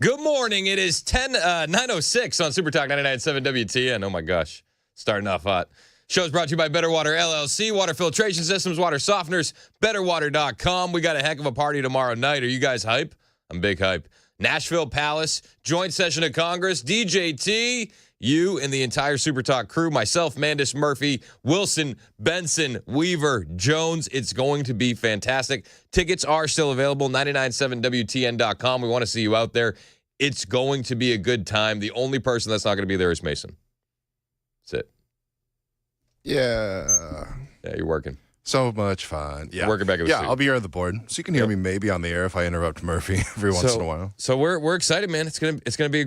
Good morning. It is 9:06 on Super Talk 99.7 WTN. Oh, my gosh. Starting off hot. Show's brought to you by Better Water LLC, water filtration systems, water softeners, betterwater.com. We got a heck of a party tomorrow night. Are you guys hype? I'm big hype. Nashville Palace, joint session of Congress, DJT, you and the entire Super Talk crew, myself, Mandis, Murphy, Wilson, Benson, Weaver, Jones. It's going to be fantastic. Tickets are still available, 997WTN.com. We want to see you out there. It's going to be a good time. The only person that's not going to be there is Mason. That's it. Yeah, you're working. So much fun. Yeah, working back at the I'll be here on the board, so you can hear me maybe on the air if I interrupt Murphy every once in a while. So we're excited, man. It's gonna be a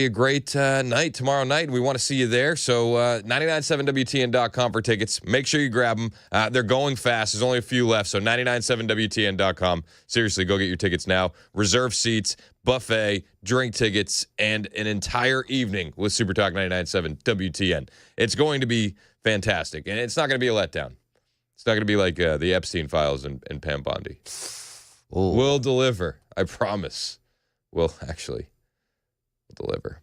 great night tomorrow night. We want to see you there. So 997WTN.com for tickets. Make sure you grab them. They're going fast. There's only a few left. So 997WTN.com. Seriously, go get your tickets now. Reserve seats, buffet, drink tickets, and an entire evening with Super Talk 99.7 WTN. It's going to be fantastic, and it's not going to be a letdown. It's not going to be like the Epstein files and Pam Bondi. We'll deliver. I promise. We'll deliver.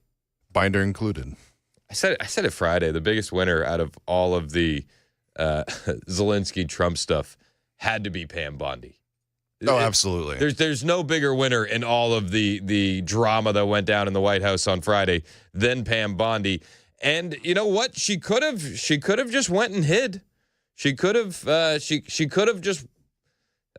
Binder included. I said it Friday. The biggest winner out of all of the Zelensky Trump stuff had to be Pam Bondi. Oh, absolutely. There's no bigger winner in all of the drama that went down in the White House on Friday than Pam Bondi. And you know what? She could have just went and hid. She could have just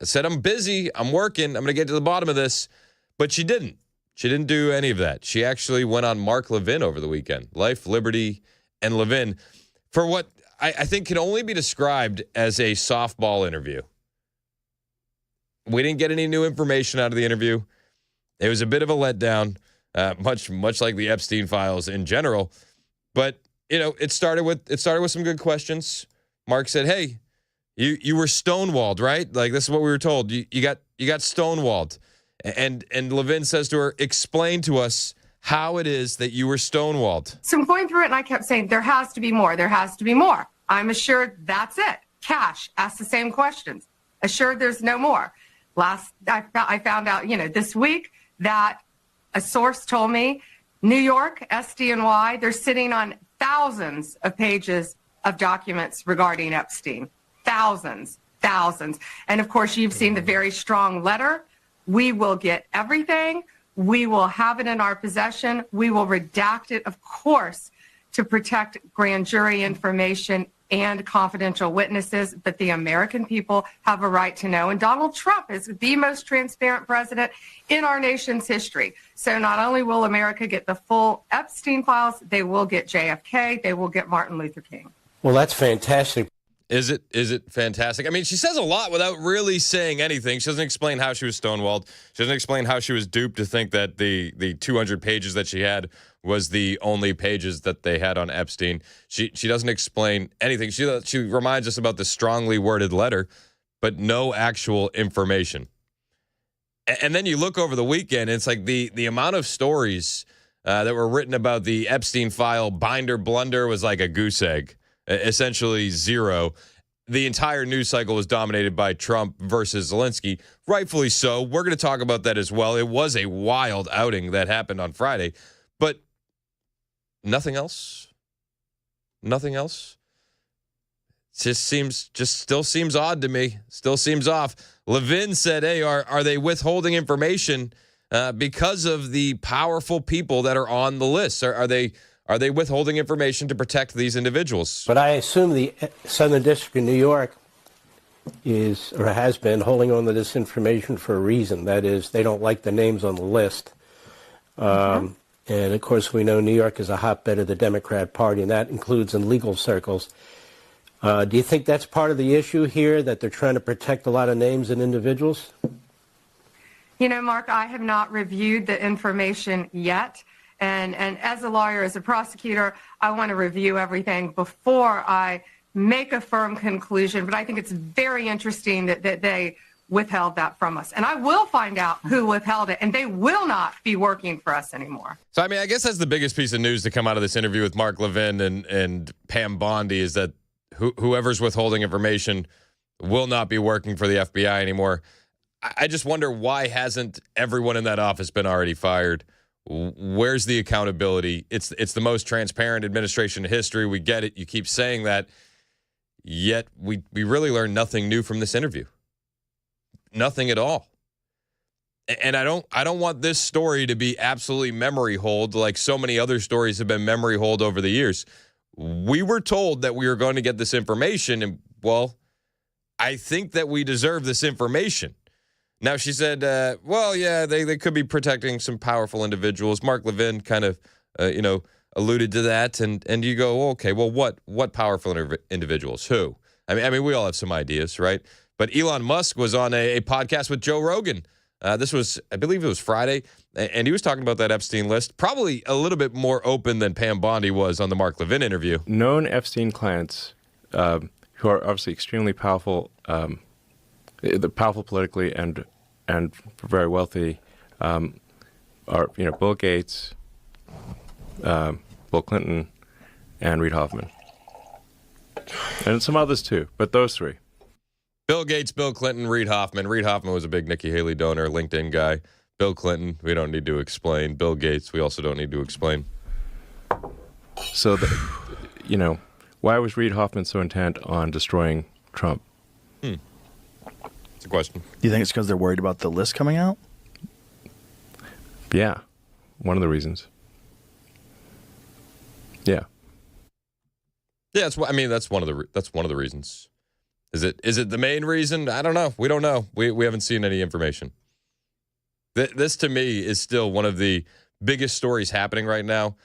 said, I'm busy, I'm working, I'm going to get to the bottom of this. But she didn't. She didn't do any of that. She actually went on Mark Levin over the weekend. Life, Liberty, and Levin for what I think can only be described as a softball interview. We didn't get any new information out of the interview. It was a bit of a letdown, much like the Epstein files in general. But, it started with some good questions. Mark said, hey, you were stonewalled, right? Like, this is what we were told. You got stonewalled. And Levin says to her, explain to us how it is that you were stonewalled. So I'm going through it, and I kept saying, there has to be more. There has to be more. I'm assured that's it. Cash asked the same questions. Assured there's no more. I found out, this week that a source told me New York, SDNY, they're sitting on thousands of pages of documents regarding Epstein. Thousands. And of course, you've seen the very strong letter. We will get everything. We will have it in our possession. We will redact it, of course, to protect grand jury information and confidential witnesses. But the American people have a right to know. And Donald Trump is the most transparent president in our nation's history. So not only will America get the full Epstein files, they will get JFK, they will get Martin Luther King. Well, that's fantastic. Is it fantastic? I mean, she says a lot without really saying anything. She doesn't explain how she was stonewalled. She doesn't explain how she was duped to think that the 200 pages that she had was the only pages that they had on Epstein. She doesn't explain anything. She reminds us about the strongly worded letter, but no actual information. And then you look over the weekend, and it's like the amount of stories that were written about the Epstein file binder blunder was like a goose egg. Essentially zero. The entire news cycle was dominated by Trump versus Zelensky. Rightfully so. We're going to talk about that as well. It was a wild outing that happened on Friday. But nothing else? Nothing else? Still seems odd to me. Still seems off. Levin said, hey, are they withholding information because of the powerful people that are on the list? Are they withholding information to protect these individuals? But I assume the Southern District of New York is or has been holding on to this information for a reason. That is, they don't like the names on the list. And, of course, we know New York is a hotbed of the Democrat Party, and that includes in legal circles. Do you think that's part of the issue here, that they're trying to protect a lot of names and individuals? Mark, I have not reviewed the information yet. And as a lawyer, as a prosecutor, I want to review everything before I make a firm conclusion. But I think it's very interesting that they withheld that from us. And I will find out who withheld it, and they will not be working for us anymore. So, I mean, I guess that's the biggest piece of news to come out of this interview with Mark Levin and Pam Bondi is that whoever's withholding information will not be working for the FBI anymore. I just wonder, why hasn't everyone in that office been already fired? Where's the accountability? It's the most transparent administration in history. We get it. You keep saying that. Yet we really learned nothing new from this interview. Nothing at all. And I don't want this story to be absolutely memory hold like so many other stories have been memory hold over the years. We were told that we were going to get this information, and, well, I think that we deserve this information. Now, she said, well, yeah, they could be protecting some powerful individuals. Mark Levin kind of, alluded to that, and you go, okay, well, what powerful individuals? Who? I mean, we all have some ideas, right? But Elon Musk was on a podcast with Joe Rogan. This was, I believe it was Friday, and he was talking about that Epstein list, probably a little bit more open than Pam Bondi was on the Mark Levin interview. Known Epstein clients who are obviously extremely powerful, powerful politically and very wealthy, are Bill Gates, Bill Clinton, and Reid Hoffman, and some others too, but those three. Bill Gates, Bill Clinton, Reid Hoffman. Reid Hoffman was a big Nikki Haley donor, LinkedIn guy. Bill Clinton, we don't need to explain. Bill Gates, we also don't need to explain. So, why was Reid Hoffman so intent on destroying Trump? It's a question. Do you think it's because they're worried about the list coming out? Yeah, one of the reasons. Yeah. Yeah, that's one of the reasons. Is it the main reason? I don't know. We don't know. We haven't seen any information. This to me is still one of the biggest stories happening right now,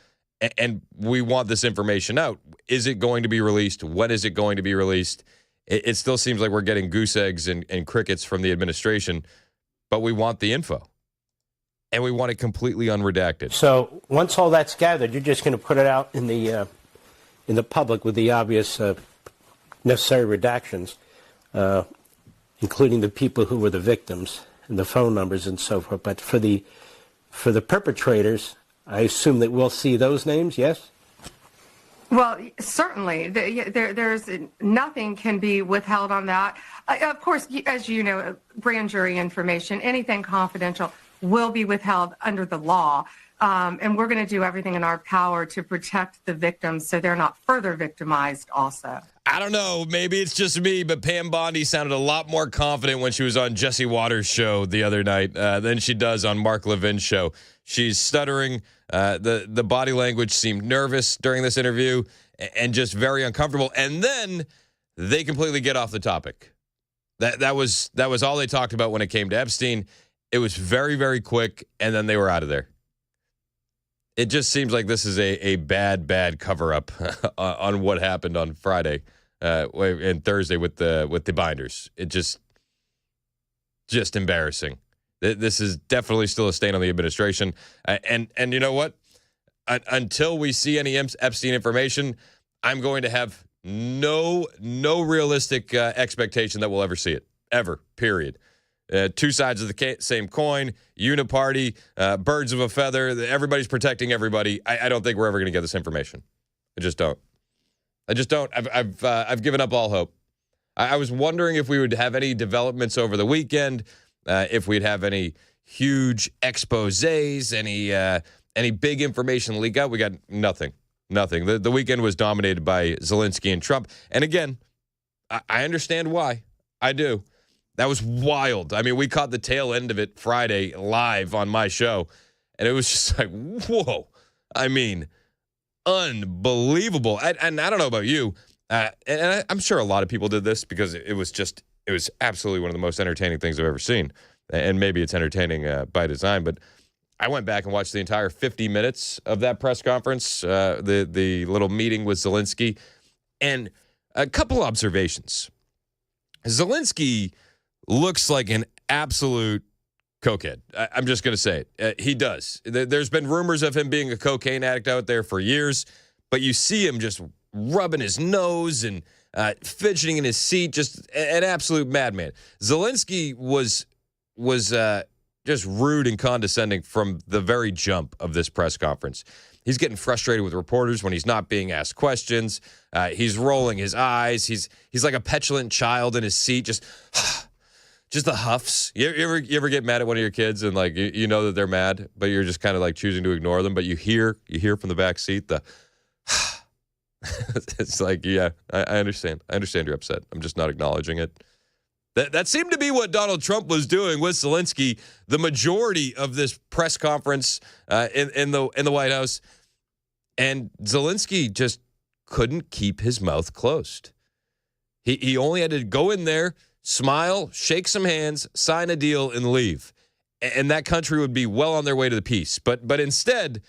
and we want this information out. Is it going to be released? When is it going to be released? It still seems like we're getting goose eggs and crickets from the administration, but we want the info, and we want it completely unredacted. So once all that's gathered, you're just going to put it out in the public with the obvious necessary redactions, including the people who were the victims and the phone numbers and so forth. But for the perpetrators, I assume that we'll see those names, yes? Well, certainly. There's nothing can be withheld on that. Of course, as you know, grand jury information, anything confidential will be withheld under the law. And we're going to do everything in our power to protect the victims so they're not further victimized also. I don't know. Maybe it's just me, but Pam Bondi sounded a lot more confident when she was on Jesse Waters' show the other night than she does on Mark Levin's show. She's stuttering. The body language seemed nervous during this interview and just very uncomfortable. And then they completely get off the topic. That was all they talked about when it came to Epstein. It was very, very quick, and then they were out of there. It just seems like this is a bad cover-up on what happened on Friday and Thursday with the binders. It just embarrassing. This is definitely still a stain on the administration. And you know what? Until we see any Epstein information, I'm going to have no realistic expectation that we'll ever see it. Ever, period. Two sides of the same coin, uniparty, birds of a feather. Everybody's protecting everybody. I don't think we're ever going to get this information. I just don't. I've given up all hope. I was wondering if we would have any developments over the weekend, if we'd have any huge exposés, any big information leak out. We got nothing. The weekend was dominated by Zelensky and Trump. And again, I understand why. I do. That was wild. I mean, we caught the tail end of it Friday live on my show, and it was just like, whoa. I mean, unbelievable. And I don't know about you, and I'm sure a lot of people did this because it was absolutely one of the most entertaining things I've ever seen. And maybe it's entertaining by design, but I went back and watched the entire 50 minutes of that press conference, the little meeting with Zelensky, and a couple observations. Zelensky looks like an absolute cokehead. I'm just going to say it. He does. There's been rumors of him being a cocaine addict out there for years, but you see him just rubbing his nose and fidgeting in his seat, just an absolute madman. Zelensky was just rude and condescending from the very jump of this press conference. He's getting frustrated with reporters when he's not being asked questions. He's rolling his eyes. He's like a petulant child in his seat, just just the huffs. You ever get mad at one of your kids and like you know that they're mad, but you're just kind of like choosing to ignore them, but you hear from the back seat the it's like, yeah, I understand. I understand you're upset. I'm just not acknowledging it. That seemed to be what Donald Trump was doing with Zelensky the majority of this press conference in the White House. And Zelensky just couldn't keep his mouth closed. He only had to go in there, smile, shake some hands, sign a deal, and leave. And that country would be well on their way to the peace. But instead,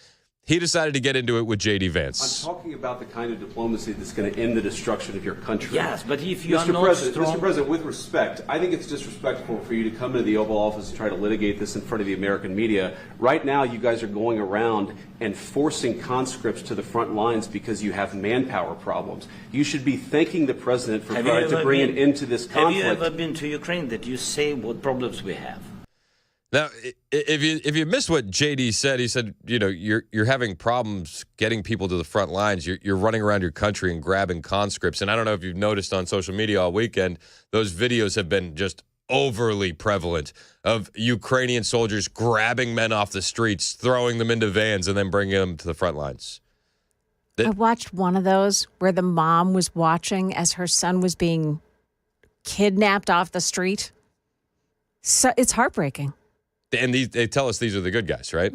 he decided to get into it with J.D. Vance. I'm talking about the kind of diplomacy that's going to end the destruction of your country. Yes, but if you are Mr. not President, strong... Mr. President, with respect, I think it's disrespectful for you to come into the Oval Office and try to litigate this in front of the American media. Right now, you guys are going around and forcing conscripts to the front lines because you have manpower problems. You should be thanking the President for trying to bring an end to this conflict. Have you ever been to Ukraine that you say what problems we have? Now, if you missed what JD said, he said, you know, you're having problems getting people to the front lines. You're running around your country and grabbing conscripts. And I don't know if you've noticed on social media all weekend, those videos have been just overly prevalent of Ukrainian soldiers grabbing men off the streets, throwing them into vans, and then bringing them to the front lines. I watched one of those where the mom was watching as her son was being kidnapped off the street. So it's heartbreaking. And they tell us these are the good guys, right?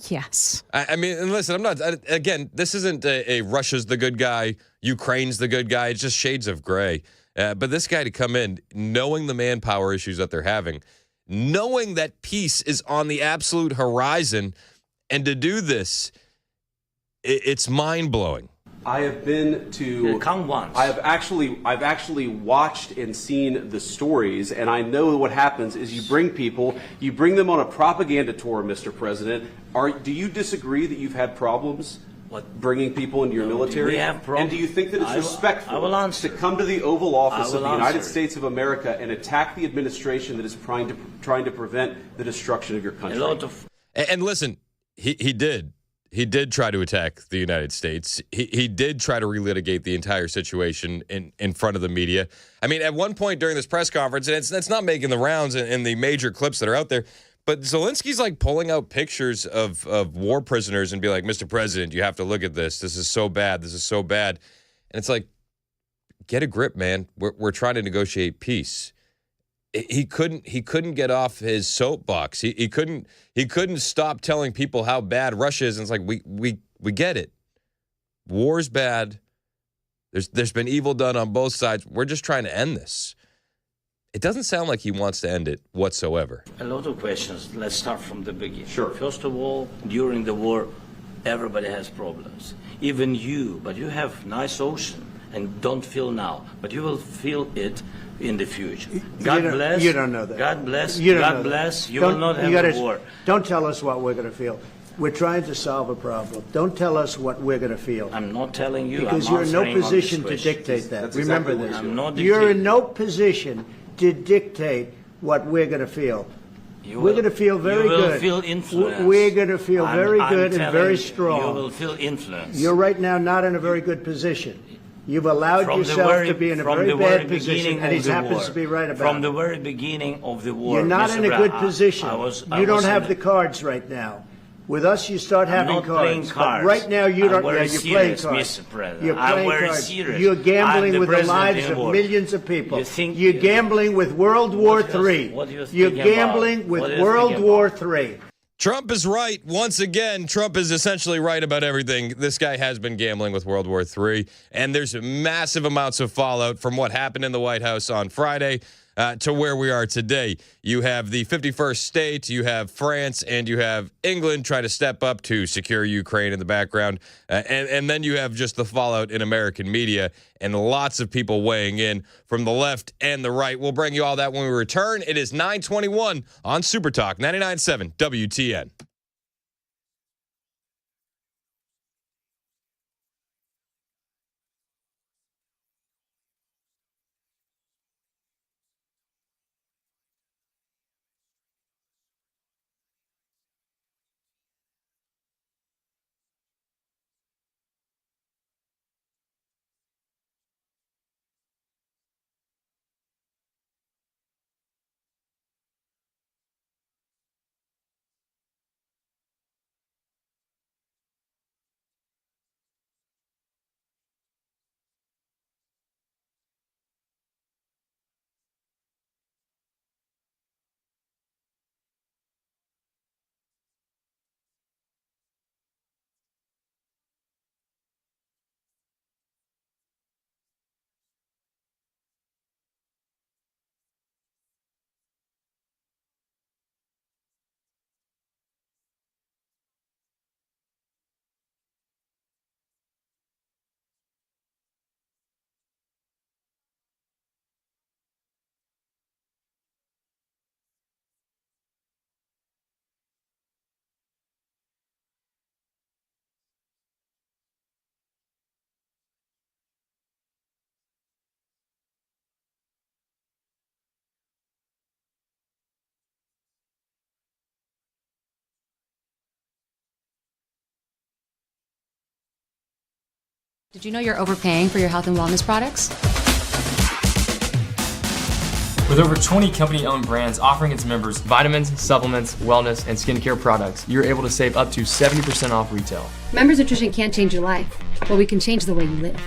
Yes. I mean, and listen, I'm not, again, this isn't a Russia's the good guy, Ukraine's the good guy. It's just shades of gray. But this guy to come in, knowing the manpower issues that they're having, knowing that peace is on the absolute horizon, and to do this, it's mind-blowing. I have been to. Come once. I've actually watched and seen the stories, and I know what happens is you bring them on a propaganda tour, Mr. President. Do you disagree that you've had problems bringing people into your military? We have problems. And do you think that it's respectful I will answer. to come to the Oval Office of the United answer. States of America and attack the administration that is trying to prevent the destruction of your country? A lot of... And listen, he did. He did try to attack the United States. He did try to relitigate the entire situation in front of the media. I mean, at one point during this press conference, and it's not making the rounds in the major clips that are out there, but Zelensky's like pulling out pictures of war prisoners and be like, Mr. President, you have to look at this. This is so bad. This is so bad. And it's like, get a grip, man. We're trying to negotiate peace. He couldn't get off his soapbox. He couldn't stop telling people how bad Russia is. And it's like we get it. War's bad. There's been evil done on both sides. We're just trying to end this. It doesn't sound like he wants to end it whatsoever. A lot of questions. Let's start from the beginning. Sure. First of all, during the war, everybody has problems. Even you, but you have nice ocean and don't feel now, but you will feel it in the future. God bless. You don't know that. God bless. You don't know God that. bless. You Don't- will not you gotta- have a war. Don't tell us what we're going to feel. We're trying to solve a problem. Don't tell us what we're going to feel. I'm not telling you. Because I'm you're in no answering on position this to question. dictate that. That's Remember exactly what this. I'm not You're dictating. in no position to dictate what we're going to feel. You We're will- going to feel very you will good. feel influence. We're going to feel very I'm good and telling very you, strong. You will feel influence. You're right now not in a very good position. You've allowed From the yourself very- to be in a from very the bad very position, beginning and he of the happens war. to be right about From it. the very beginning of the war. You're not Mr. in a Brown, good position. I You don't was have in the cards right now. With us, you start I'm having not playing cards. cards. But right now, you I'm don't. very You're playing serious, cards. Mr. President. You're I'm playing very cards. serious. You're I'm gambling the with the president lives in of war. millions of people. You think- You're gambling with World War What do you- III. what do you You're think about? gambling with What do you World think War about? III. Trump is right. Once again, Trump is essentially right about everything. This guy has been gambling with World War III, and there's massive amounts of fallout from what happened in the White House on Friday to where we are today. You have the 51st state, you have France, and you have England trying to step up to secure Ukraine in the background. And then you have just the fallout in American media and lots of people weighing in from the left and the right. We'll bring you all that when we return. It is 9:21 on Super Talk 99.7 WTN. Did you know you're overpaying for your health and wellness products? With over 20 company-owned brands offering its members vitamins, supplements, wellness, and skincare products, you're able to save up to 70% off retail. Members Nutrition can't change your life, but we can change the way you live.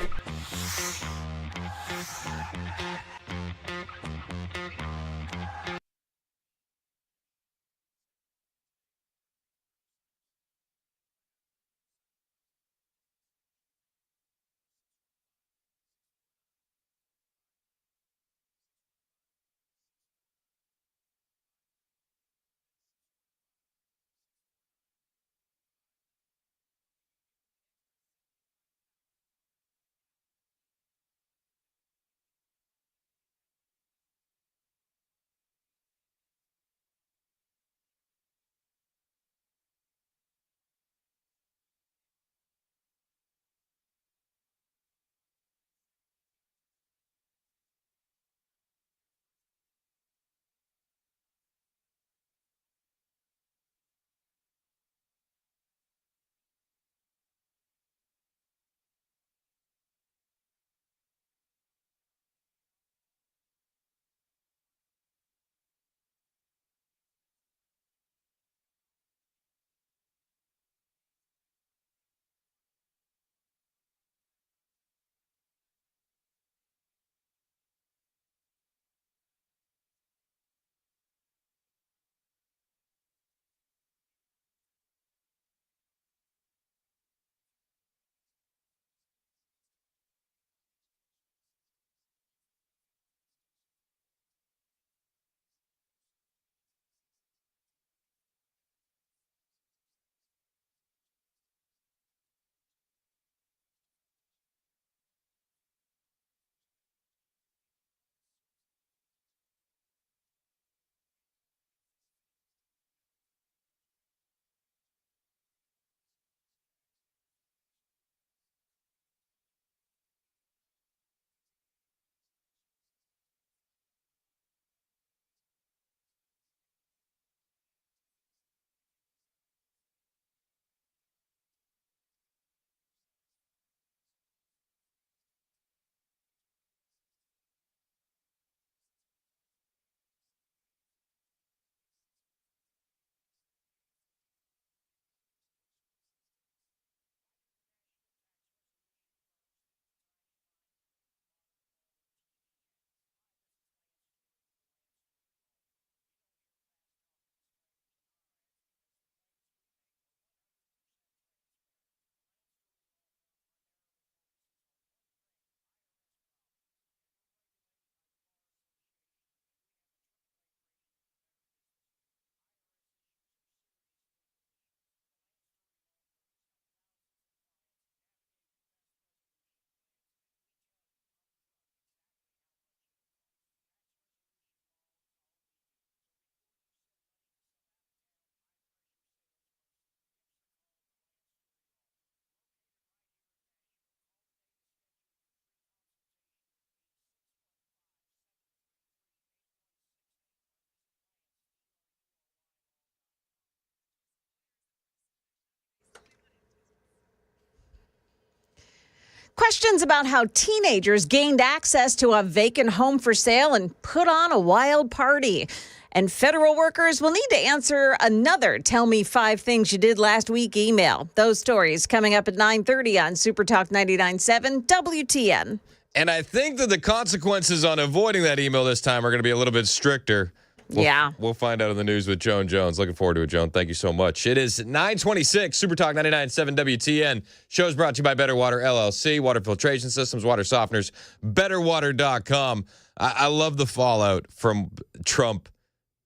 Questions about how teenagers gained access to a vacant home for sale and put on a wild party. And federal workers will need to answer another Tell Me 5 Things You Did Last Week email. Those stories coming up at 9:30 on Super Talk 99.7 WTN. And I think that the consequences on avoiding that email this time are going to be a little bit stricter. We'll find out in the news with Joan Jones. Looking forward to it, Joan. Thank you so much. It is 9:26, Super Talk 99.7 WTN. Show's brought to you by Better Water LLC, water filtration systems, water softeners, betterwater.com. I love the fallout from Trump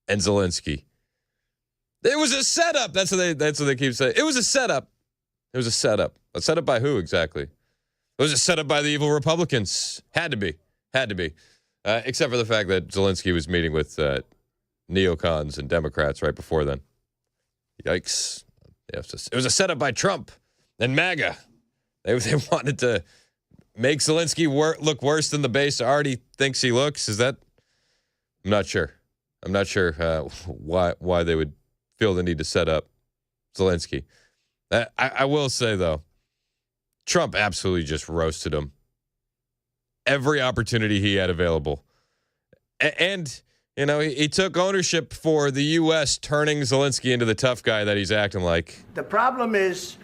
and Zelensky. It was a setup. That's what they keep saying. It was a setup. It was a setup. A setup by who exactly? It was a setup by the evil Republicans. Had to be. Except for the fact that Zelensky was meeting with neocons and Democrats right before then. Yikes. It was a setup by Trump and MAGA. They wanted to make Zelensky look worse than the base already thinks he looks. Is that? I'm not sure. Why they would feel the need to set up Zelensky. I will say, though, Trump absolutely just roasted him. Every opportunity he had available. And, you know, he took ownership for the U.S. turning Zelensky into the tough guy that he's acting like. The problem is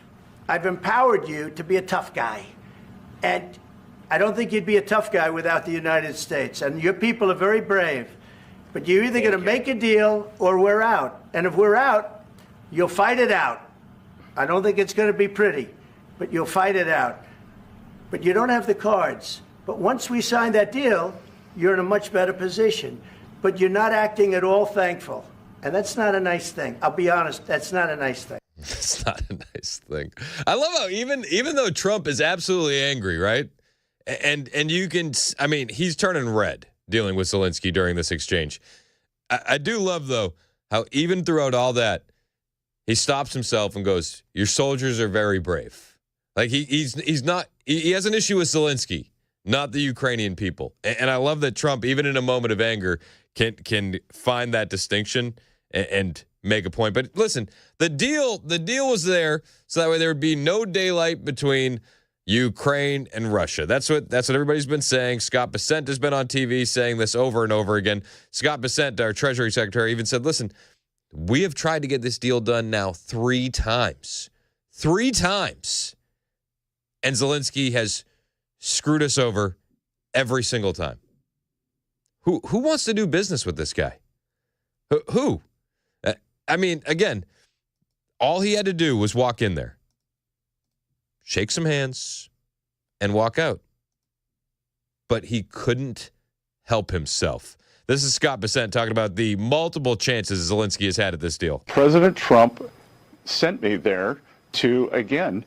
I've empowered you to be a tough guy. And I don't think you'd be a tough guy without the United States. And your people are very brave. But you're either going to make a deal or we're out. And if we're out, you'll fight it out. I don't think it's going to be pretty, but you'll fight it out. But you don't have the cards. But once we sign that deal, you're in a much better position. But you're not acting at all thankful. And that's not a nice thing. I'll be honest, that's not a nice thing. It's not a nice thing. I love how even though Trump is absolutely angry, right? And you can, I mean, he's turning red dealing with Zelensky during this exchange. I do love, though, how even throughout all that, he stops himself and goes, your soldiers are very brave. Like he has an issue with Zelensky, not the Ukrainian people. And I love that Trump, even in a moment of anger, can find that distinction and make a point. But listen, the deal was there so that way there would be no daylight between Ukraine and Russia. That's what everybody's been saying. Scott Bessent has been on TV saying this over and over again. Scott Bessent, our Treasury Secretary, even said, listen, we have tried to get this deal done now 3 times. 3 times. And Zelensky has screwed us over every single time. Who wants to do business with this guy? Who? I mean, again, all he had to do was walk in there, shake some hands, and walk out. But he couldn't help himself. This is Scott Bessent talking about the multiple chances Zelensky has had at this deal. President Trump sent me there to, again,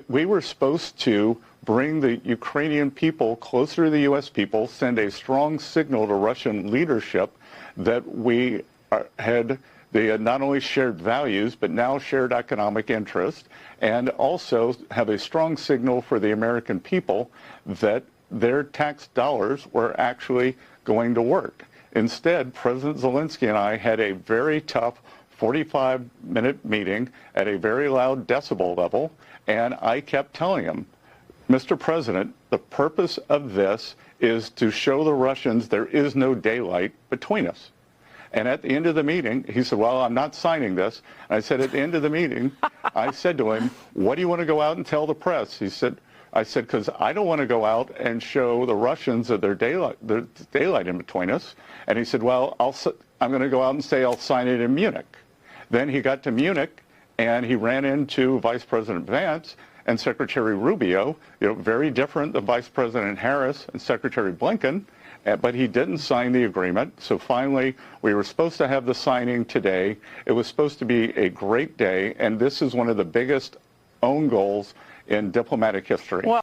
we were supposed to bring the Ukrainian people closer to the U.S. people, send a strong signal to Russian leadership that they had not only shared values, but now shared economic interest, and also have a strong signal for the American people that their tax dollars were actually going to work. Instead, President Zelensky and I had a very tough 45-minute meeting at a very loud decibel level, and I kept telling him, Mr. President, the purpose of this is to show the Russians there is no daylight between us. And at the end of the meeting, he said, well, I'm not signing this. And I said, at the end of the meeting, I said to him, what do you want to go out and tell the press? I said, because I don't want to go out and show the Russians that there's daylight in between us. And he said, well, I'm going to go out and say I'll sign it in Munich. Then he got to Munich, and he ran into Vice President Vance and Secretary Rubio, very different than Vice President Harris and Secretary Blinken. But he didn't sign the agreement. So finally, we were supposed to have the signing today. It was supposed to be a great day, and this is one of the biggest own goals in diplomatic history. Well,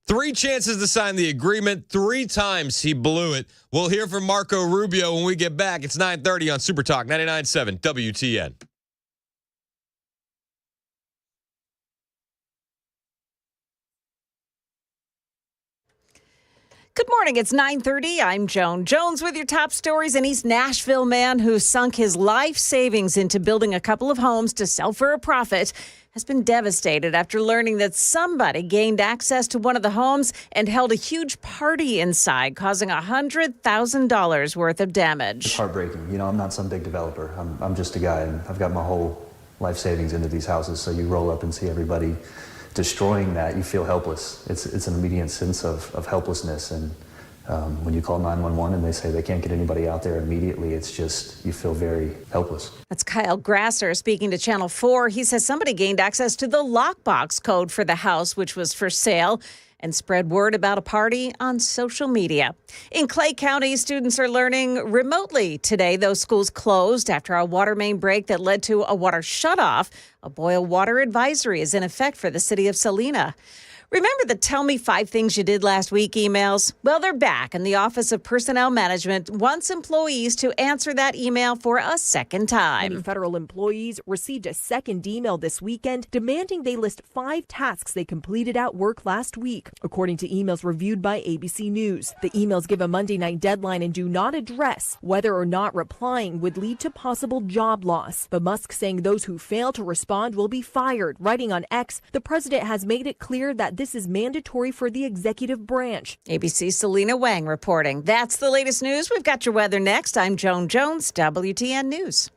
3 chances to sign the agreement, 3 times he blew it. We'll hear from Marco Rubio when we get back. It's 9:30 on Super Talk 99.7 WTN. Good morning. It's 9:30. I'm Joan Jones with your top stories. An East Nashville man who sunk his life savings into building a couple of homes to sell for a profit has been devastated after learning that somebody gained access to one of the homes and held a huge party inside, causing $100,000 worth of damage. It's heartbreaking. I'm not some big developer. I'm just a guy, and I've got my whole life savings into these houses. So you roll up and see everybody destroying that, you feel helpless. It's an immediate sense of helplessness. And when you call 911 and they say they can't get anybody out there immediately, it's just, you feel very helpless. That's Kyle Grasser speaking to Channel 4. He says somebody gained access to the lockbox code for the house, which was for sale, and spread word about a party on social media. In Clay County, students are learning remotely today. Those schools closed after a water main break that led to a water shutoff. A boil water advisory is in effect for the city of Salina. Remember the Tell Me 5 Things You Did Last Week emails? Well, they're back, and the Office of Personnel Management wants employees to answer that email for a second time. Many federal employees received a second email this weekend demanding they list 5 tasks they completed at work last week, according to emails reviewed by ABC News. The emails give a Monday night deadline and do not address whether or not replying would lead to possible job loss. But Musk saying those who fail to respond will be fired. Writing on X, the president has made it clear that this is mandatory for the executive branch. ABC's Selena Wang reporting. That's the latest news. We've got your weather next. I'm Joan Jones, WTN News.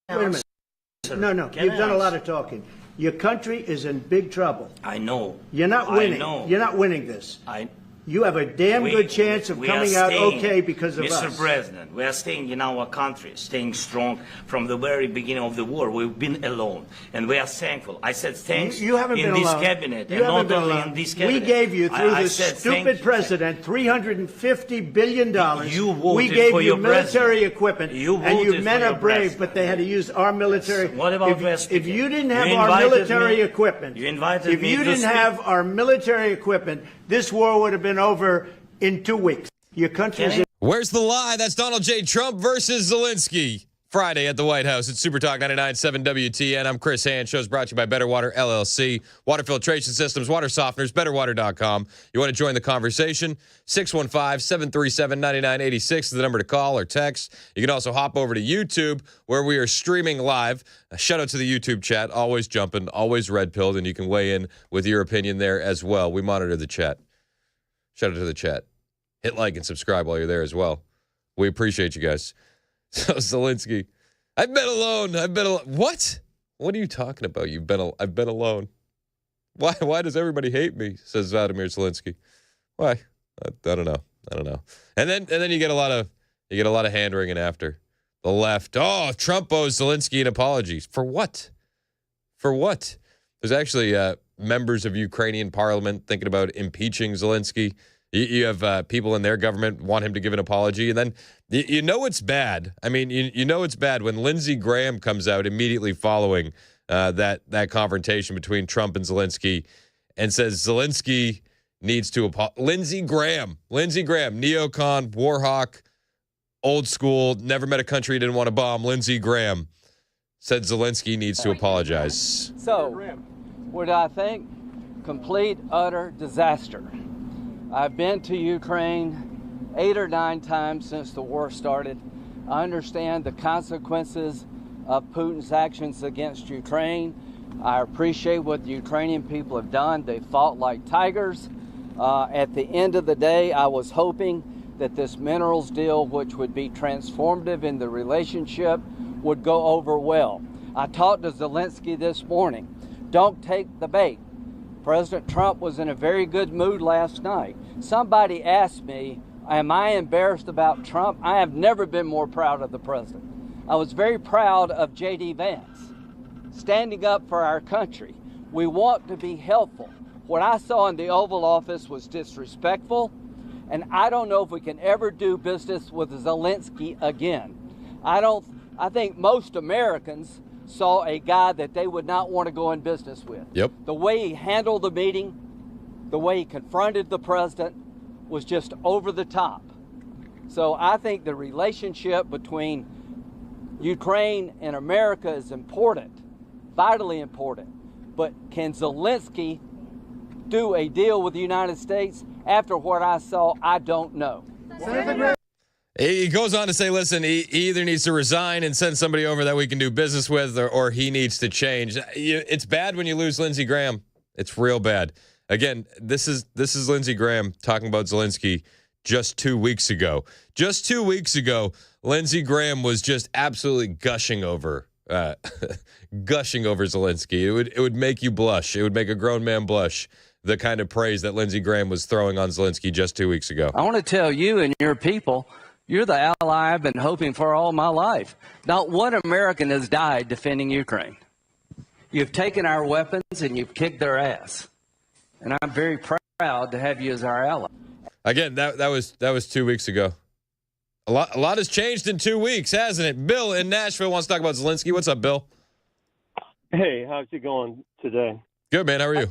Wait a minute. No, you've done a lot of talking. Your country is in big trouble. I know. You're not winning. I know. You're not winning this. You have a damn good chance of coming out okay because of us. Mr. President, we are staying in our country, staying strong from the very beginning of the war. We've been alone, and we are thankful. I said thanks you haven't in been this alone. cabinet, You and haven't not been only alone. in this cabinet. We gave you, through I this said stupid president, $350 billion. You voted we gave for you your military president. equipment, You and you voted men for are your brave, president. but they had to use our military. What about if you didn't have You our invited military me. equipment, You invited if me you to didn't speak. have our military equipment, this war would have been over in 2 weeks. Your country is in Where's the lie? That's Donald J. Trump versus Zelensky. Friday at the White House. It's Super Talk 99.7 WTN. I'm Chris Hand. Show's brought to you by Better Water LLC. Water filtration systems, water softeners, betterwater.com. You want to join the conversation? 615-737-9986 is the number to call or text. You can also hop over to YouTube where we are streaming live. A shout out to the YouTube chat. Always jumping, always red-pilled, and you can weigh in with your opinion there as well. We monitor the chat. Shout out to the chat. Hit like and subscribe while you're there as well. We appreciate you guys. So Zelensky, I've been alone. What? What are you talking about? I've been alone. Why does everybody hate me? Says Vladimir Zelensky. Why? I don't know. And then you get a lot of hand wringing after the left. Oh, Trump owes Zelensky an apology for what? For what? There's actually members of Ukrainian parliament thinking about impeaching Zelensky. You have people in their government want him to give an apology. And then you know it's bad. I mean, you know it's bad when Lindsey Graham comes out immediately following that confrontation between Trump and Zelensky and says Zelensky needs to apologize. Lindsey Graham, neocon, war hawk, old school, never met a country he didn't want to bomb. Lindsey Graham said Zelensky needs to apologize. So, what do I think? Complete, utter disaster. I've been to Ukraine 8 or 9 times since the war started. I understand the consequences of Putin's actions against Ukraine. I appreciate what the Ukrainian people have done. They fought like tigers. At the end of the day, I was hoping that this minerals deal, which would be transformative in the relationship, would go over well. I talked to Zelensky this morning. Don't take the bait. President Trump was in a very good mood last night. Somebody asked me, am I embarrassed about Trump? I have never been more proud of the president. I was very proud of J.D. Vance, standing up for our country. We want to be helpful. What I saw in the Oval Office was disrespectful, and I don't know if we can ever do business with Zelensky again. I think most Americans saw a guy that they would not want to go in business with. Yep. The way he handled the meeting, the way he confronted the president was just over the top. So I think the relationship between Ukraine and America is important, vitally important. But can Zelensky do a deal with the United States? After what I saw, I don't know. He goes on to say, listen, he either needs to resign and send somebody over that we can do business with, or he needs to change. It's bad when you lose Lindsey Graham. It's real bad. Again, this is Lindsey Graham talking about Zelensky just 2 weeks ago. Just 2 weeks ago, Lindsey Graham was just absolutely gushing over Zelensky. It would make you blush. It would make a grown man blush, the kind of praise that Lindsey Graham was throwing on Zelensky just 2 weeks ago. I want to tell you and your people, you're the ally I've been hoping for all my life. Not one American has died defending Ukraine. You've taken our weapons and you've kicked their ass. And I'm very proud to have you as our ally. Again, that was 2 weeks ago. A lot has changed in 2 weeks, hasn't it? Bill in Nashville wants to talk about Zelensky. What's up, Bill? Hey, how's it going today? Good, man. How are you?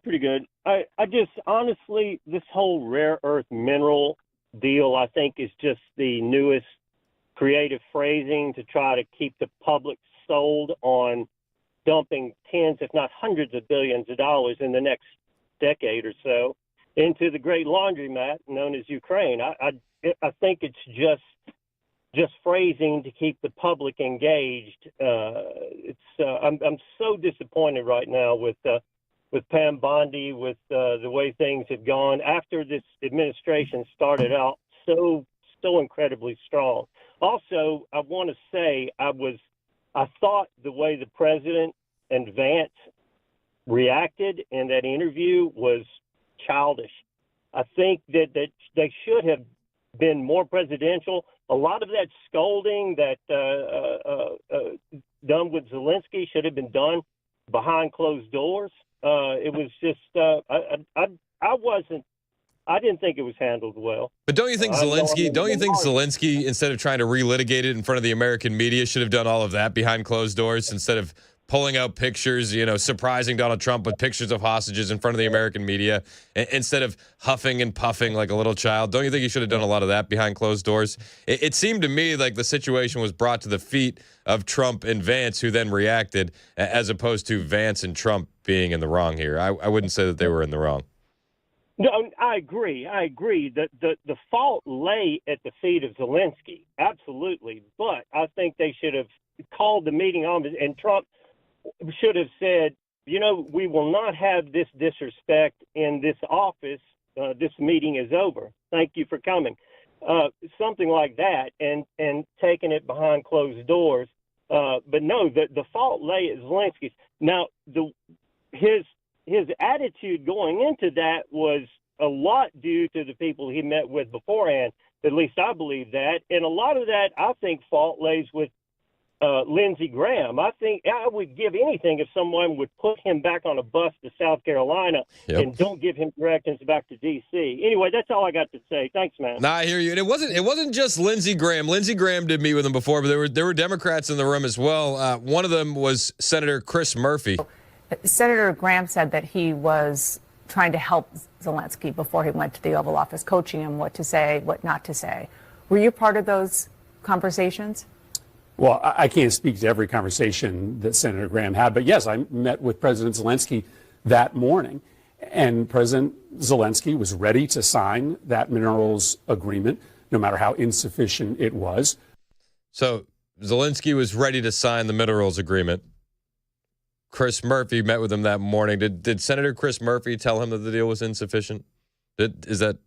Pretty good. I just, honestly, this whole rare earth mineral deal, I think, is just the newest creative phrasing to try to keep the public sold on dumping tens, if not hundreds of billions of dollars in the next decade or so into the great laundromat known as Ukraine. I think it's just phrasing to keep the public engaged. I'm so disappointed right now with Pam Bondi, with the way things have gone after this administration started out so incredibly strong. Also, I want to say I thought the way the president and Vance reacted in that interview was childish. I think that they should have been more presidential. A lot of that scolding that done with Zelensky should have been done behind closed doors. It was just I didn't think it was handled well. But don't you think Zelensky, instead of trying to relitigate it in front of the American media, should have done all of that behind closed doors instead of pulling out pictures, surprising Donald Trump with pictures of hostages in front of the American media instead of huffing and puffing like a little child. Don't you think he should have done a lot of that behind closed doors? It seemed to me like the situation was brought to the feet of Trump and Vance, who then reacted, as opposed to Vance and Trump being in the wrong here. I wouldn't say that they were in the wrong. No, I agree. The fault lay at the feet of Zelensky, absolutely. But I think they should have called the meeting on, and Trump should have said, we will not have this disrespect in this office. This meeting is over. Thank you for coming. Something like that, and taking it behind closed doors. But no, the fault lay at Zelensky's. Now, his attitude going into that was a lot due to the people he met with beforehand. At least I believe that. And a lot of that, I think, fault lays with Lindsey Graham. I think I would give anything if someone would put him back on a bus to South Carolina and don't give him directions back to D.C. Anyway, that's all I got to say. Thanks, man. Nah, I hear you. And it wasn't just Lindsey Graham. Lindsey Graham did meet with him before, but there were Democrats in the room as well. One of them was Senator Chris Murphy. Senator Graham said that he was trying to help Zelensky before he went to the Oval Office, coaching him what to say, what not to say. Were you part of those conversations? Well, I can't speak to every conversation that Senator Graham had, but yes, I met with President Zelensky that morning, and President Zelensky was ready to sign that minerals agreement, no matter how insufficient it was. So Zelensky was ready to sign the minerals agreement. Chris Murphy met with him that morning. Did Senator Chris Murphy tell him that the deal was insufficient? Was that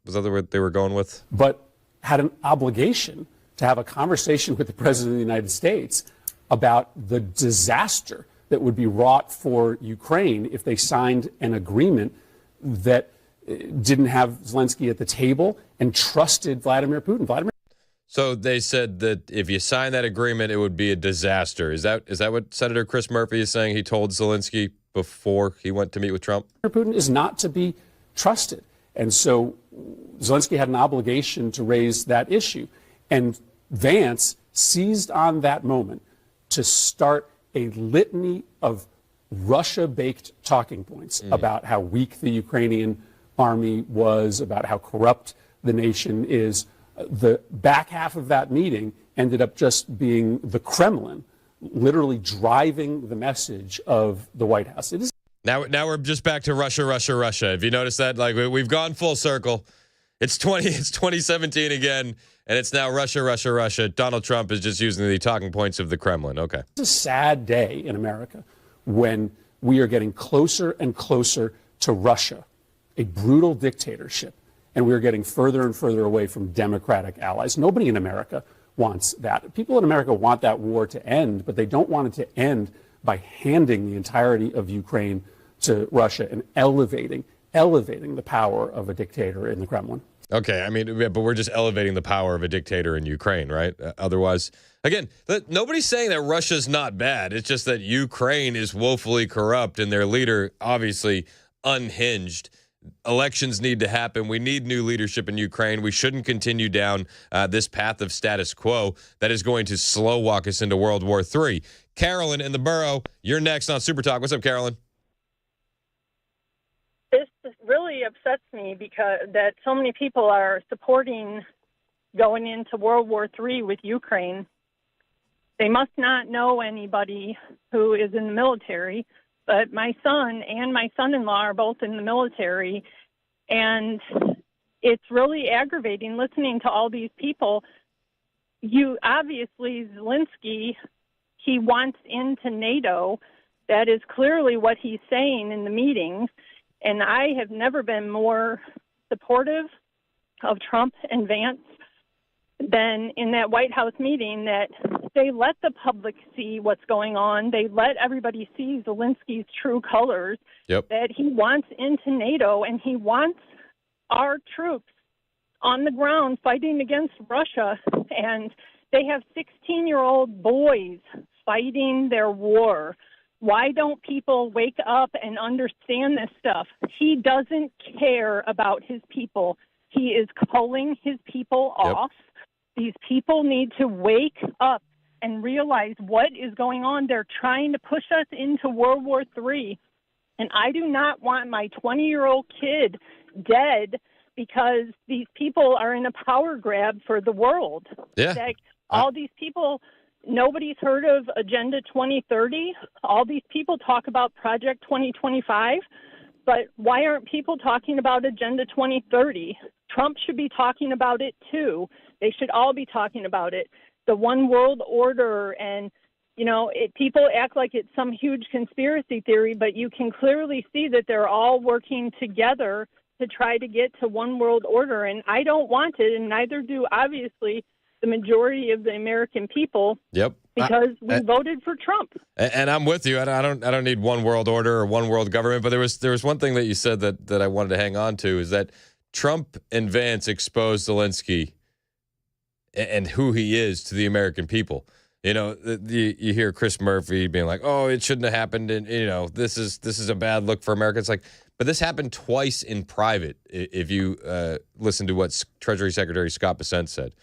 what they were going with? But had an obligation to have a conversation with the President of the United States about the disaster that would be wrought for Ukraine if they signed an agreement that didn't have Zelensky at the table and trusted Vladimir Putin. So they said that if you sign that agreement, it would be a disaster. Is that what Senator Chris Murphy is saying? He told Zelensky before he went to meet with Trump? Putin is not to be trusted. And so Zelensky had an obligation to raise that issue. And Vance seized on that moment to start a litany of Russia-baked talking points about how weak the Ukrainian army was, about how corrupt the nation is. The back half of that meeting ended up just being the Kremlin literally driving the message of the White House. It is Now we're just back to Russia, Russia, Russia. Have you noticed that? Like we've gone full circle. It's 2017 again, and it's now Russia, Russia, Russia. Donald Trump is just using the talking points of the Kremlin. Okay. It's a sad day in America when we are getting closer and closer to Russia, a brutal dictatorship, and we are getting further and further away from democratic allies. Nobody in America wants that. People in America want that war to end, but they don't want it to end by handing the entirety of Ukraine to Russia and elevating the power of a dictator in the Kremlin. Okay, I mean, but we're just elevating the power of a dictator in Ukraine, right? Otherwise, again, nobody's saying that Russia's not bad. It's just that Ukraine is woefully corrupt and their leader obviously unhinged. Elections need to happen. We need new leadership in Ukraine. We shouldn't continue down this path of status quo that is going to slow walk us into World War III. Carolyn in the borough, you're next on Super Talk. What's up, Carolyn? This really upsets me because that so many people are supporting going into World War III with Ukraine. They must not know anybody who is in the military, but my son and my son-in-law are both in the military, and it's really aggravating listening to all these people. Obviously, Zelensky, he wants into NATO. That is clearly what he's saying in the meetings. And I have never been more supportive of Trump and Vance than in that White House meeting, that they let the public see what's going on. They let everybody see Zelensky's true colors, that he wants into NATO and he wants our troops on the ground fighting against Russia. And they have 16-year-old boys fighting their war. Why don't people wake up and understand this stuff? He doesn't care about his people. He is culling his people off. These people need to wake up and realize what is going on. They're trying to push us into World War III. And I do not want my 20-year-old kid dead because these people are in a power grab for the world. Yeah. Like, all these people, nobody's heard of Agenda 2030. All these people talk about Project 2025. But why aren't people talking about Agenda 2030? Trump should be talking about it, too. They should all be talking about it. The one world order, and, people act like it's some huge conspiracy theory, but you can clearly see that they're all working together to try to get to one world order. And I don't want it, and neither do, obviously, the majority of the American people. Yep. Because we voted for Trump. And I'm with you. I don't need one world order or one world government. But there was one thing that you said that I wanted to hang on to, is that Trump and Vance exposed Zelensky and who he is to the American people. You hear Chris Murphy being like, "Oh, it shouldn't have happened," and this is a bad look for America. It's like, but this happened twice in private. If you listen to what Treasury Secretary Scott Bessent said.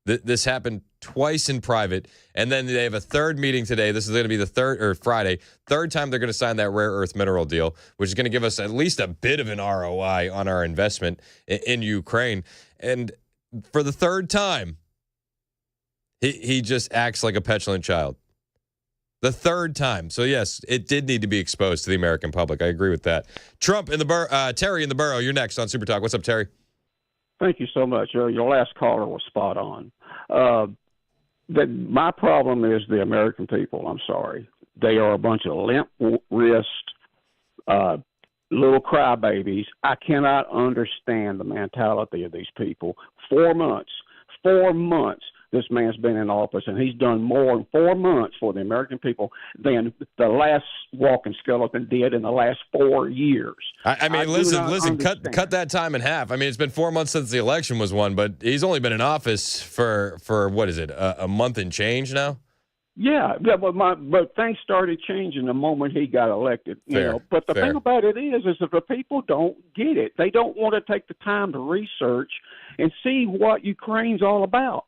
This happened twice in private, and then they have a third meeting today. This is going to be the Friday. Third time they're going to sign that rare earth mineral deal, which is going to give us at least a bit of an ROI on our investment in Ukraine. And for the third time, he just acts like a petulant child. The third time. So, yes, it did need to be exposed to the American public. I agree with that. Trump in the Terry in the borough. You're next on Super Talk. What's up, Terry? Thank you so much. Your last caller was spot on. My problem is the American people. I'm sorry. They are a bunch of limp-wrist, little crybabies. I cannot understand the mentality of these people. 4 months. This man's been in office, and he's done more in 4 months for the American people than the last walking skeleton did in the last 4 years. I mean, listen, cut that time in half. I mean, it's been 4 months since the election was won, but he's only been in office for what is it, a month and change now? Yeah, but things started changing the moment he got elected. But the thing about it is that the people don't get it. They don't want to take the time to research and see what Ukraine's all about.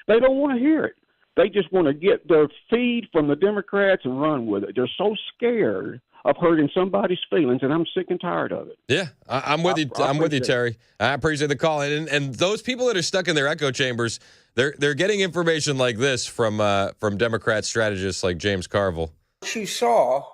They don't want to hear it. They just want to get their feed from the Democrats and run with it. They're so scared of hurting somebody's feelings, and I'm sick and tired of it. Yeah, I'm with you. I'm with you, Terry. I appreciate the call. And those people that are stuck in their echo chambers, they're getting information like this from Democrat strategists like James Carville. What you saw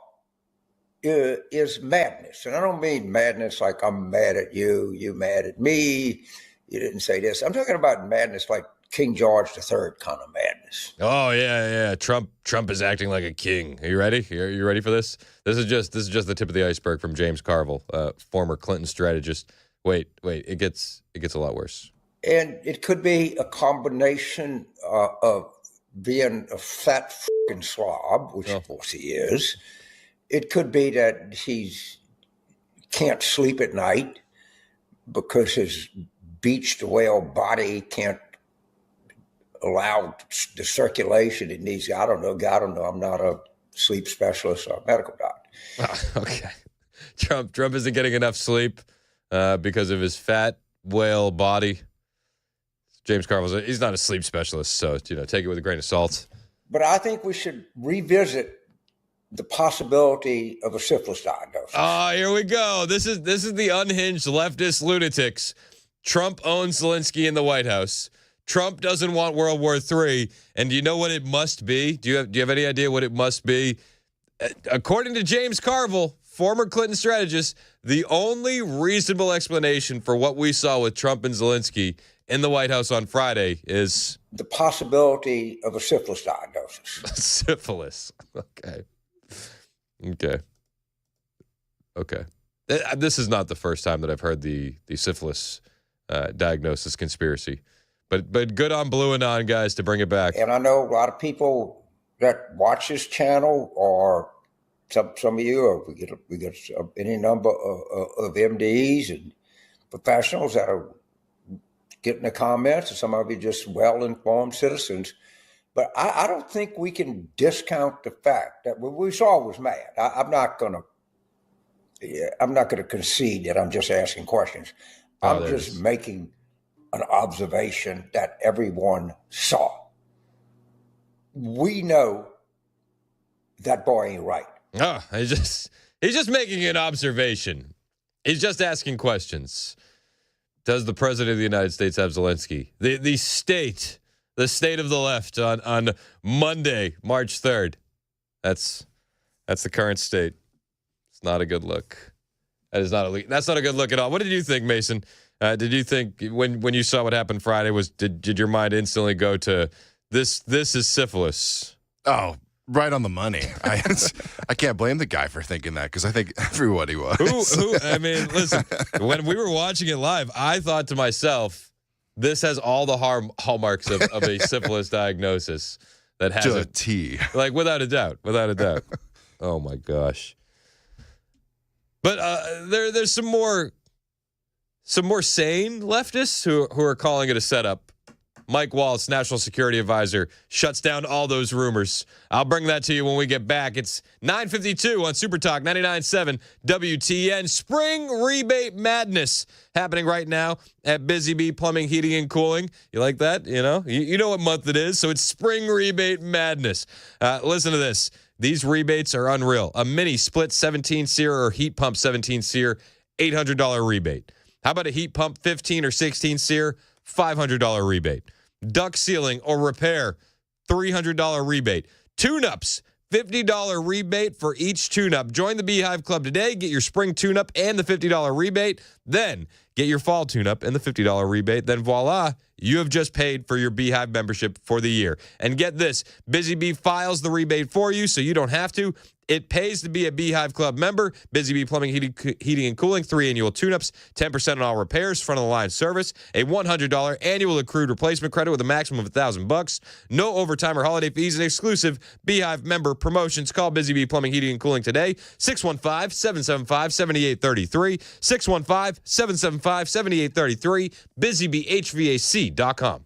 is madness, and I don't mean madness like I'm mad at you, you mad at me, you didn't say this. I'm talking about madness like King George III kind of madness. Oh yeah. Trump is acting like a king. Are you ready? You ready for this? This is just the tip of the iceberg from James Carville, former Clinton strategist. Wait, it gets a lot worse. And it could be a combination of being a fat fucking slob, which of course he is. It could be that he's can't sleep at night because his beached whale body can't allow the circulation it needs. I don't know. I'm not a sleep specialist or a medical doctor. Oh, okay. Trump isn't getting enough sleep because of his fat whale body. James Carville, he's not a sleep specialist, so take it with a grain of salt. But I think we should revisit the possibility of a syphilis diagnosis. Oh, here we go. This is the unhinged leftist lunatics. Trump owns Zelensky in the White House. Trump doesn't want World War III, and do you know what it must be? Do you have any idea what it must be? According to James Carville, former Clinton strategist, the only reasonable explanation for what we saw with Trump and Zelensky in the White House on Friday is the possibility of a syphilis diagnosis. Syphilis. Okay. This is not the first time that I've heard the syphilis diagnosis conspiracy. But good on Blue Anon, guys, to bring it back. And I know a lot of people that watch this channel, or some of you, or we get any number of MDs and professionals that are getting the comments, and some of you just well-informed citizens. But I don't think we can discount the fact that what we saw was mad. I'm not going to concede that I'm just asking questions. I'm just making an observation that everyone saw. we know that boy ain't right. Oh, he's just making an observation. He's just asking questions. Does the president of the United States have Zelensky? The state of the left on Monday, March 3rd. That's the current state. It's not a good look. That's not a good look at all. What did you think, Mason? Did you think when you saw what happened Friday did your mind instantly go to this is syphilis? Oh, right on the money. I can't blame the guy for thinking that because I think everybody was. I mean, listen, when we were watching it live, I thought to myself, this has all the hallmarks of a syphilis diagnosis that has to a T. Like, without a doubt. Oh, my gosh. But there's some more sane leftists who are calling it a setup. Mike Wallace, National Security Advisor, shuts down all those rumors. I'll bring that to you when we get back. It's 9:52 on Super Talk 99.7 WTN. Spring rebate madness happening right now at Busy Bee Plumbing, Heating, and Cooling. You like that? You know what month it is, so it's spring rebate madness. Listen to this. These rebates are unreal. A mini split 17 SEER or heat pump 17 SEER, $800 rebate. How about a heat pump 15 or 16 SEER, $500 rebate. Duct sealing or repair, $300 rebate. Tune-ups, $50 rebate for each tune-up. Join the Beehive Club today. Get your spring tune-up and the $50 rebate. Then get your fall tune-up and the $50 rebate. Then voila, you have just paid for your Beehive membership for the year. And get this, Busy Bee files the rebate for you so you don't have to. It pays to be a Beehive Club member. Busy Bee Plumbing, Heating, and Cooling, 3 annual tune-ups, 10% on all repairs, front-of-the-line service, a $100 annual accrued replacement credit with a maximum of $1,000, no overtime or holiday fees, and exclusive Beehive member promotions. Call Busy Bee Plumbing, Heating, and Cooling today, 615-775-7833, 615-775-7833, busybeehvac.com.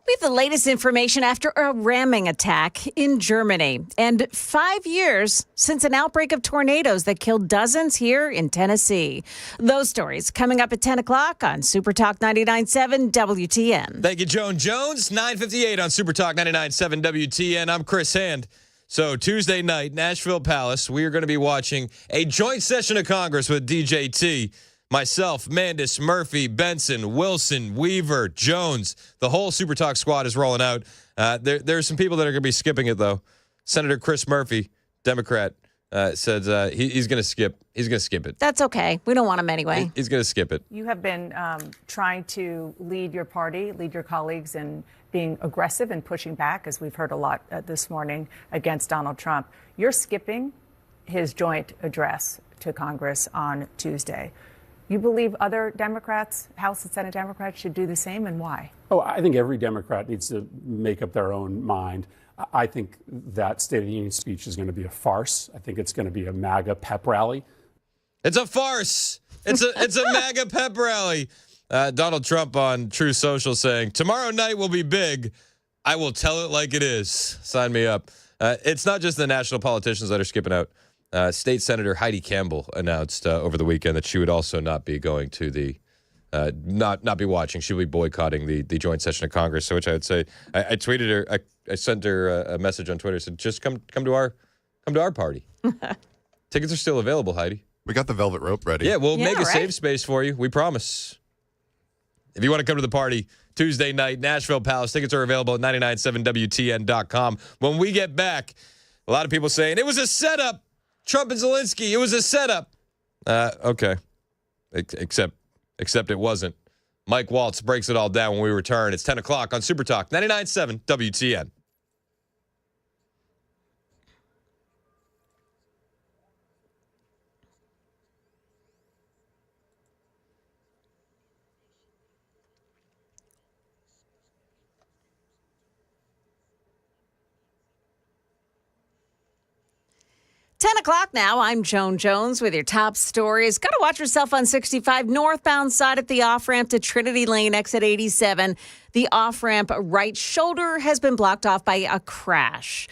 We have the latest information after a ramming attack in Germany and 5 years since an outbreak of tornadoes that killed dozens here in Tennessee. Those stories coming up at 10 o'clock on Super Talk 99.7 WTN. Thank you, Joan Jones. 9:58 on Super Talk 99.7 WTN. I'm Chris Hand. So Tuesday night, Nashville Palace, we are going to be watching a joint session of Congress with DJT. Myself, Mandis, Murphy, Benson, Wilson, Weaver, Jones. The whole Super Talk squad is rolling out. There's some people that are going to be skipping it, though. Senator Chris Murphy, Democrat, says he's going to skip. He's going to skip it. That's okay. We don't want him anyway. He's going to skip it. You have been trying to lead your party, lead your colleagues in being aggressive and pushing back, as we've heard a lot this morning, against Donald Trump. You're skipping his joint address to Congress on Tuesday. You believe other Democrats, House and Senate Democrats, should do the same, and why? Oh, I think every Democrat needs to make up their own mind. I think that State of the Union speech is going to be a farce. I think it's going to be a MAGA pep rally. It's a farce. It's a MAGA pep rally. Donald Trump on True Social saying, tomorrow night will be big. I will tell it like it is. Sign me up. It's not just the national politicians that are skipping out. State Senator Heidi Campbell announced over the weekend that she would also not be going to the, not be watching. She will be boycotting the joint session of Congress. So, which I would say, I tweeted her, I sent her a message on Twitter. Said, just come to our party. Tickets are still available, Heidi. We got the velvet rope ready. Yeah, we'll make a safe space for you. We promise. If you want to come to the party Tuesday night, Nashville Palace, tickets are available at 997WTN.com. When we get back, a lot of people saying it was a setup. Trump and Zelensky, it was a setup. Okay. Except it wasn't. Mike Waltz breaks it all down when we return. It's 10 o'clock on Super Talk 99.7 WTN. Ten o'clock now. I'm Joan Jones with your top stories. Got to watch yourself on 65 northbound side at the off-ramp to Trinity Lane, exit 87. The off-ramp right shoulder has been blocked off by a crash.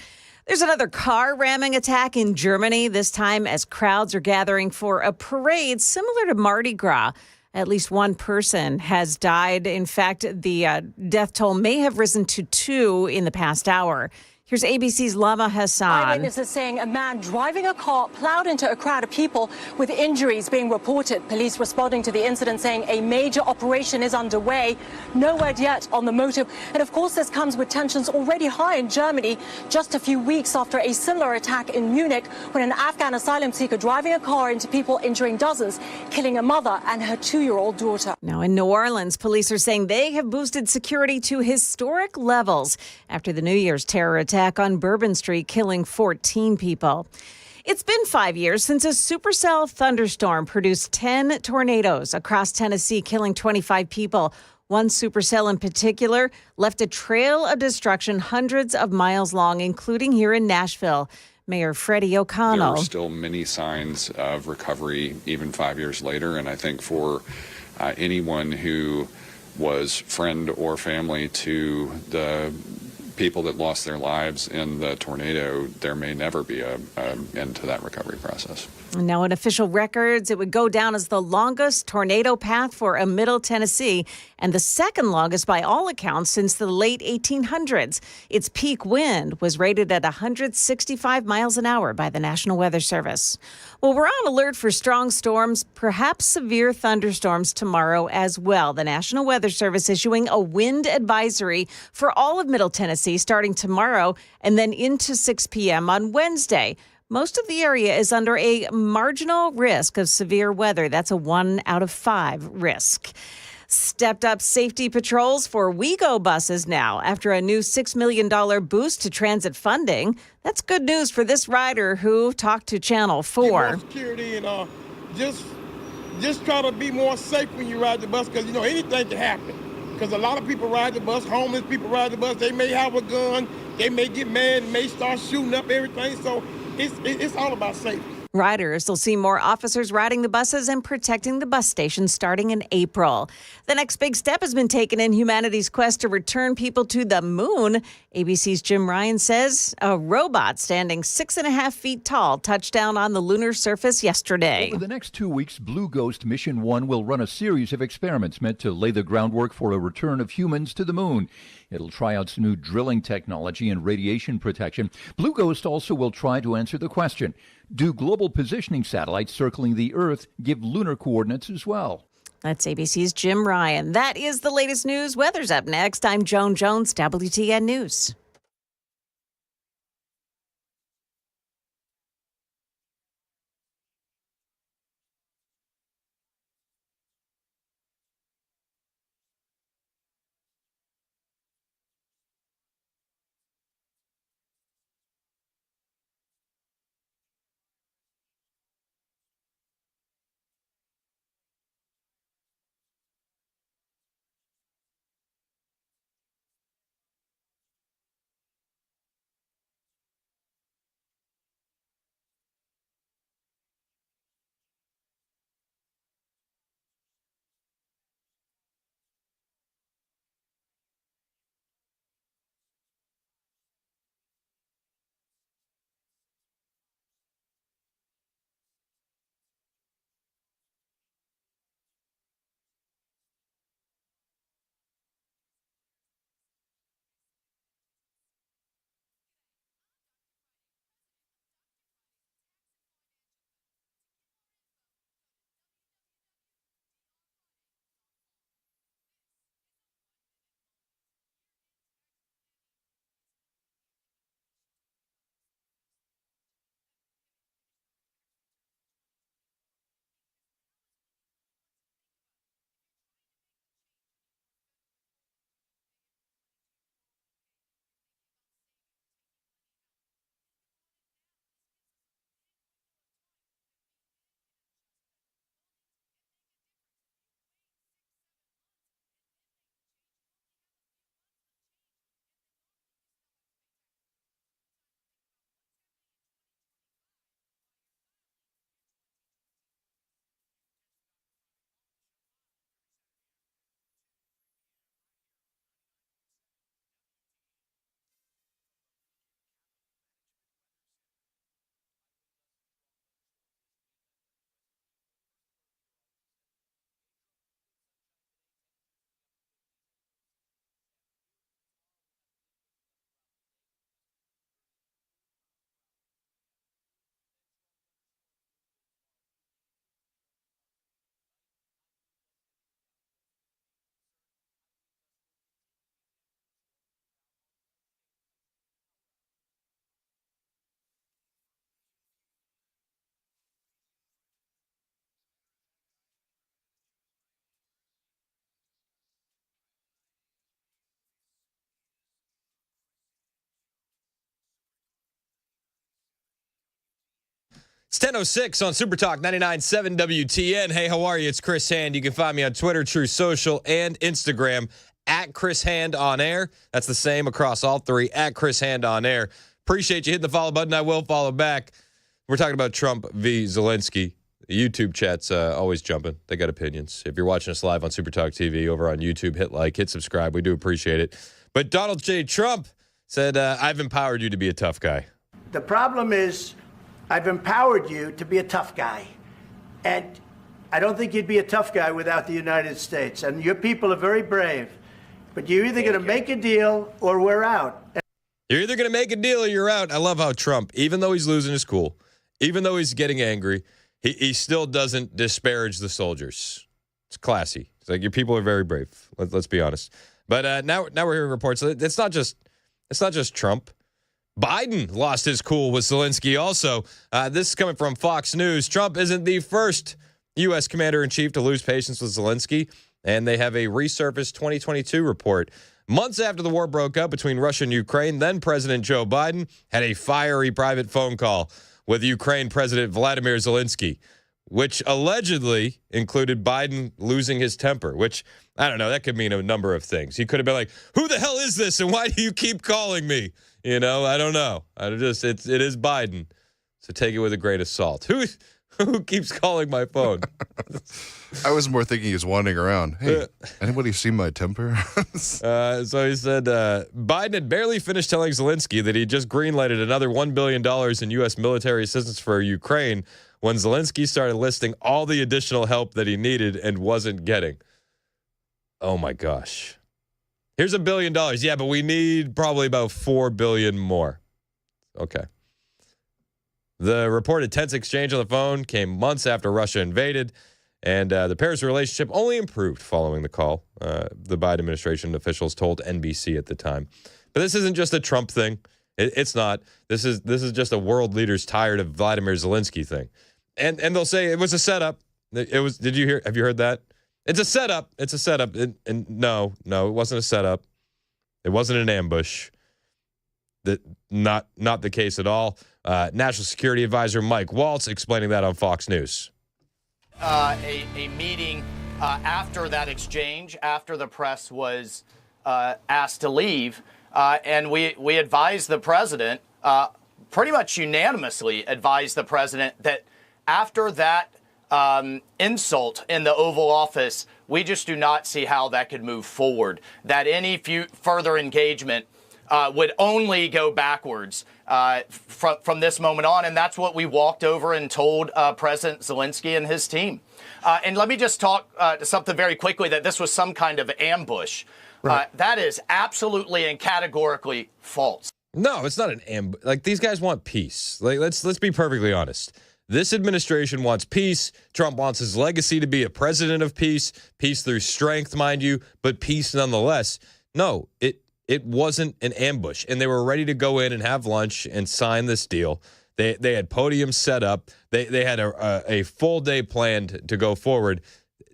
There's another car ramming attack in Germany, this time as crowds are gathering for a parade similar to Mardi Gras. At least one person has died. In fact, the death toll may have risen to 2 in the past hour. Here's ABC's Lama Hassan. Eyewitnesses saying a man driving a car plowed into a crowd of people with injuries being reported. Police responding to the incident saying a major operation is underway. No word yet on the motive. And of course, this comes with tensions already high in Germany, just a few weeks after a similar attack in Munich when an Afghan asylum seeker driving a car into people, injuring dozens, killing a mother and her 2-year-old daughter. Now in New Orleans, police are saying they have boosted security to historic levels after the New Year's terror attack on Bourbon Street, killing 14 people. It's been 5 years since a supercell thunderstorm produced 10 tornadoes across Tennessee, killing 25 people. One supercell in particular left a trail of destruction hundreds of miles long, including here in Nashville. Mayor Freddie O'Connell. There are still many signs of recovery even 5 years later, and I think for anyone who was friend or family to the people that lost their lives in the tornado, there may never be an end to that recovery process. Now, in official records, it would go down as the longest tornado path for a Middle Tennessee and the second longest by all accounts since the late 1800s. Its peak wind was rated at 165 miles an hour by the National Weather Service. Well, we're on alert for strong storms, perhaps severe thunderstorms tomorrow as well. The National Weather Service issuing a wind advisory for all of Middle Tennessee starting tomorrow and then into 6 p.m. on Wednesday. Most of the area is under a marginal risk of severe weather. That's a 1 out of 5 risk. Stepped up safety patrols for WeGo buses now after a new $6 million boost to transit funding. That's good news for this rider who talked to Channel 4. Security and just try to be more safe when you ride the bus because, anything can happen. Because a lot of people ride the bus, homeless people ride the bus. They may have a gun. They may get mad and may start shooting up everything. So it's all about safety. Riders will see more officers riding the buses and protecting the bus stations starting in April. The next big step has been taken in humanity's quest to return people to the moon. ABC's Jim Ryan says a robot standing 6.5 feet tall touched down on the lunar surface yesterday. Over the next 2 weeks, Blue Ghost Mission 1 will run a series of experiments meant to lay the groundwork for a return of humans to the moon. It'll try out some new drilling technology and radiation protection. Blue Ghost also will try to answer the question, do global positioning satellites circling the Earth give lunar coordinates as well? That's ABC's Jim Ryan. That is the latest news. Weather's up next. I'm Joan Jones, WTN News. It's 10:06 on Super Talk 99.7 WTN. Hey, how are you? It's Chris Hand. You can find me on Twitter, True Social, and Instagram at Chris Hand on Air. That's the same across all three, at Chris Hand on Air. Appreciate you hitting the follow button. I will follow back. We're talking about Trump v. Zelensky. The YouTube chat's always jumping. They got opinions. If you're watching us live on Super Talk TV over on YouTube, hit like, hit subscribe. We do appreciate it. But Donald J. Trump said, I've empowered you to be a tough guy. The problem is I've empowered you to be a tough guy. And I don't think you'd be a tough guy without the United States. And your people are very brave. But you're either going to make a deal or we're out. You're either going to make a deal or you're out. I love how Trump, even though he's losing his cool, even though he's getting angry, he still doesn't disparage the soldiers. It's classy. It's like your people are very brave. Let's be honest. But now we're hearing reports. It's not just Trump. Biden lost his cool with Zelensky also. This is coming from Fox News. Trump isn't the first U.S. commander-in-chief to lose patience with Zelensky, and they have a resurfaced 2022 report. Months after the war broke out between Russia and Ukraine, then President Joe Biden had a fiery private phone call with Ukraine President Vladimir Zelensky, which allegedly included Biden losing his temper, which, I don't know, that could mean a number of things. He could have been like, who the hell is this and why do you keep calling me? You know, I don't know. It is Biden. So take it with a grain of salt. Who keeps calling my phone? I was more thinking he was wandering around. Hey, anybody see my temper? So he said Biden had barely finished telling Zelensky that he just greenlighted another $1 billion in U.S. military assistance for Ukraine when Zelensky started listing all the additional help that he needed and wasn't getting. Oh, my gosh. Here's $1 billion. Yeah, but we need probably about $4 billion more. Okay. The reported tense exchange on the phone came months after Russia invaded, and the pair's relationship only improved following the call, the Biden administration officials told NBC at the time. But this isn't just a Trump thing. It's not. This is just a world leader's tired of Vladimir Zelensky thing. And they'll say it was a setup. It was. Did you hear? Have you heard that? It's a setup. It's a setup. And no, it wasn't a setup. It wasn't an ambush. That not the case at all. National Security Advisor Mike Waltz explaining that on Fox News. A meeting after that exchange, after the press was asked to leave, and we advised the president, pretty much unanimously advised the president that after that insult in the Oval Office, we just do not see how that could move forward, that any further engagement would only go backwards from this moment on. And that's what we walked over and told President Zelensky and his team. And let me just talk something very quickly, that this was some kind of ambush. Right. That is absolutely and categorically false. No, it's not an ambush. Like, these guys want peace. Like, let's be perfectly honest. This administration wants peace. Trump wants his legacy to be a president of peace, peace through strength, mind you, but peace nonetheless. No, it wasn't an ambush, and they were ready to go in and have lunch and sign this deal. They had podiums set up. They had a full day planned to go forward.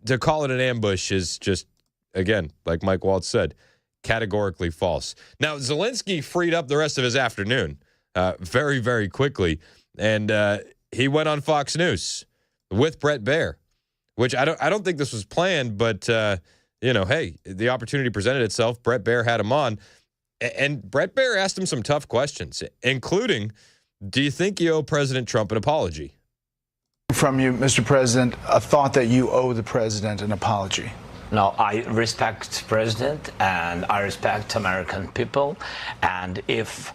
To call it an ambush is just, again, like Mike Waltz said, categorically false. Now, Zelensky freed up the rest of his afternoon very, very quickly, and he went on Fox News with Brett Baier, which I don't think this was planned, but hey, the opportunity presented itself. Brett Baier had him on, and Brett Baier asked him some tough questions, including, do you think you owe President Trump an apology? From you, Mr. President, a thought that you owe the president an apology. No, I respect President and I respect American people. And if,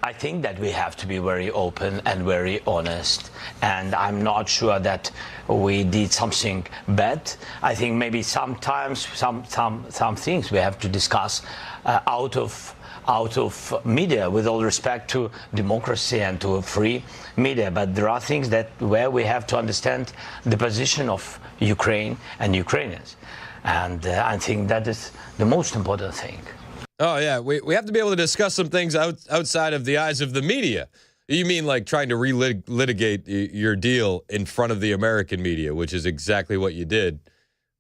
I think that we have to be very open and very honest. And I'm not sure that we did something bad. I think maybe sometimes some things we have to discuss out of media, with all respect to democracy and to a free media. But there are things where we have to understand the position of Ukraine and Ukrainians. And I think that is the most important thing. Oh, yeah. We have to be able to discuss some things outside of the eyes of the media. You mean like trying to relitigate your deal in front of the American media, which is exactly what you did,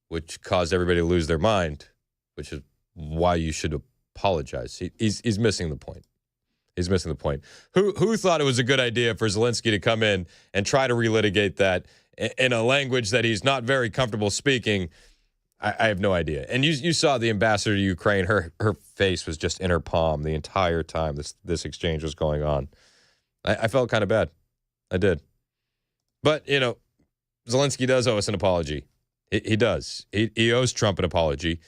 which caused everybody to lose their mind, which is why you should apologize. He's missing the point. He's missing the point. Who thought it was a good idea for Zelensky to come in and try to relitigate that in a language that he's not very comfortable speaking? I have no idea. And you saw the ambassador to Ukraine. Her face was just in her palm the entire time this exchange was going on. I felt kind of bad. I did. But, Zelensky does owe us an apology. He does. He owes Trump an apology.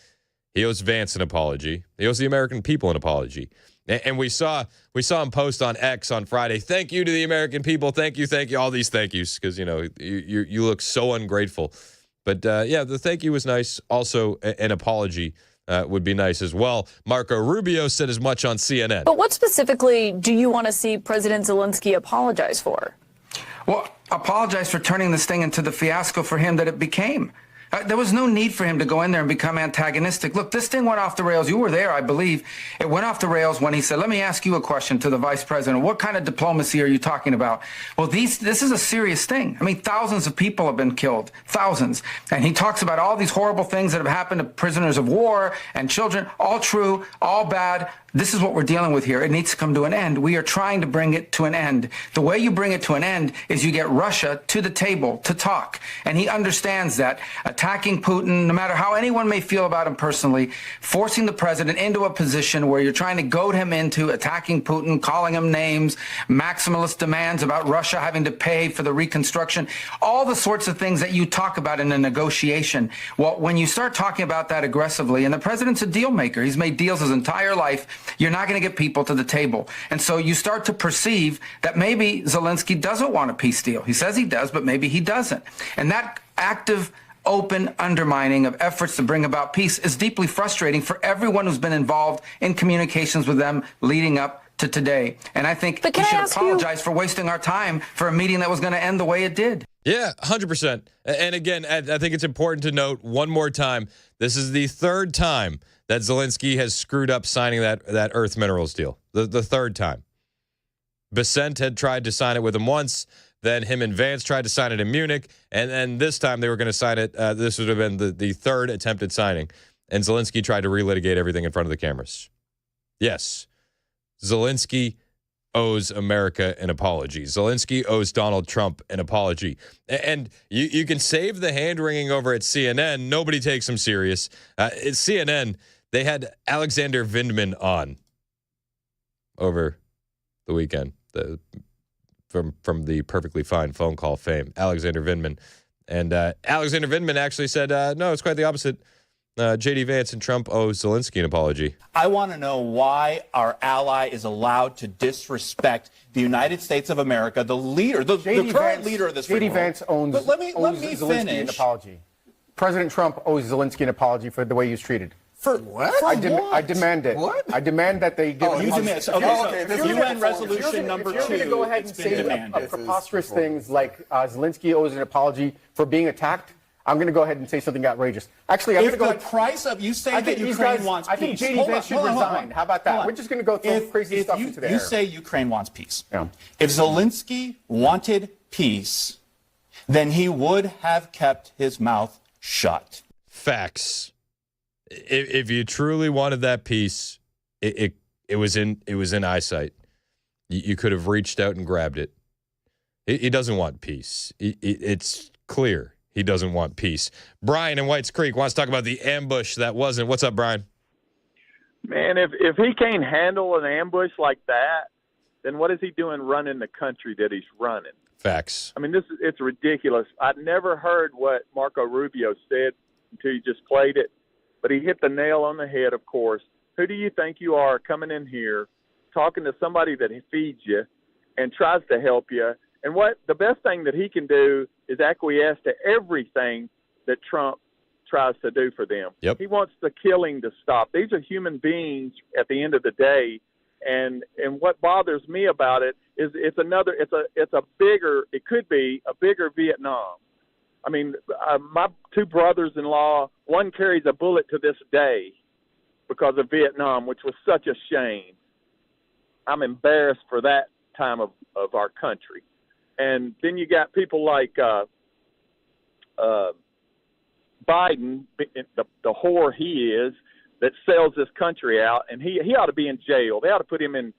He owes Vance an apology. He owes the American people an apology. And we saw him post on X on Friday, thank you to the American people. Thank you, all these thank yous, because, you look so ungrateful. But, the thank you was nice. Also, an apology would be nice as well. Marco Rubio said as much on CNN. But what specifically do you want to see President Zelensky apologize for? Well, apologize for turning this thing into the fiasco for him that it became. There was no need for him to go in there and become antagonistic. Look, this thing went off the rails. You were there, I believe. It went off the rails when he said, let me ask you a question to the vice president. What kind of diplomacy are you talking about? Well, this is a serious thing. I mean, thousands of people have been killed, thousands. And he talks about all these horrible things that have happened to prisoners of war and children, all true, all bad. This is what we're dealing with here. It needs to come to an end. We are trying to bring it to an end. The way you bring it to an end is you get Russia to the table to talk. And he understands that attacking Putin, no matter how anyone may feel about him personally, forcing the president into a position where you're trying to goad him into attacking Putin, calling him names, maximalist demands about Russia having to pay for the reconstruction, all the sorts of things that you talk about in a negotiation. Well, when you start talking about that aggressively, and the president's a deal maker, he's made deals his entire life, you're not going to get people to the table. And so you start to perceive that maybe Zelensky doesn't want a peace deal. He says he does, but maybe he doesn't. And that active, open undermining of efforts to bring about peace is deeply frustrating for everyone who's been involved in communications with them leading up to today. And I think we should apologize for wasting our time for a meeting that was going to end the way it did. Yeah, 100%. And again, I think it's important to note one more time, this is the third time that Zelensky has screwed up signing that Earth Minerals deal. The third time. Bessent had tried to sign it with him once. Then him and Vance tried to sign it in Munich. And then this time they were going to sign it. This would have been the third attempted signing. And Zelensky tried to relitigate everything in front of the cameras. Yes, Zelensky owes America an apology. Zelensky owes Donald Trump an apology. And you can save the hand-wringing over at CNN. Nobody takes him serious. At CNN, they had Alexander Vindman on over the weekend. From the Perfectly Fine phone call fame, Alexander Vindman. And Alexander Vindman actually said, no, it's quite the opposite. J.D. Vance and Trump owe Zelensky an apology. I want to know why our ally is allowed to disrespect the United States of America, the leader, the current leader of this free J.D. world. Vance owes Zelensky finish. an apology. President Trump owes Zelensky an apology for the way he was treated. For what? I demand it. What? I demand that they give. You demand. Okay, UN resolution number 2. If you're going to go ahead and say preposterous things like Zelensky owes an apology for being attacked, I'm going to go ahead and say something outrageous. Actually, I'm going to go. If the price of you say that Ukraine wants peace, I think J.D. Vance should resign. How about that? We're just going to go throw crazy stuff into the air. You say Ukraine wants peace. Yeah. If Zelensky wanted peace, then he would have kept his mouth shut. Facts. If you truly wanted that peace, it was in eyesight. You could have reached out and grabbed it. He doesn't want peace. It's clear he doesn't want peace. Brian in Whites Creek wants to talk about the ambush that wasn't. What's up, Brian? Man, if he can't handle an ambush like that, then what is he doing running the country that he's running? Facts. I mean, it's ridiculous. I'd never heard what Marco Rubio said until you just played it. But he hit the nail on the head, of course. Who do you think you are coming in here, talking to somebody that feeds you and tries to help you? And what the best thing that he can do is acquiesce to everything that Trump tries to do for them. Yep. He wants the killing to stop. These are human beings at the end of the day. And what bothers me about it is it could be a bigger Vietnam. I mean, my two brothers-in-law, one carries a bullet to this day because of Vietnam, which was such a shame. I'm embarrassed for that time of our country. And then you got people like Biden, the whore he is, that sells this country out, and he ought to be in jail. They ought to put him in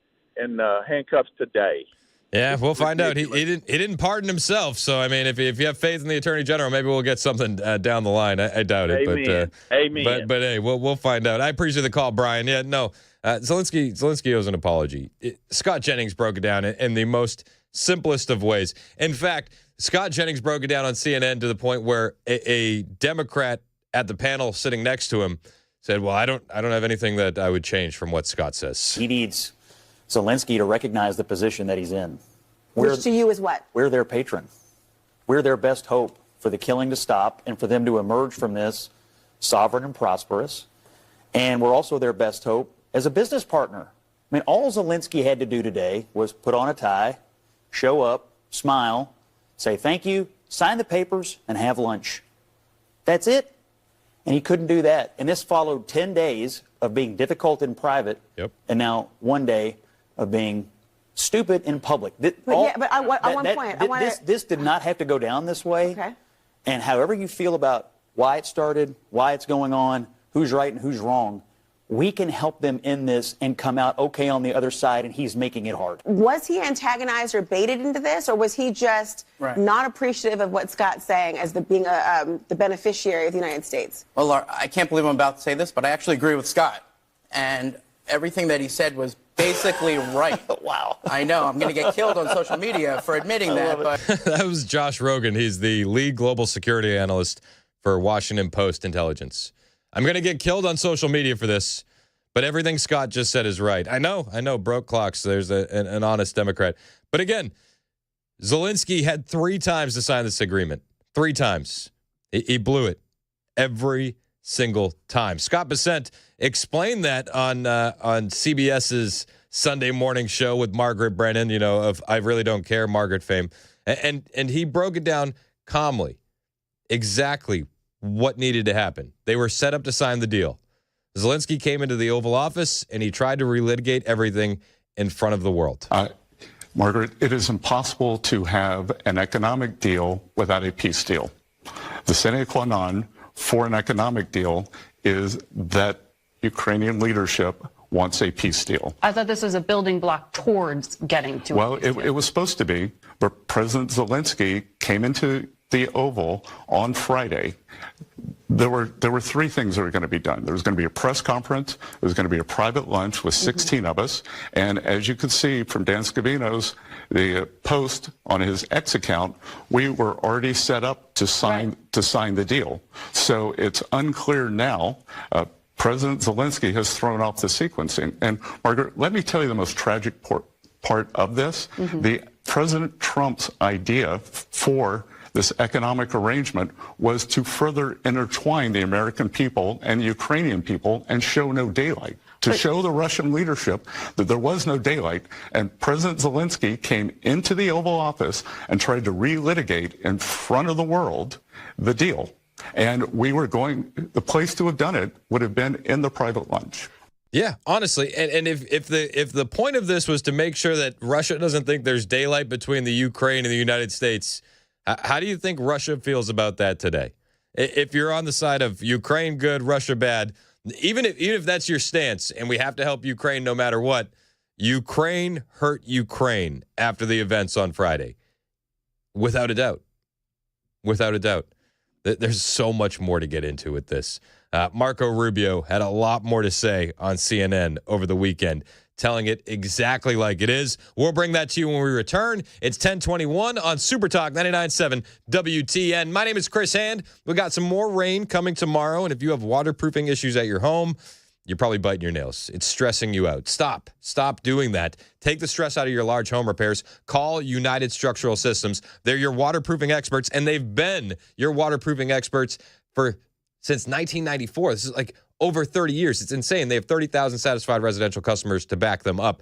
handcuffs today. Yeah, we'll find out. He didn't pardon himself. So, I mean, if you have faith in the Attorney General, maybe we'll get something down the line. I doubt it. Amen. Amen. But hey, we'll find out. I appreciate the call, Brian. Yeah, no, Zelensky owes an apology. Scott Jennings broke it down in the most simplest of ways. In fact, Scott Jennings broke it down on CNN to the point where a Democrat at the panel sitting next to him said, "Well, I don't have anything that I would change from what Scott says." He needs Zelensky to recognize the position that he's in. Which to you is what? We're their patron. We're their best hope for the killing to stop and for them to emerge from this sovereign and prosperous. And we're also their best hope as a business partner. I mean, all Zelensky had to do today was put on a tie, show up, smile, say thank you, sign the papers, and have lunch. That's it. And he couldn't do that. And this followed 10 days of being difficult in private, and now 1 day of being stupid in public. This did not have to go down this way. Okay. And however you feel about why it started, why it's going on, who's right and who's wrong, we can help them in this and come out okay on the other side, and he's making it hard. Was he antagonized or baited into this, or was he just not appreciative of what Scott's saying as being the beneficiary of the United States? Well, I can't believe I'm about to say this, but I actually agree with Scott. And everything that he said was basically right. Wow. I know. I'm going to get killed on social media for admitting that. But That was Josh Rogan. He's the lead global security analyst for Washington Post Intelligence. I'm going to get killed on social media for this, but everything Scott just said is right. I know, broke clocks. There's an honest Democrat. But again, Zelensky had 3 times to sign this agreement. 3 times. He blew it every single time. Scott Bessent explained that on CBS's Sunday morning show with Margaret Brennan, of I Really Don't Care, Margaret fame. And he broke it down calmly, exactly what needed to happen. They were set up to sign the deal. Zelensky came into the Oval Office, and he tried to relitigate everything in front of the world. Margaret, it is impossible to have an economic deal without a peace deal. The sine qua non for an economic deal is that Ukrainian leadership wants a peace deal. I thought this was a building block towards getting to Well, it was supposed to be, but President Zelensky came into the Oval on Friday. There were 3 things that were going to be done. There was going to be a press conference. There was going to be a private lunch with 16 of us. And as you can see from Dan Scavino's the post on his X account, we were already set up to sign the deal. So it's unclear now. President Zelensky has thrown off the sequencing. And Margaret, let me tell you the most tragic part of this. The President Trump's idea for this economic arrangement was to further intertwine the American people and the Ukrainian people and show no daylight, to show the Russian leadership that there was no daylight. And President Zelensky came into the Oval Office and tried to relitigate in front of the world the deal. And the place to have done it would have been in the private lunch. Yeah, honestly, and if the point of this was to make sure that Russia doesn't think there's daylight between the Ukraine and the United States, how do you think Russia feels about that today? If you're on the side of Ukraine good, Russia bad, even if that's your stance, and we have to help Ukraine no matter what, Ukraine hurt Ukraine after the events on Friday, without a doubt. Without a doubt. There's so much more to get into with this. Marco Rubio had a lot more to say on CNN over the weekend, telling it exactly like it is. We'll bring that to you when we return. It's 10:21 on Super Talk 99.7 WTN. My name is Chris Hand. We got some more rain coming tomorrow, and if you have waterproofing issues at your home, you're probably biting your nails. It's stressing you out. Stop doing that. Take the stress out of your large home repairs. Call United Structural Systems. They're your waterproofing experts, and they've been your waterproofing experts since 1994. This is like over 30 years. It's insane. They have 30,000 satisfied residential customers to back them up.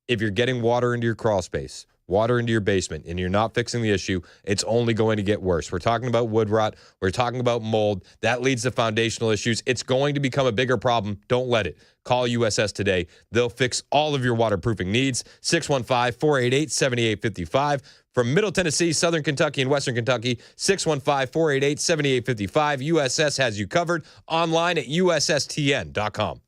If you're getting water into your crawl space, water into your basement, and you're not fixing the issue, it's only going to get worse. We're talking about wood rot. We're talking about mold. That leads to foundational issues. It's going to become a bigger problem. Don't let it. Call USS today. They'll fix all of your waterproofing needs. 615-488-7855. From Middle Tennessee, Southern Kentucky, and Western Kentucky, 615-488-7855. USS has you covered. Online at USSTN.com.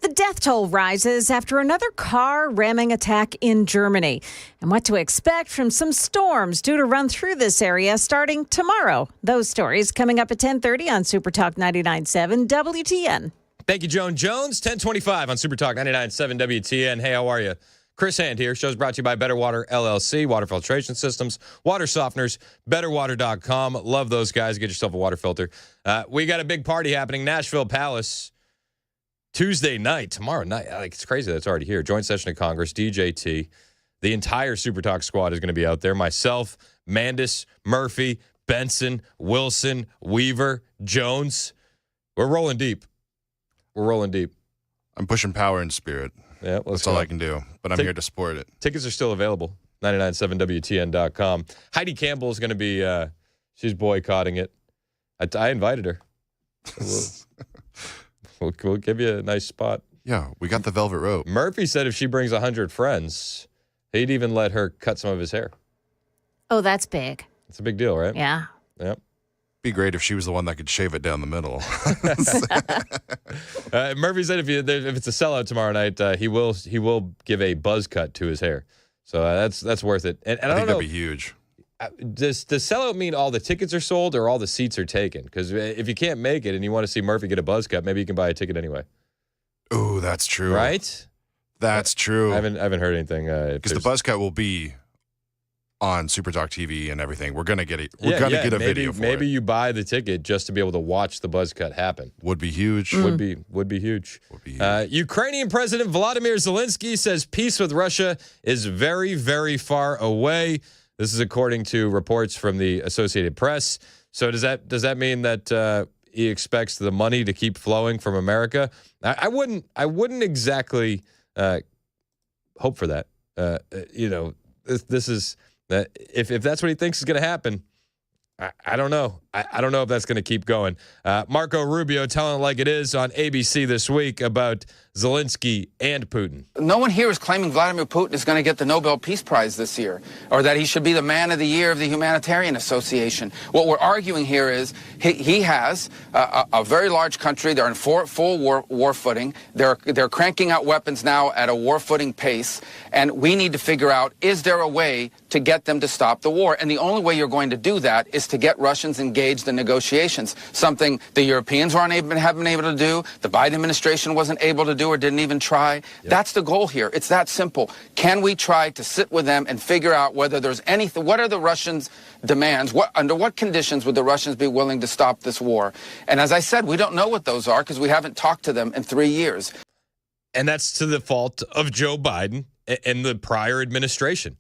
The death toll rises after another car ramming attack in Germany. And what to expect from some storms due to run through this area starting tomorrow. Those stories coming up at 10:30 on Super Talk 99.7 WTN. Thank you, Joan Jones. 10:25 on Super Talk 99.7 WTN. Hey, how are you? Chris Hand here. Show's brought to you by Better Water LLC, water filtration systems, water softeners, betterwater.com. Love those guys. Get yourself a water filter. We got a big party happening, Nashville Palace, Tuesday night, tomorrow night. Like, it's crazy that it's already here. Joint session of Congress, DJT. The entire Super Talk squad is going to be out there. Myself, Mandis, Murphy, Benson, Wilson, Weaver, Jones. We're rolling deep. We're rolling deep. I'm pushing power and spirit. Yeah, that's all I can do, but I'm here to support it. Tickets are still available, 997WTN.com. Heidi Campbell is going to be, she's boycotting it. I invited her. We'll give you a nice spot. Yeah, we got the velvet rope. Murphy said if she brings 100 friends, he'd even let her cut some of his hair. Oh, that's big. It's a big deal, right? Yeah. Yep. Be great if she was the one that could shave it down the middle. Murphy said if it's a sellout tomorrow night, he will give a buzz cut to his hair. So that's worth it. And I don't know, that'd be huge. Does sellout mean all the tickets are sold or all the seats are taken? Because if you can't make it and you want to see Murphy get a buzz cut, maybe you can buy a ticket anyway. Oh, that's true. Right? That's true. I haven't heard anything. Because the buzz cut will be on Super Talk TV and everything. We're gonna get it. We're gonna get a video for it. Maybe you buy the ticket just to be able to watch the buzz cut happen. Would be huge. Would be huge. Ukrainian President Volodymyr Zelensky says peace with Russia is very, very far away. This is according to reports from the Associated Press. So does that mean that he expects the money to keep flowing from America? I wouldn't exactly hope for that. This is. If that's what he thinks is going to happen, I don't know. I don't know if that's going to keep going. Marco Rubio telling it like it is on ABC this week about Zelensky and Putin. No one here is claiming Vladimir Putin is going to get the Nobel Peace Prize this year, or that he should be the Man of the Year of the Humanitarian Association. What we're arguing here is he has a very large country. They're in full war footing. They're cranking out weapons now at a war footing pace, and we need to figure out, is there a way to get them to stop the war? And the only way you're going to do that is to get Russians engaged in negotiations, something the Europeans haven't been able to do, the Biden administration wasn't able to do or didn't even try. Yep. That's the goal here. It's that simple. Can we try to sit with them and figure out whether there's anything, what are the Russians' demands, under what conditions would the Russians be willing to stop this war? And as I said, we don't know what those are because we haven't talked to them in 3 years. And that's to the fault of Joe Biden and the prior administration.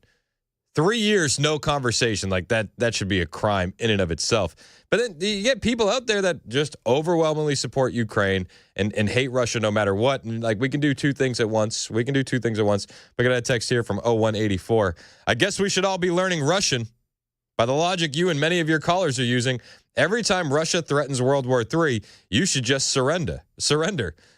3 years, no conversation. Like that should be a crime in and of itself. But then you get people out there that just overwhelmingly support Ukraine and hate Russia no matter what. And like, we can do two things at once. We got a text here from 0184. I guess we should all be learning Russian. By the logic you and many of your callers are using, every time Russia threatens World War III, you should just surrender.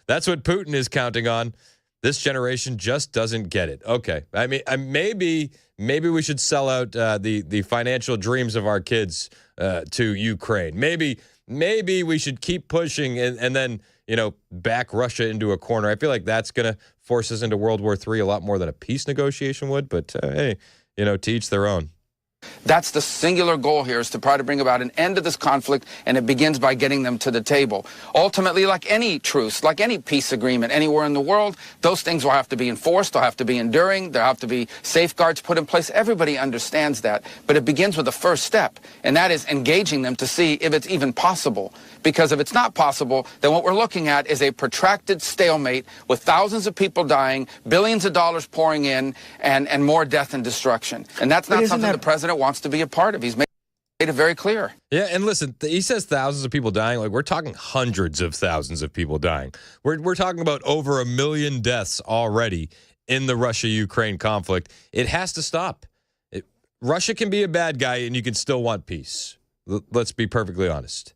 That's what Putin is counting on. This generation just doesn't get it. Okay. I mean, maybe we should sell out the financial dreams of our kids to Ukraine. Maybe we should keep pushing and then, back Russia into a corner. I feel like that's going to force us into World War III a lot more than a peace negotiation would. But, hey, to each their own. That's the singular goal here, is to try to bring about an end to this conflict, and it begins by getting them to the table. Ultimately, like any truce, like any peace agreement anywhere in the world, those things will have to be enforced, they'll have to be enduring, there'll have to be safeguards put in place. Everybody understands that, but it begins with the first step, and that is engaging them to see if it's even possible. Because if it's not possible, then what we're looking at is a protracted stalemate with thousands of people dying, billions of dollars pouring in, and more death and destruction. And that's not something the president wants to be a part of. He's made it very clear. Yeah, and listen, he says thousands of people dying. Like, we're talking hundreds of thousands of people dying. We're talking about over 1 million deaths already in the Russia-Ukraine conflict. It has to stop. Russia can be a bad guy, and you can still want peace. Let's be perfectly honest.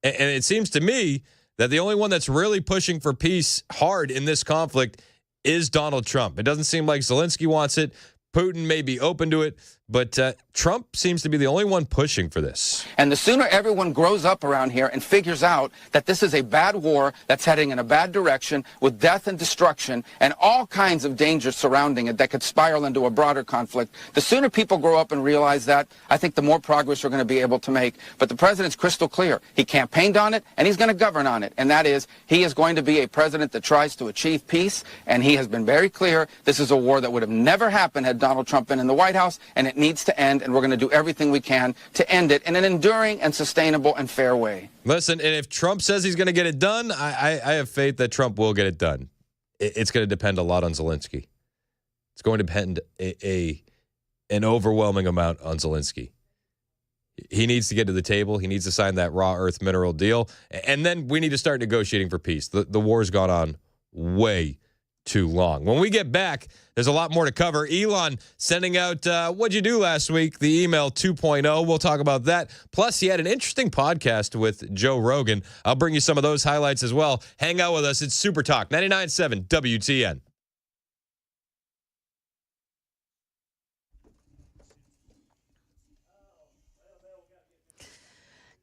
And it seems to me that the only one that's really pushing for peace hard in this conflict is Donald Trump. It doesn't seem like Zelensky wants it. Putin may be open to it, But Trump seems to be the only one pushing for this. And the sooner everyone grows up around here and figures out that this is a bad war that's heading in a bad direction with death and destruction and all kinds of dangers surrounding it that could spiral into a broader conflict, the sooner people grow up and realize that, I think the more progress we're going to be able to make. But the president's crystal clear. He campaigned on it, and he's going to govern on it. And that is, he is going to be a president that tries to achieve peace, and he has been very clear this is a war that would have never happened had Donald Trump been in the White House, and it needs to end, and we're going to do everything we can to end it in an enduring and sustainable and fair way. Listen, and if Trump says he's going to get it done, I have faith that Trump will get it done. It's going to depend a lot on Zelensky. It's going to depend an overwhelming amount on Zelensky. He needs to get to the table. He needs to sign that raw earth mineral deal. And then we need to start negotiating for peace. The war's gone on way too long. When we get back, there's a lot more to cover. Elon sending out What'd You Do Last Week, the email 2.0. We'll talk about that. Plus, he had an interesting podcast with Joe Rogan. I'll bring you some of those highlights as well. Hang out with us. It's Super Talk 99.7 WTN.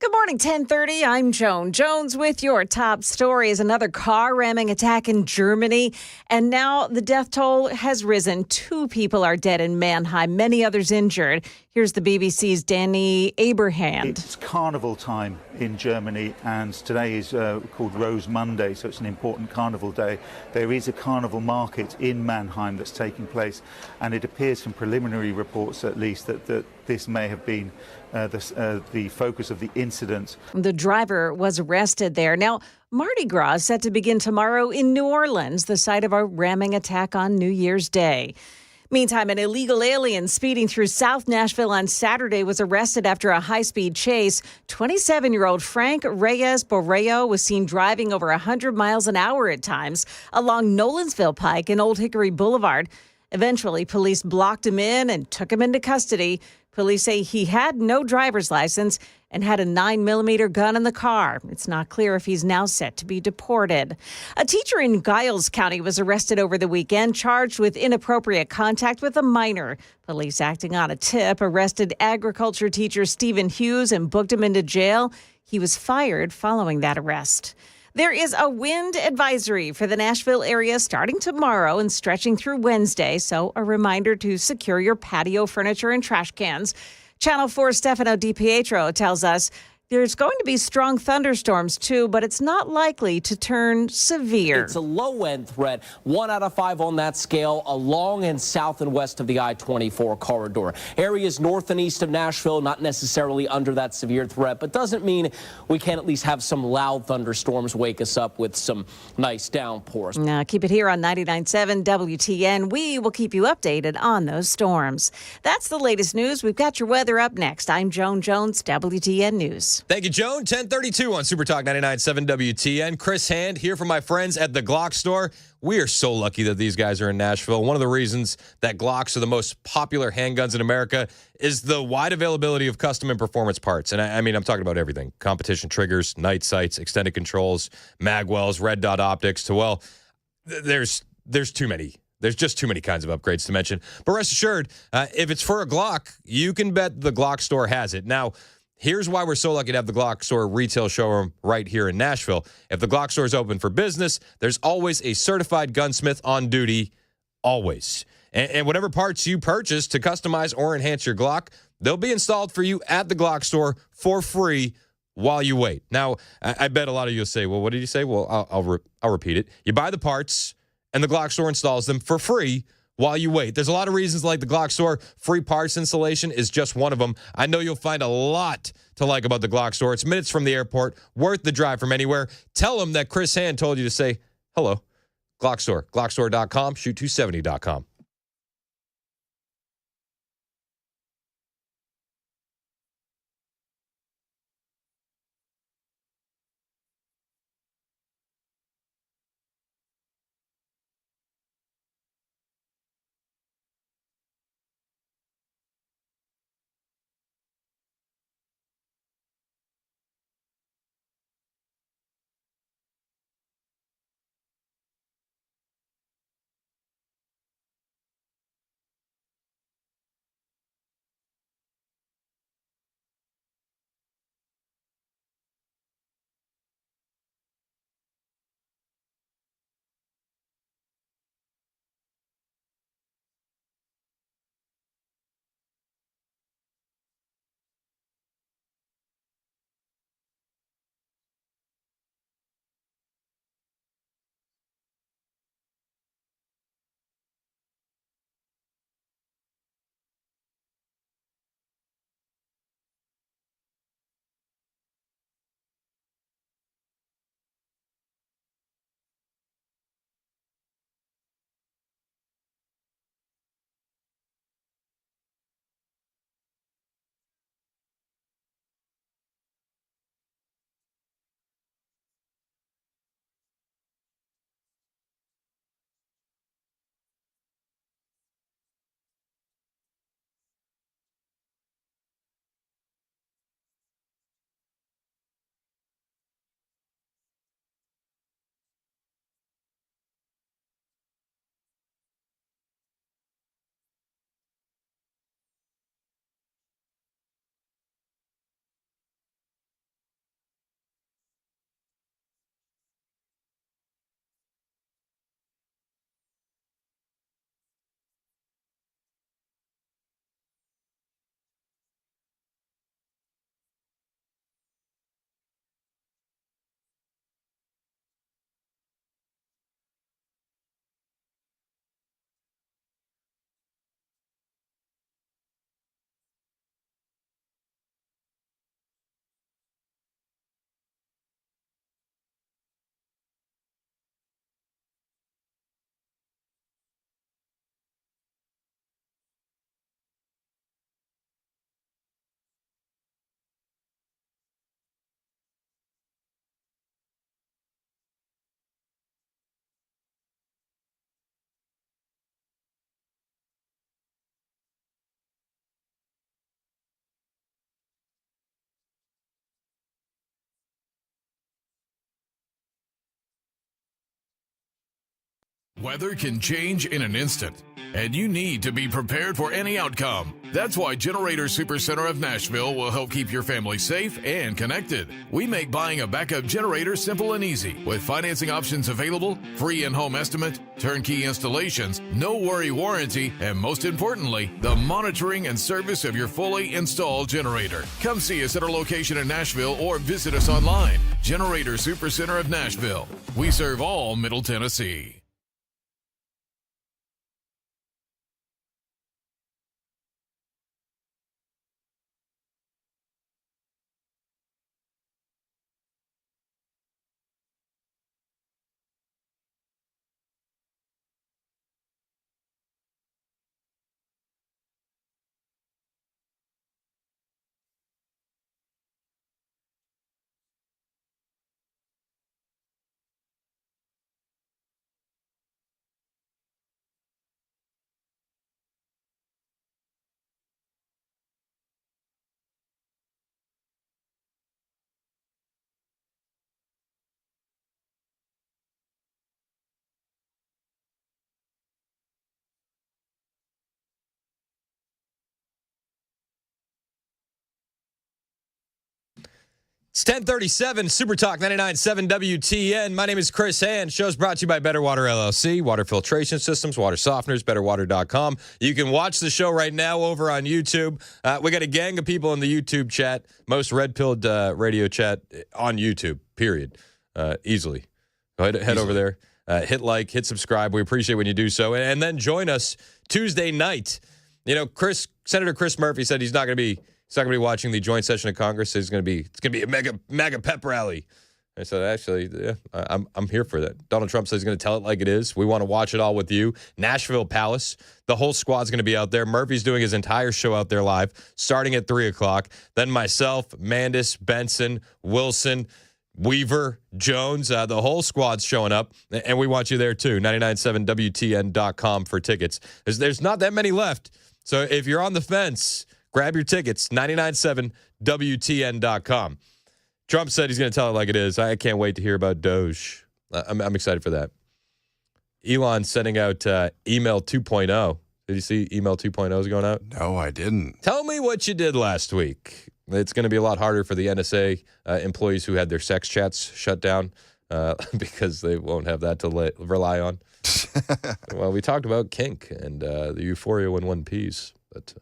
Good morning, 1030. I'm Joan Jones with your top stories. Another car ramming attack in Germany. And now the death toll has risen. 2 people are dead in Mannheim, many others injured. Here's the BBC's Danny Abraham. It's carnival time in Germany, and today is called Rose Monday, so it's an important carnival day. There is a carnival market in Mannheim that's taking place, and it appears from preliminary reports at least that this may have been the focus of the incident. The driver was arrested there. Now, Mardi Gras is set to begin tomorrow in New Orleans, the site of a ramming attack on New Year's Day. Meantime, an illegal alien speeding through South Nashville on Saturday was arrested after a high-speed chase. 27-year-old Frank Reyes Borreo was seen driving over 100 miles an hour at times along Nolensville Pike and Old Hickory Boulevard. Eventually, police blocked him in and took him into custody. Police say he had no driver's license and had a 9mm gun in the car. It's not clear if he's now set to be deported. A teacher in Giles County was arrested over the weekend, charged with inappropriate contact with a minor. Police, acting on a tip, arrested agriculture teacher Stephen Hughes and booked him into jail. He was fired following that arrest. There is a wind advisory for the Nashville area starting tomorrow and stretching through Wednesday, so a reminder to secure your patio furniture and trash cans. Channel 4's Stefano DiPietro tells us there's going to be strong thunderstorms, too, but it's not likely to turn severe. It's a low-end threat, 1 out of 5 on that scale, along and south and west of the I-24 corridor. Areas north and east of Nashville, not necessarily under that severe threat, but doesn't mean we can't at least have some loud thunderstorms wake us up with some nice downpours. Now, keep it here on 99.7 WTN. We will keep you updated on those storms. That's the latest news. We've got your weather up next. I'm Joan Jones, WTN News. Thank you, Joan. 1032 on Super Talk 99.7 WTN. Chris Hand here from my friends at the Glock store. We are so lucky that these guys are in Nashville. One of the reasons that Glocks are the most popular handguns in America is the wide availability of custom and performance parts. And I mean, I'm talking about everything. Competition triggers, night sights, extended controls, magwells, red dot optics to, well, there's too many. There's just too many kinds of upgrades to mention. But rest assured, if it's for a Glock, you can bet the Glock store has it. Now, here's why we're so lucky to have the Glock store retail showroom right here in Nashville. If the Glock store is open for business, there's always a certified gunsmith on duty, always. And whatever parts you purchase to customize or enhance your Glock, they'll be installed for you at the Glock store for free while you wait. Now, I bet a lot of you will say, well, what did you say? Well, I'll repeat it. You buy the parts, and the Glock store installs them for free while you wait. There's a lot of reasons like the Glock store. Free parts installation is just one of them. I know you'll find a lot to like about the Glock store. It's minutes from the airport, worth the drive from anywhere. Tell them that Chris Hand told you to say hello. Glock store, glockstore.com, shoot270.com. Weather can change in an instant, and you need to be prepared for any outcome. That's why Generator Supercenter of Nashville will help keep your family safe and connected. We make buying a backup generator simple and easy, with financing options available, free in-home estimate, turnkey installations, no worry warranty, and most importantly, the monitoring and service of your fully installed generator. Come see us at our location in Nashville or visit us online. Generator Supercenter of Nashville. We serve all Middle Tennessee. It's 1037, Super Talk 99.7 WTN. My name is Chris Hand. Show's brought to you by Better Water LLC, water filtration systems, water softeners, betterwater.com. You can watch the show right now over on YouTube. We got a gang of people in the YouTube chat, most red-pilled radio chat on YouTube, period, easily. Go ahead, head over there, hit like, hit subscribe. We appreciate when you do so. And then join us Tuesday night. You know, Senator Chris Murphy said he's not going to be watching the joint session of Congress. It's going to be a mega pep rally. I said, actually, yeah, I'm here for that. Donald Trump says he's going to tell it like it is. We want to watch it all with you. Nashville Palace. The whole squad's going to be out there. Murphy's doing his entire show out there live, starting at 3 o'clock. Then myself, Mandis, Benson, Wilson, Weaver, Jones, the whole squad's showing up. And we want you there too. 997WTN.com for tickets. There's not that many left. So if you're on the fence, grab your tickets, 997WTN.com. Trump said he's going to tell it like it is. I can't wait to hear about Doge. I'm excited for that. Elon sending out email 2.0. Did you see email 2.0 is going out? No, I didn't. Tell me what you did last week. It's going to be a lot harder for the NSA employees who had their sex chats shut down because they won't have that to rely on. Well, we talked about kink and the euphoria when one pees, but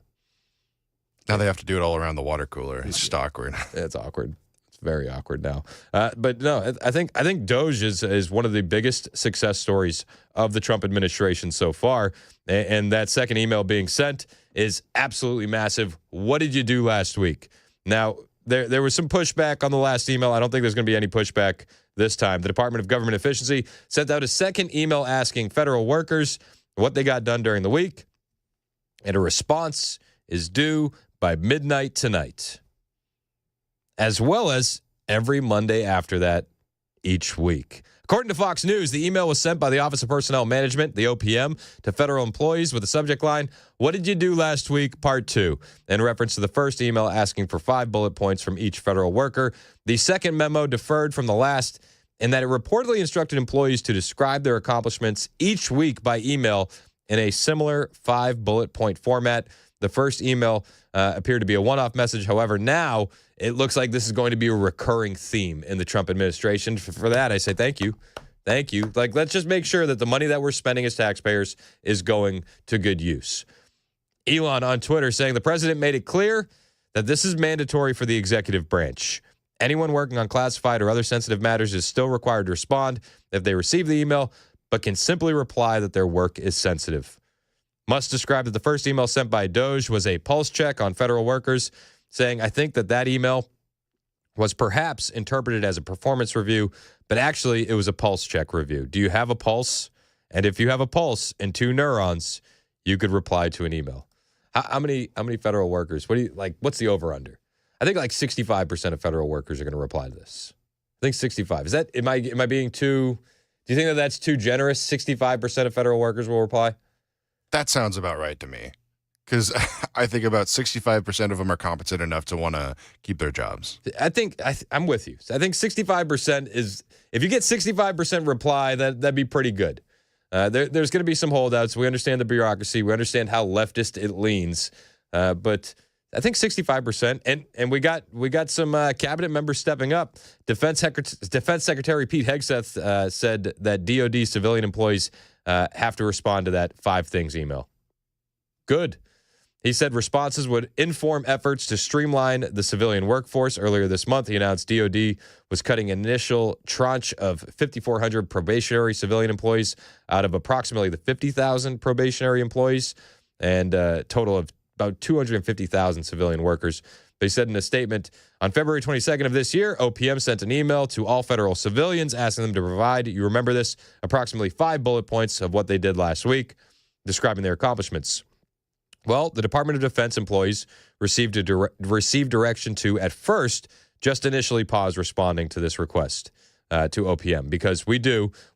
now they have to do it all around the water cooler. It's just awkward. It's awkward. It's very awkward now. But no, I think Doge is one of the biggest success stories of the Trump administration so far. And that second email being sent is absolutely massive. What did you do last week? Now, there was some pushback on the last email. I don't think there's going to be any pushback this time. The Department of Government Efficiency sent out a second email asking federal workers what they got done during the week. And a response is due by midnight tonight, as well as every Monday after that each week. According to Fox News, the email was sent by the Office of Personnel Management, the OPM, to federal employees with the subject line, "What did you do last week? Part 2," in reference to the first email asking for 5 bullet points from each federal worker. The second memo differed from the last in that it reportedly instructed employees to describe their accomplishments each week by email in a similar 5 bullet point format. The first email appeared to be a one-off message. However, now it looks like this is going to be a recurring theme in the Trump administration. For that, I say thank you. Thank you. Like, let's just make sure that the money that we're spending as taxpayers is going to good use. Elon on Twitter saying the president made it clear that this is mandatory for the executive branch. Anyone working on classified or other sensitive matters is still required to respond if they receive the email, but can simply reply that their work is sensitive. Musk described that the first email sent by Doge was a pulse check on federal workers, saying, "I think that email was perhaps interpreted as a performance review, but actually it was a pulse check review. Do you have a pulse? And if you have a pulse and 2 neurons, you could reply to an email." How many federal workers? What's the over under? I think like 65% of federal workers are going to reply to this. I think 65. Is that am I being too? Do you think that that's too generous? 65% of federal workers will reply. That sounds about right to me, because I think about 65% of them are competent enough to want to keep their jobs. I think I'm with you. I think 65% is, if you get 65% reply, that'd be pretty good. There's going to be some holdouts. We understand the bureaucracy. We understand how leftist it leans. But I think 65%, and we got some cabinet members stepping up. Defense Secretary Pete Hegseth said that DoD civilian employees have to respond to that 5 things email. Good. He said responses would inform efforts to streamline the civilian workforce. Earlier this month, he announced DoD was cutting an initial tranche of 5,400 probationary civilian employees out of approximately the 50,000 probationary employees and a total of about 250,000 civilian workers. They said in a statement, on February 22nd of this year, OPM sent an email to all federal civilians asking them to provide, you remember this, approximately 5 bullet points of what they did last week, describing their accomplishments. Well, the Department of Defense employees received direction to, at first, just initially pause responding to this request to OPM, because we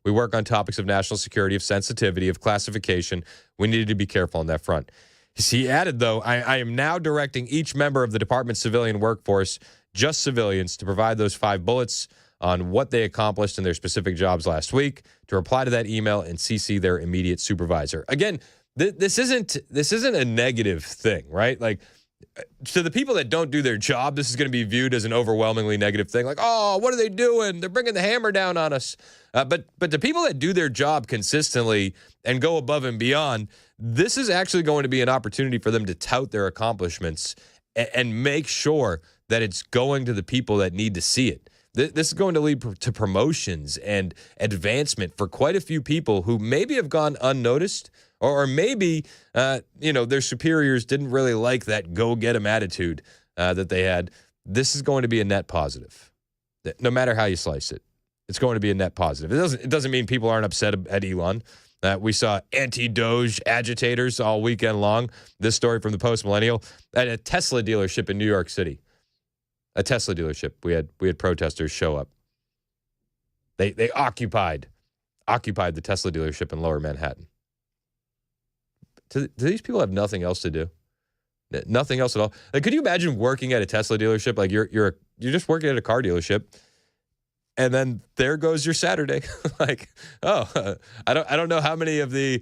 work on topics of national security, of sensitivity, of classification. We needed to be careful on that front. He added, though, I am now directing each member of the department's civilian workforce, just civilians, to provide those 5 bullets on what they accomplished in their specific jobs last week, to reply to that email and CC their immediate supervisor. Again, this isn't a negative thing, right? Like, to the people that don't do their job, this is going to be viewed as an overwhelmingly negative thing. Like, oh, what are they doing? They're bringing the hammer down on us. But the people that do their job consistently and go above and beyond, this is actually going to be an opportunity for them to tout their accomplishments and make sure that it's going to the people that need to see it. This is going to lead to promotions and advancement for quite a few people who maybe have gone unnoticed, or maybe, their superiors didn't really like that go-get-'em attitude that they had. This is going to be a net positive. No matter how you slice it, it's going to be a net positive. It doesn't mean people aren't upset at Elon. We saw anti-Doge agitators all weekend long. This story from the Post-Millennial at a Tesla dealership in New York City. A Tesla dealership. We had protesters show up. They occupied the Tesla dealership in Lower Manhattan. Do these people have nothing else to do? Nothing else at all. Like, could you imagine working at a Tesla dealership? Like, you're just working at a car dealership, and then there goes your Saturday. Like, I don't know how many of the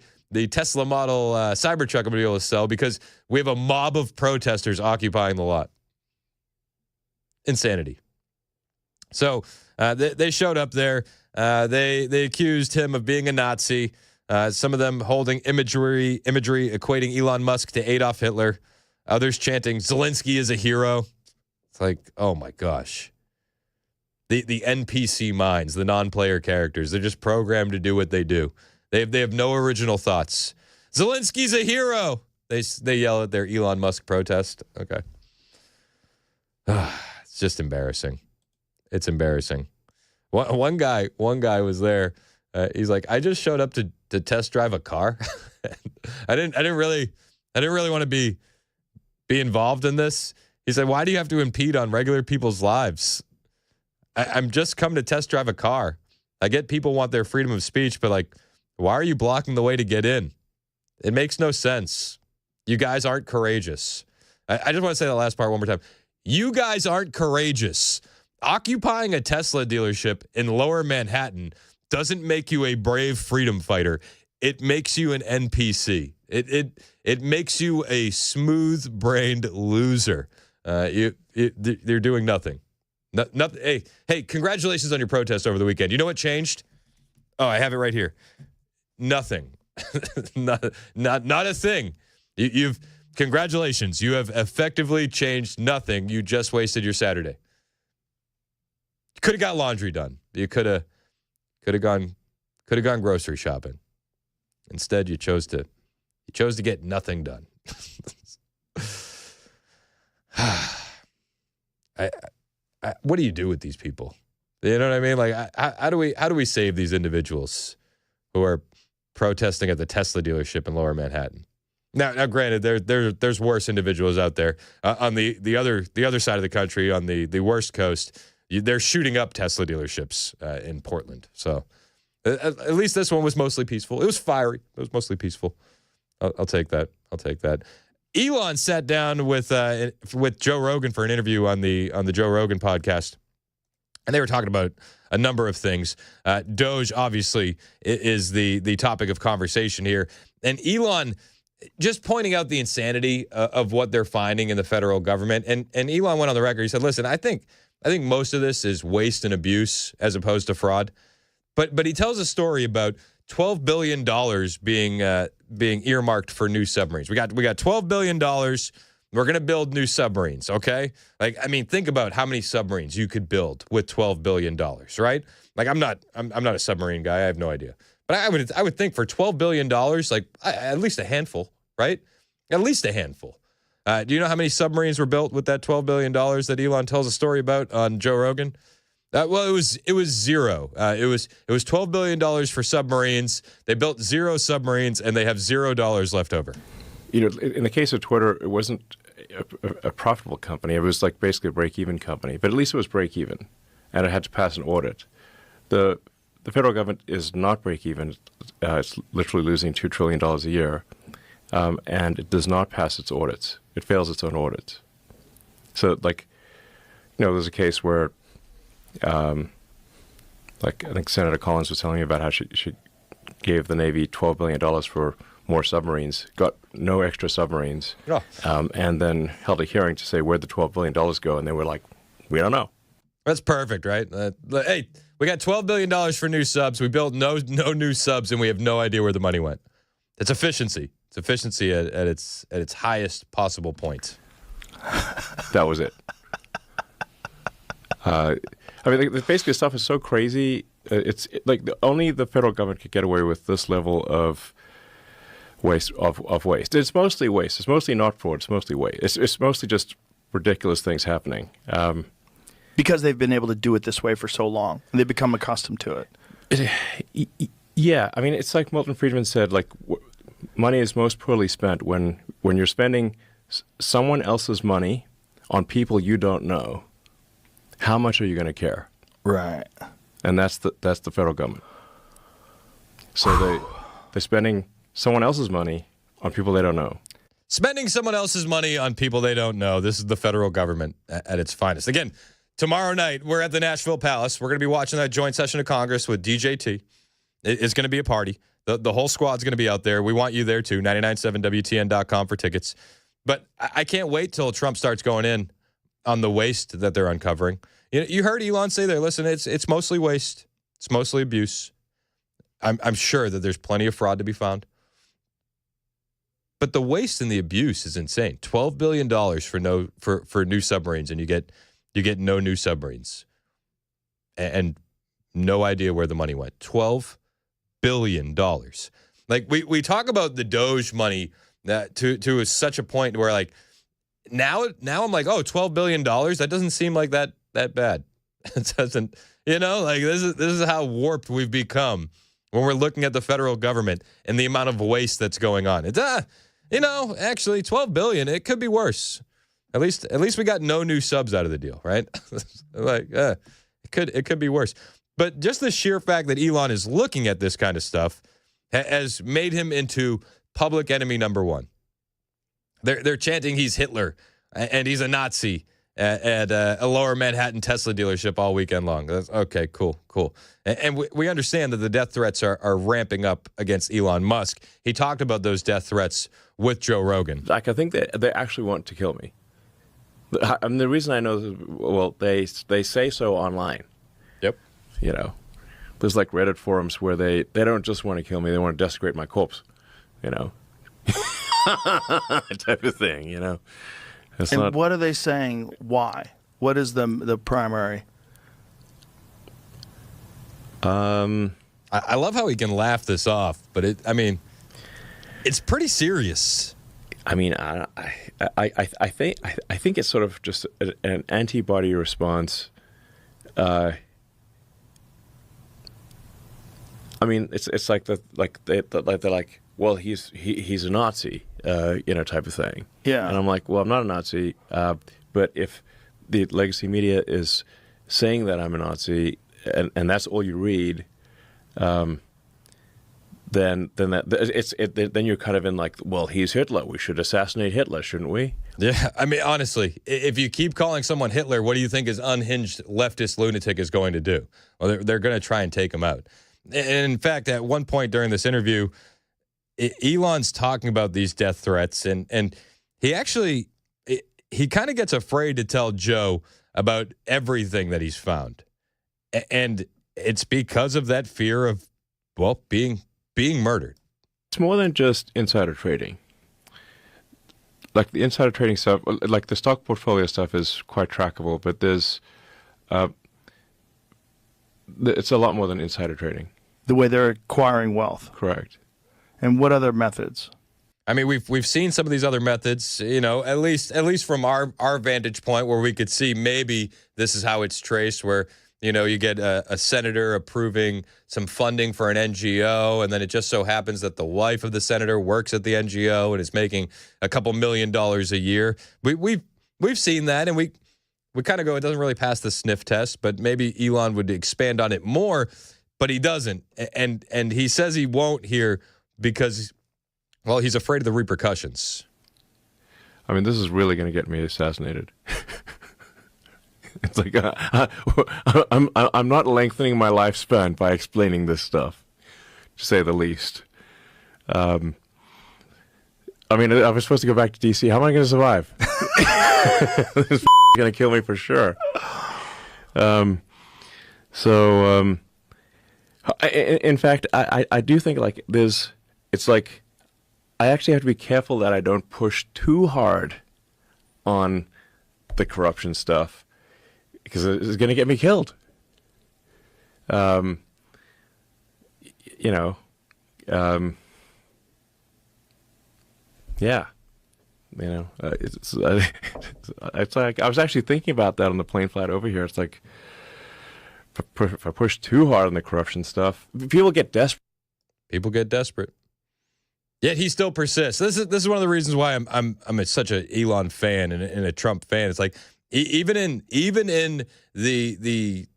Tesla model Cybertruck I'm gonna be able to sell because we have a mob of protesters occupying the lot. Insanity. So they showed up there. They accused him of being a Nazi. Some of them holding imagery equating Elon Musk to Adolf Hitler. Others chanting, Zelensky is a hero. It's like, oh my gosh. The NPC minds, the non-player characters, they're just programmed to do what they do. They have no original thoughts. Zelensky's a hero. They yell at their Elon Musk protest. Okay. It's just embarrassing. It's embarrassing. One guy was there. He's like, I just showed up to test drive a car. I didn't really want to be involved in this. He said, why do you have to impede on regular people's lives? I'm just come to test drive a car. I get people want their freedom of speech, but like, why are you blocking the way to get in? It makes no sense. You guys aren't courageous. I just want to say that last part one more time. You guys aren't courageous. Occupying a Tesla dealership in Lower Manhattan doesn't make you a brave freedom fighter. It makes you an NPC. It makes you a smooth-brained loser. They're doing nothing. Nothing. Hey, congratulations on your protest over the weekend. You know what changed? Oh, I have it right here. Nothing. not a thing. Congratulations. You have effectively changed nothing. You just wasted your Saturday. You could have got laundry done. You could have gone grocery shopping. Instead, you chose to get nothing done. What do you do with these people? You know what I mean? Like, how do we save these individuals who are protesting at the Tesla dealership in Lower Manhattan? Now, granted, there's worse individuals out there on the other side of the country, on the West Coast. They're shooting up Tesla dealerships in Portland. So at least this one was mostly peaceful. It was fiery. It was mostly peaceful. I'll take that. Elon sat down with Joe Rogan for an interview on the Joe Rogan podcast. And they were talking about a number of things. Doge, obviously, is the topic of conversation here. And Elon just pointing out the insanity of what they're finding in the federal government. And Elon went on the record. He said, listen, I think most of this is waste and abuse as opposed to fraud. But he tells a story about $12 billion being earmarked for new submarines. We got $12 billion. We're going to build new submarines, okay? Like, I mean, think about how many submarines you could build with $12 billion, right? Like, I'm not a submarine guy. I have no idea. But I would think for $12 billion, like at least a handful, right? At least a handful. Do you know how many submarines were built with that $12 billion that Elon tells a story about on Joe Rogan? Well, it was zero. It was $12 billion for submarines. They built 0 submarines, and they have $0 left over. You know, in the case of Twitter, it wasn't a profitable company. It was like basically a break-even company. But at least it was break-even, and it had to pass an audit. The federal government is not break-even. It's literally losing $2 trillion a year, and it does not pass its audits. It fails its own audits. So, like, you know, there's a case where, like, I think Senator Collins was telling me about how she gave the Navy $12 billion for more submarines, got no extra submarines, and then held a hearing to say where'd the $12 billion go, and they were like, we don't know. That's perfect, right? Hey, we got $12 billion for new subs. We built no new subs, and we have no idea where the money went. It's efficiency. It's efficiency at its highest possible point. That was it. I mean, basically, stuff is so crazy. It's like only the federal government could get away with this level of waste. It's mostly waste. It's mostly not fraud. It's mostly waste. It's mostly just ridiculous things happening. Because they've been able to do it this way for so long, and they've become accustomed to it. Yeah, I mean, it's like Milton Friedman said, like, money is most poorly spent when you're spending someone else's money on people you don't know. How much are you going to care? Right. And that's the federal government. So they're spending someone else's money on people they don't know. Spending someone else's money on people they don't know. This is the federal government at its finest. Again, tomorrow night, we're at the Nashville Palace. We're going to be watching that joint session of Congress with DJT. It's going to be a party. The whole squad's going to be out there. We want you there, too. 997WTN.com for tickets. But I can't wait till Trump starts going in on the waste that they're uncovering. You heard Elon say there, listen, it's mostly waste. It's mostly abuse. I'm sure that there's plenty of fraud to be found. But the waste and the abuse is insane. $12 billion for new submarines, and you get no new submarines. And no idea where the money went. $12 billion. Like, we talk about the Doge money to such a point where, like, now I'm like, oh, $12 billion? That doesn't seem like that bad. It doesn't, like, this is how warped we've become when we're looking at the federal government and the amount of waste that's going on. It's, actually, $12 billion, it could be worse. At least we got no new subs out of the deal, right? Like, it could be worse. But just the sheer fact that Elon is looking at this kind of stuff has made him into public enemy number one. They're chanting he's Hitler and he's a Nazi at a Lower Manhattan Tesla dealership all weekend long. That's, okay, cool. And we understand that the death threats are ramping up against Elon Musk. He talked about those death threats with Joe Rogan. Like, I think they actually want to kill me. I mean, the reason I know, well, they say so online. Yep. There's like Reddit forums where they don't just want to kill me, they want to desecrate my corpse, type of thing, It's and not, what are they saying? Why? What is the primary? I love how he can laugh this off, but it's pretty serious. I mean, I think it's sort of just an antibody response. I mean, it's like they're like, well, he's a Nazi, type of thing. Yeah. And I'm like, well, I'm not a Nazi, but if the legacy media is saying that I'm a Nazi, and that's all you read, then you're kind of in like, well, he's Hitler. We should assassinate Hitler, shouldn't we? Yeah, I mean, honestly, if you keep calling someone Hitler, what do you think his unhinged leftist lunatic is going to do? Well, they're going to try and take him out. And in fact, at one point during this interview, Elon's talking about these death threats, and he actually he kind of gets afraid to tell Joe about everything that he's found, and it's because of that fear of, well, being murdered. It's more than just insider trading. Like the insider trading stuff, like the stock portfolio stuff is quite trackable, but it's a lot more than insider trading. The way they're acquiring wealth. Correct. And what other methods? I mean, we've seen some of these other methods, you know, at least from our vantage point, where we could see maybe this is how it's traced, where, you know, you get a senator approving some funding for an NGO, and then it just so happens that the wife of the senator works at the NGO and is making a couple $1 million a year. We've seen that, and we kind of go, it doesn't really pass the sniff test, but maybe Elon would expand on it more, but he doesn't, and he says he won't here because, well, he's afraid of the repercussions. I mean, this is really going to get me assassinated. It's like I'm not lengthening my lifespan by explaining this stuff, to say the least. I mean, I was supposed to go back to DC. How am I going to survive? This is going to kill me for sure. In fact, I do think like it's like I actually have to be careful that I don't push too hard on the corruption stuff, because it's going to get me killed. Yeah. You know, it's like I was actually thinking about that on the plane flight over here. It's like if I push too hard on the corruption stuff, people get desperate. People get desperate. Yet he still persists. This is one of the reasons why I'm such an Elon fan and a Trump fan. It's like even in the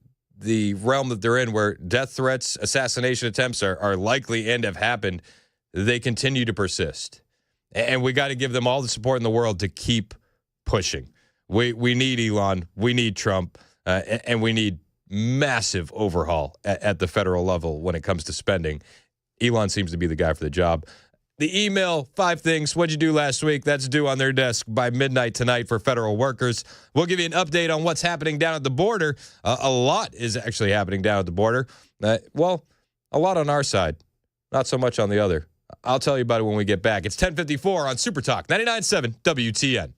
realm that they're in, where death threats, assassination attempts are likely and have happened, they continue to persist. And we got to give them all the support in the world to keep pushing. We need Elon, we need Trump, and we need massive overhaul at the federal level when it comes to spending. Elon seems to be the guy for the job. The email, 5 things, what'd you do last week? That's due on their desk by midnight tonight for federal workers. We'll give you an update on what's happening down at the border. A lot is actually happening down at the border. Well, a lot on our side, not so much on the other. I'll tell you about it when we get back. It's 10:54 on Super Talk 99.7 WTN.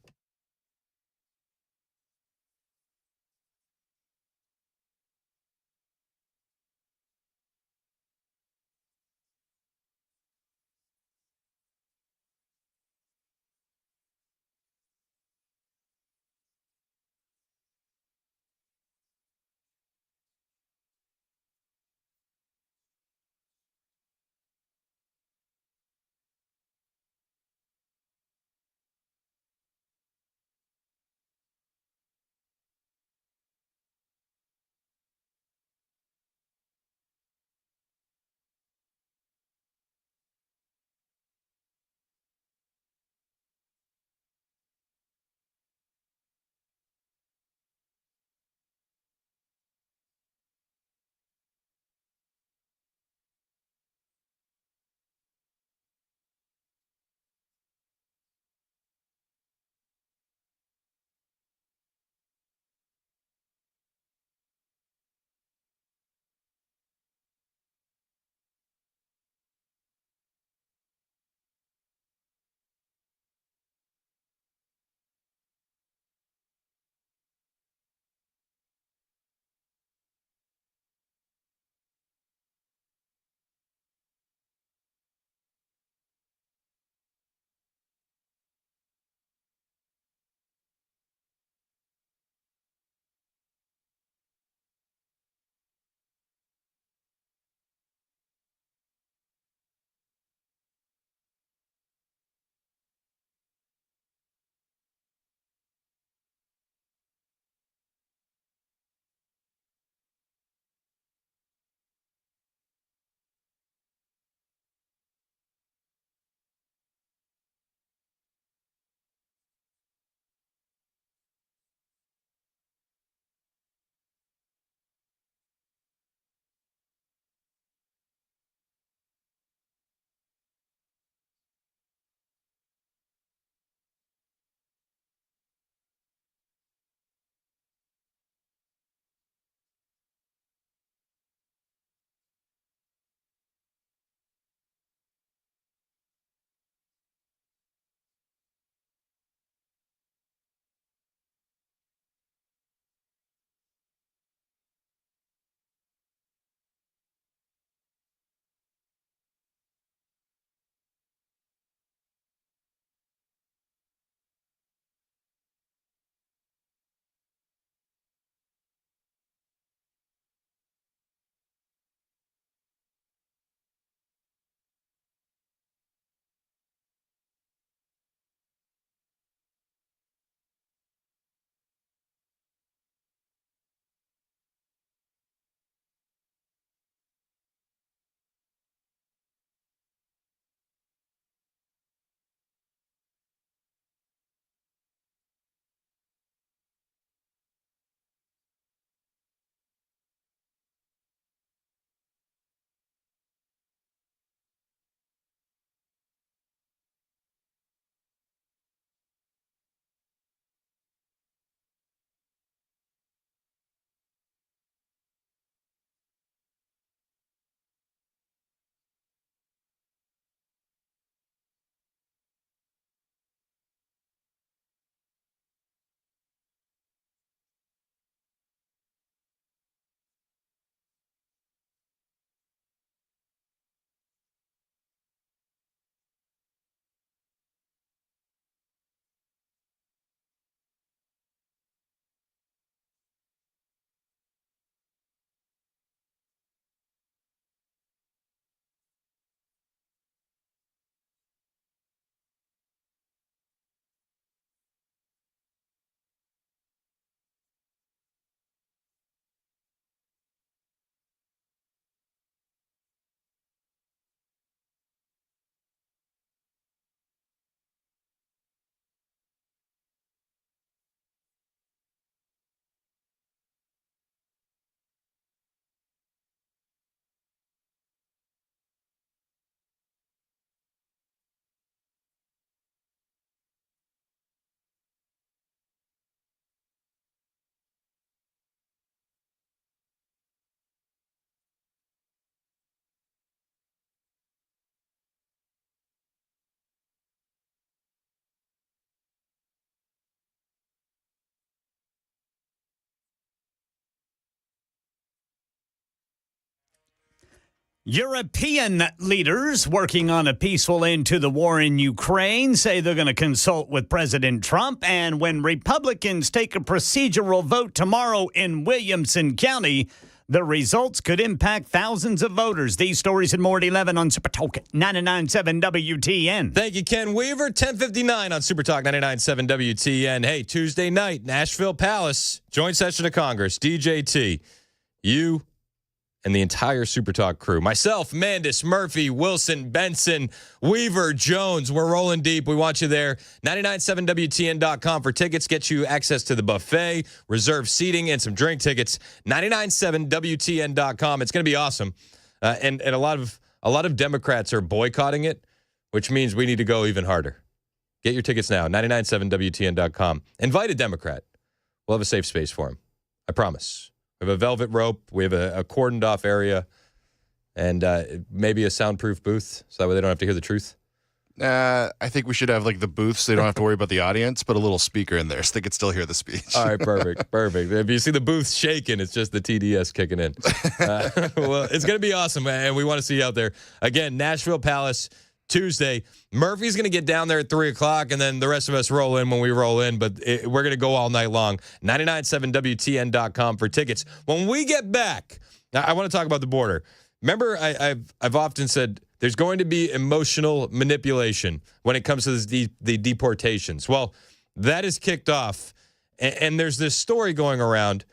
European leaders working on a peaceful end to the war in Ukraine say they're going to consult with President Trump. And when Republicans take a procedural vote tomorrow in Williamson County, the results could impact thousands of voters. These stories and more at 11 on Super Talk 99.7 WTN. Thank you, Ken Weaver. 10:59 on Super Talk 99.7 WTN. Hey, Tuesday night, Nashville Palace, joint session of Congress, DJT. You and the entire Super Talk crew. Myself, Mandis, Murphy, Wilson, Benson, Weaver, Jones. We're rolling deep. We want you there. 997WTN.com for tickets. Get you access to the buffet, reserved seating, and some drink tickets. 997WTN.com. It's going to be awesome. And a lot of Democrats are boycotting it, which means we need to go even harder. Get your tickets now. 997WTN.com. Invite a Democrat. We'll have a safe space for him. I promise. We have a velvet rope. We have a cordoned off area and maybe a soundproof booth so that way they don't have to hear the truth. I think we should have like the booth so they don't have to worry about the audience, but a little speaker in there so they could still hear the speech. All right, perfect. Perfect. If you see the booth shaking, it's just the TDS kicking in. Well, it's going to be awesome, and we want to see you out there. Again, Nashville Palace, Tuesday. Murphy's going to get down there at 3 o'clock, and then the rest of us roll in when we roll in, but we're going to go all night long. 997WTN.com for tickets. When we get back, I want to talk about the border. Remember, I've often said there's going to be emotional manipulation when it comes to the deportations. Well, that is kicked off, and there's this story going around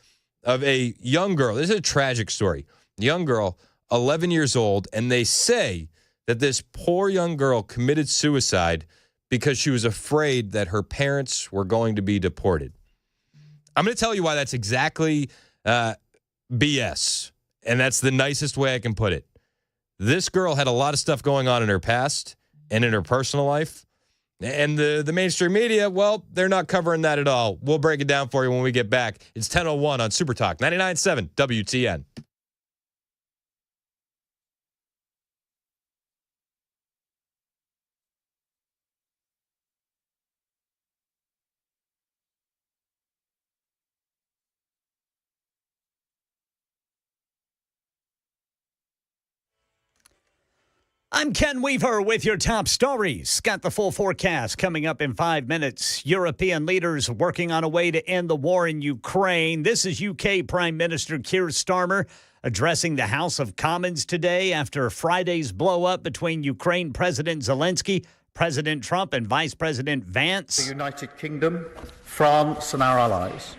of a young girl. This is a tragic story. Young girl, 11 years old, and they say that this poor young girl committed suicide because she was afraid that her parents were going to be deported. I'm going to tell you why that's exactly BS, and that's the nicest way I can put it. This girl had a lot of stuff going on in her past and in her personal life, and the mainstream media, well, they're not covering that at all. We'll break it down for you when we get back. It's 10:01 on Super Talk 99.7 WTN. I'm Ken Weaver with your top stories. Got the full forecast coming up in 5 minutes. European leaders working on a way to end the war in Ukraine. This is UK Prime Minister Keir Starmer addressing the House of Commons today after Friday's blow-up between Ukraine President Zelensky, President Trump, and Vice President Vance. The United Kingdom, France, and our allies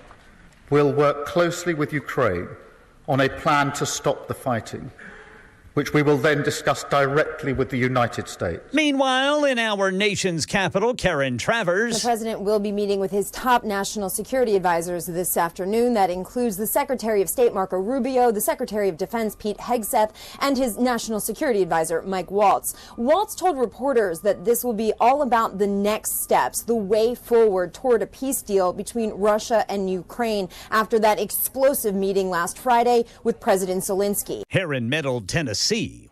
will work closely with Ukraine on a plan to stop the fighting, which we will then discuss directly with the United States. Meanwhile, in our nation's capital, Karen Travers. The president will be meeting with his top national security advisors this afternoon. That includes the Secretary of State, Marco Rubio, the Secretary of Defense, Pete Hegseth, and his national security advisor, Mike Waltz. Waltz told reporters that this will be all about the next steps, the way forward toward a peace deal between Russia and Ukraine after that explosive meeting last Friday with President Zelensky. Here in Middle Tennessee,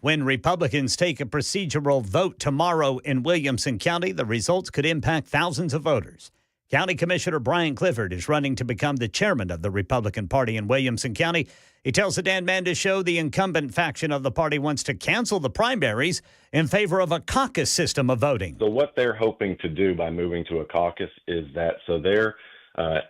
when Republicans take a procedural vote tomorrow in Williamson County, the results could impact thousands of voters. County Commissioner Brian Clifford is running to become the chairman of the Republican Party in Williamson County. He tells the Dan Mandis Show the incumbent faction of the party wants to cancel the primaries in favor of a caucus system of voting. So what they're hoping to do by moving to a caucus is that so their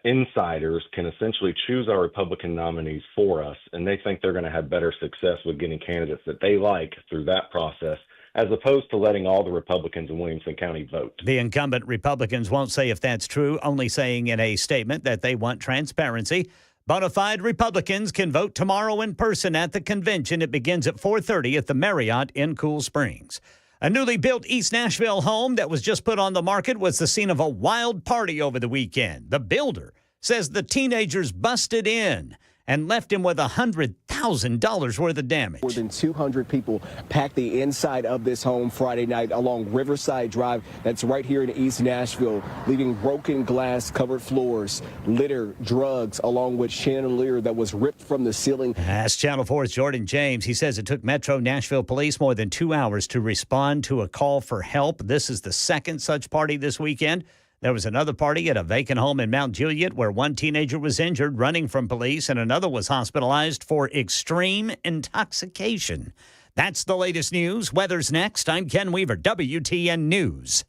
insiders can essentially choose our Republican nominees for us, and they think they're going to have better success with getting candidates that they like through that process, as opposed to letting all the Republicans in Williamson County vote. The incumbent Republicans won't say if that's true, only saying in a statement that they want transparency. Bona fide Republicans can vote tomorrow in person at the convention. It begins at 4:30 at the Marriott in Cool Springs. A newly built East Nashville home that was just put on the market was the scene of a wild party over the weekend. The builder says the teenagers busted in and left him with $100,000 worth of damage. More than 200 people packed the inside of this home Friday night along Riverside Drive. That's right here in East Nashville, leaving broken glass, covered floors, litter, drugs, along with chandelier that was ripped from the ceiling. Ask Channel 4's Jordan James. He says it took Metro Nashville Police more than 2 hours to respond to a call for help. This is the second such party this weekend. There was another party at a vacant home in Mount Juliet where one teenager was injured running from police and another was hospitalized for extreme intoxication. That's the latest news. Weather's next. I'm Ken Weaver, WTN News.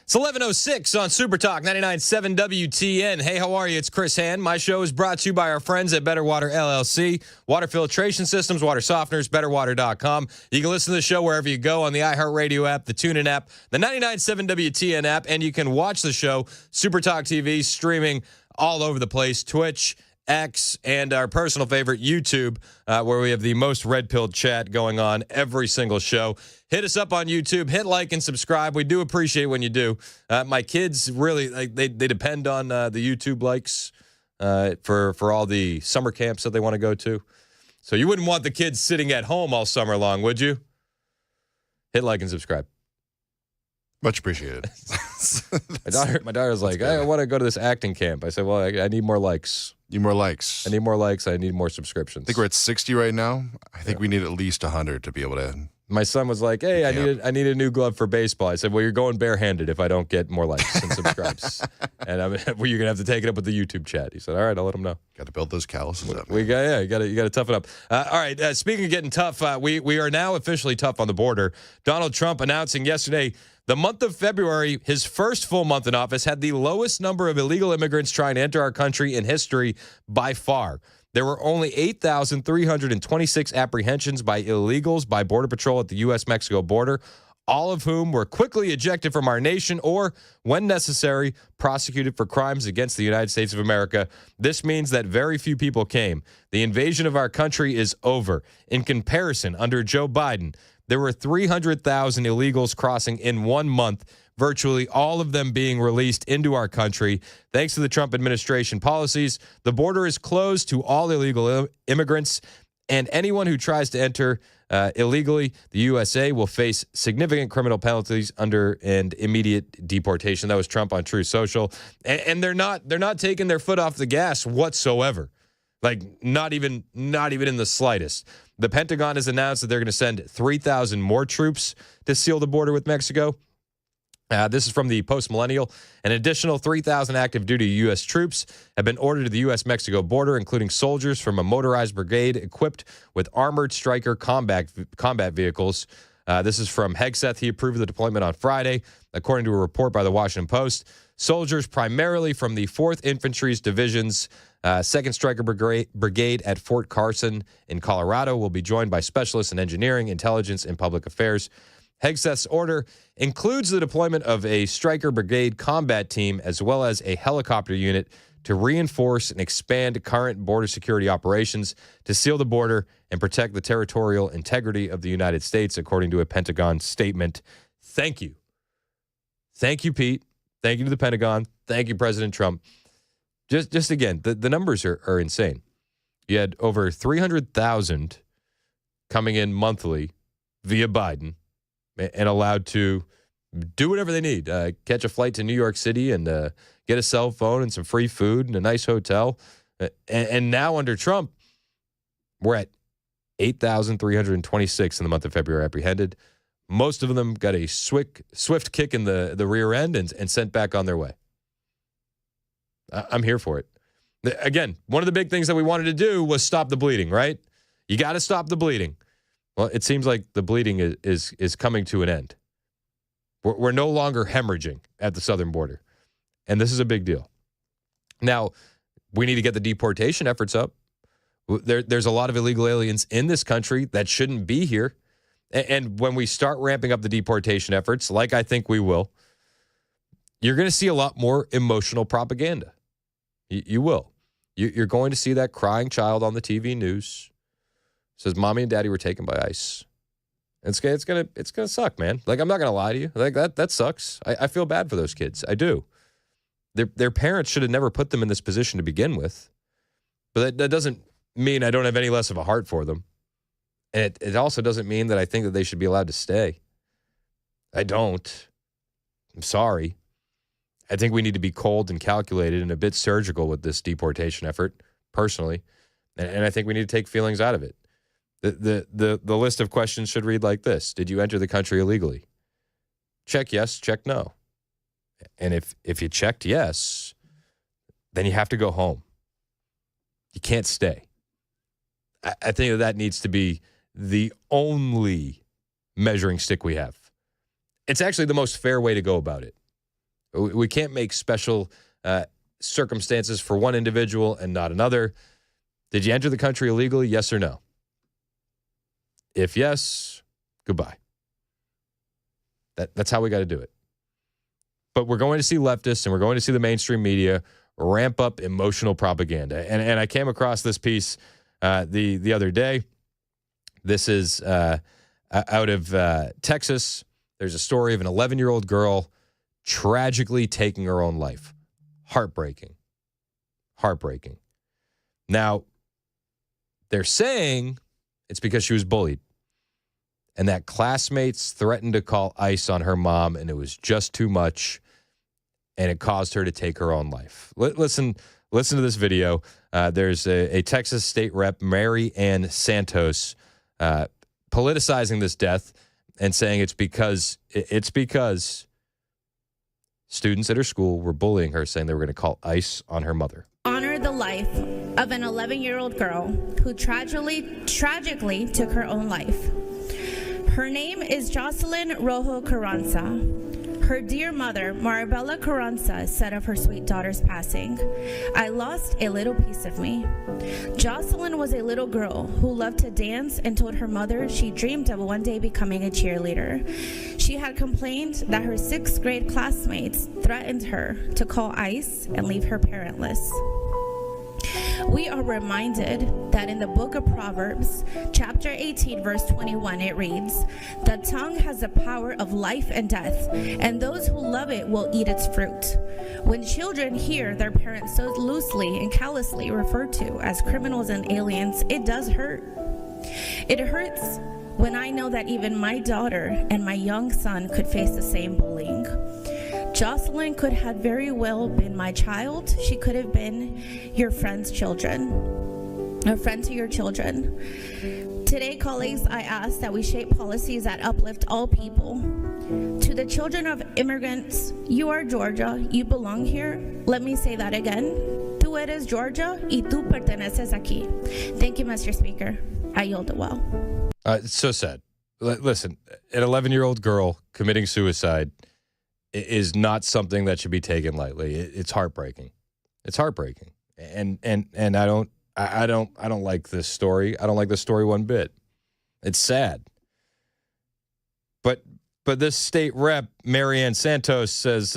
It's 11:06 on Super Talk 99.7 WTN. Hey, how are you? It's Chris Hand. My show is brought to you by our friends at Better Water LLC. Water filtration systems, water softeners, betterwater.com. You can listen to the show wherever you go on the iHeartRadio app, the TuneIn app, the 99.7 WTN app, and you can watch the show, Super Talk TV, streaming all over the place, Twitch, X, and our personal favorite, YouTube, where we have the most red-pilled chat going on every single show. Hit us up on YouTube. Hit like and subscribe. We do appreciate when you do. My kids really, they depend on the YouTube likes for all the summer camps that they want to go to. So you wouldn't want the kids sitting at home all summer long, would you? Hit like and subscribe. Much appreciated. My daughter's like, I want to go to this acting camp. I said, well, I need more likes. Need more likes. I need more likes. I need more subscriptions. I think we're at 60 right now. I think we need at least 100 to be able to. My son was like, hey, I need a new glove for baseball. I said, well, you're going barehanded if I don't get more likes and subscribes. And well, you're going to have to take it up with the YouTube chat. He said, all right, I'll let him know. Got to build those calluses up. You got to toughen up. All right, speaking of getting tough, we are now officially tough on the border. Donald Trump announcing yesterday the month of February, his first full month in office, had the lowest number of illegal immigrants trying to enter our country in history by far. There were only 8,326 apprehensions by illegals by Border Patrol at the U.S.-Mexico border, all of whom were quickly ejected from our nation or, when necessary, prosecuted for crimes against the United States of America. This means that very few people came. The invasion of our country is over. In comparison, under Joe Biden, there were 300,000 illegals crossing in 1 month, virtually all of them being released into our country. Thanks to the Trump administration policies, the border is closed to all illegal immigrants, and anyone who tries to enter illegally the USA will face significant criminal penalties and immediate deportation. That was Trump on Truth Social. And they're not taking their foot off the gas whatsoever. Like, not even in the slightest. The Pentagon has announced that they're going to send 3,000 more troops to seal the border with Mexico. This is from the Post-Millennial. An additional 3,000 active duty U.S. troops have been ordered to the U.S.-Mexico border, including soldiers from a motorized brigade equipped with armored Stryker combat vehicles. This is from Hegseth. He approved the deployment on Friday, according to a report by the Washington Post. Soldiers primarily from the 4th Infantry's Division's 2nd Stryker Brigade at Fort Carson in Colorado will be joined by specialists in engineering, intelligence, and public affairs. Hegseth's order includes the deployment of a Stryker Brigade combat team as well as a helicopter unit to reinforce and expand current border security operations to seal the border and protect the territorial integrity of the United States, according to a Pentagon statement. Thank you. Thank you, Pete. Thank you to the Pentagon. Thank you, President Trump. Just again, the numbers are insane. You had over 300,000 coming in monthly via Biden and allowed to do whatever they need. Catch a flight to New York City and get a cell phone and some free food and a nice hotel. And now under Trump, we're at 8,326 in the month of February apprehended. Most of them got a swift kick in the rear end and sent back on their way. I'm here for it. Again, one of the big things that we wanted to do was stop the bleeding, right? You got to stop the bleeding. Well, it seems like the bleeding is coming to an end. We're no longer hemorrhaging at the southern border. And this is a big deal. Now, we need to get the deportation efforts up. There's a lot of illegal aliens in this country that shouldn't be here. And when we start ramping up the deportation efforts, like I think we will, you're going to see a lot more emotional propaganda. You will. You're going to see that crying child on the TV news. Says, Mommy and Daddy were taken by ICE. It's gonna suck, man. Like, I'm not gonna lie to you. Like, that sucks. I feel bad for those kids. I do. Their parents should have never put them in this position to begin with. But that doesn't mean I don't have any less of a heart for them. And it also doesn't mean that I think that they should be allowed to stay. I don't. I'm sorry. I think we need to be cold and calculated and a bit surgical with this deportation effort, personally. And I think we need to take feelings out of it. The list of questions should read like this. Did you enter the country illegally? Check yes, check no. And if you checked yes, then you have to go home. You can't stay. I think that needs to be the only measuring stick we have. It's actually the most fair way to go about it. We can't make special circumstances for one individual and not another. Did you enter the country illegally? Yes or no? If yes, goodbye. That's how we got to do it. But we're going to see leftists and we're going to see the mainstream media ramp up emotional propaganda. And I came across this piece the other day. This is out of Texas. There's a story of an 11-year-old girl tragically taking her own life. Heartbreaking. Heartbreaking. Now, they're saying it's because she was bullied and that classmates threatened to call ICE on her mom and it was just too much and it caused her to take her own life. Listen to this video. There's a Texas state rep, Mary Ann Santos, politicizing this death and saying it's because students at her school were bullying her, saying they were going to call ICE on her mother. Honor the life of an 11-year-old girl who tragically took her own life. Her name is Jocelyn Rojo Carranza. Her dear mother, Maribela Carranza, said of her sweet daughter's passing, "I lost a little piece of me." Jocelyn was a little girl who loved to dance and told her mother she dreamed of one day becoming a cheerleader. She had complained that her 6th grade classmates threatened her to call ICE and leave her parentless. We are reminded that in the book of Proverbs, chapter 18, verse 21, it reads, "The tongue has the power of life and death, and those who love it will eat its fruit." When children hear their parents so loosely and callously referred to as criminals and aliens, it does hurt. It hurts when I know that even my daughter and my young son could face the same bullying. Jocelyn could have very well been my child. She could have been your friend's children, a friend to your children. Today, colleagues, I ask that we shape policies that uplift all people. To the children of immigrants, you are Georgia, you belong here. Let me say that again. Tú eres Georgia y tú perteneces aquí. Thank you, Mr. Speaker. I yield it well. It's so sad. Listen, an 11-year-old girl committing suicide is not something that should be taken lightly. It's heartbreaking. It's heartbreaking. And I don't like this story. I don't like this story one bit. It's sad. But this state rep, Mary Ann Santos, says,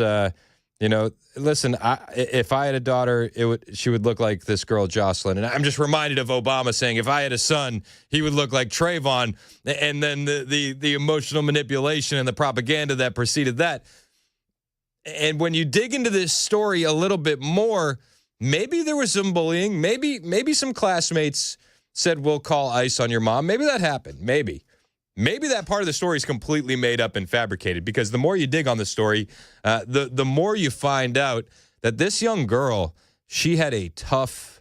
listen, if I had a daughter, she would look like this girl, Jocelyn. And I'm just reminded of Obama saying, if I had a son, he would look like Trayvon. And then the emotional manipulation and the propaganda that preceded that. And when you dig into this story a little bit more, maybe there was some bullying. Maybe some classmates said, we'll call ICE on your mom. Maybe that happened. Maybe that part of the story is completely made up and fabricated, because the more you dig on the story, the more you find out that this young girl, she had a tough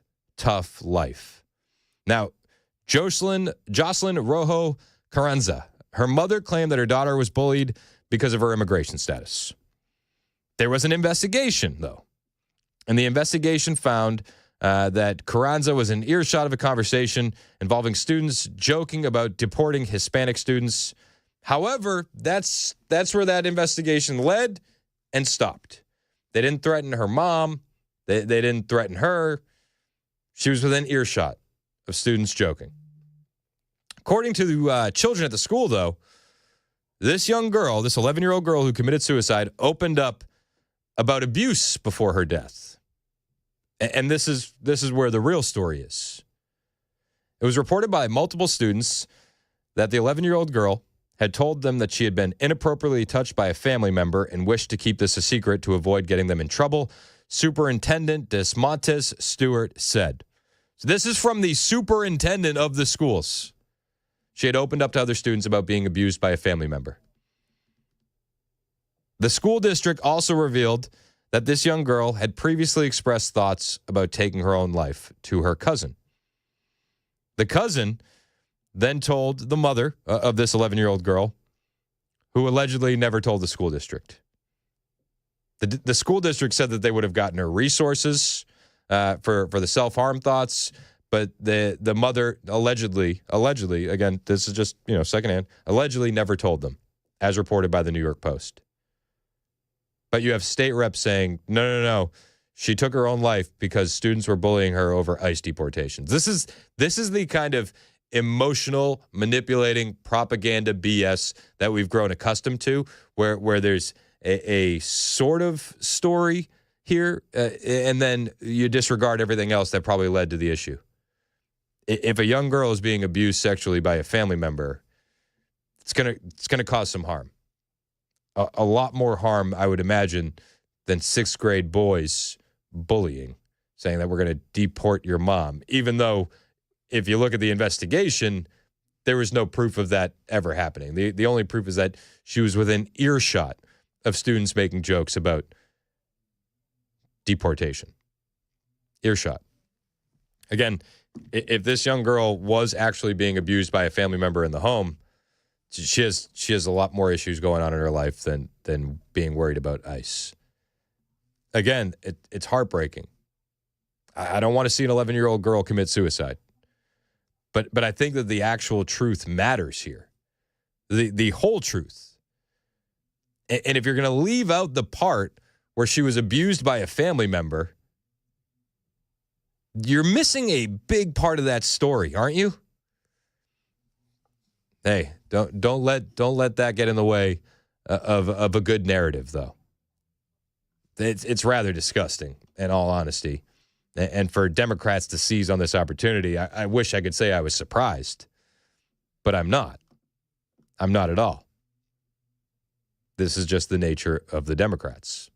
life. Now, Jocelyn Rojo Carranza, her mother claimed that her daughter was bullied because of her immigration status. There was an investigation, though, and the investigation found that Carranza was in earshot of a conversation involving students joking about deporting Hispanic students. However, that's where that investigation led and stopped. They didn't threaten her mom. They didn't threaten her. She was within earshot of students joking. According to the children at the school, though, this young girl, this 11-year-old girl who committed suicide, opened up about abuse before her death. And this is where the real story is. It was reported by multiple students that the 11-year-old girl had told them that she had been inappropriately touched by a family member and wished to keep this a secret to avoid getting them in trouble. Superintendent Desmontes Stewart said. So this is from the superintendent of the schools. She had opened up to other students about being abused by a family member. The school district also revealed that this young girl had previously expressed thoughts about taking her own life to her cousin. The cousin then told the mother of this 11-year-old girl, who allegedly never told the school district. The school district said that they would have gotten her resources for the self-harm thoughts, but the mother allegedly, again, this is just, secondhand, allegedly never told them, as reported by the New York Post. But you have state reps saying, no, she took her own life because students were bullying her over ICE deportations. This is the kind of emotional, manipulating propaganda BS that we've grown accustomed to, where there's a sort of story here, and then you disregard everything else that probably led to the issue. If a young girl is being abused sexually by a family member, it's gonna cause some harm. A lot more harm, I would imagine, than 6th grade boys bullying, saying that we're going to deport your mom. Even though, if you look at the investigation, there was no proof of that ever happening. The only proof is that she was within earshot of students making jokes about deportation. Earshot. Again, if this young girl was actually being abused by a family member in the home, she has a lot more issues going on in her life than being worried about ICE. Again, it's heartbreaking. I don't want to see an 11-year-old girl commit suicide. But I think that the actual truth matters here. The whole truth. And if you're going to leave out the part where she was abused by a family member, you're missing a big part of that story, aren't you? Hey, don't let that get in the way of a good narrative, though. It's rather disgusting, in all honesty. And for Democrats to seize on this opportunity, I wish I could say I was surprised, but I'm not. I'm not at all. This is just the nature of the Democrats.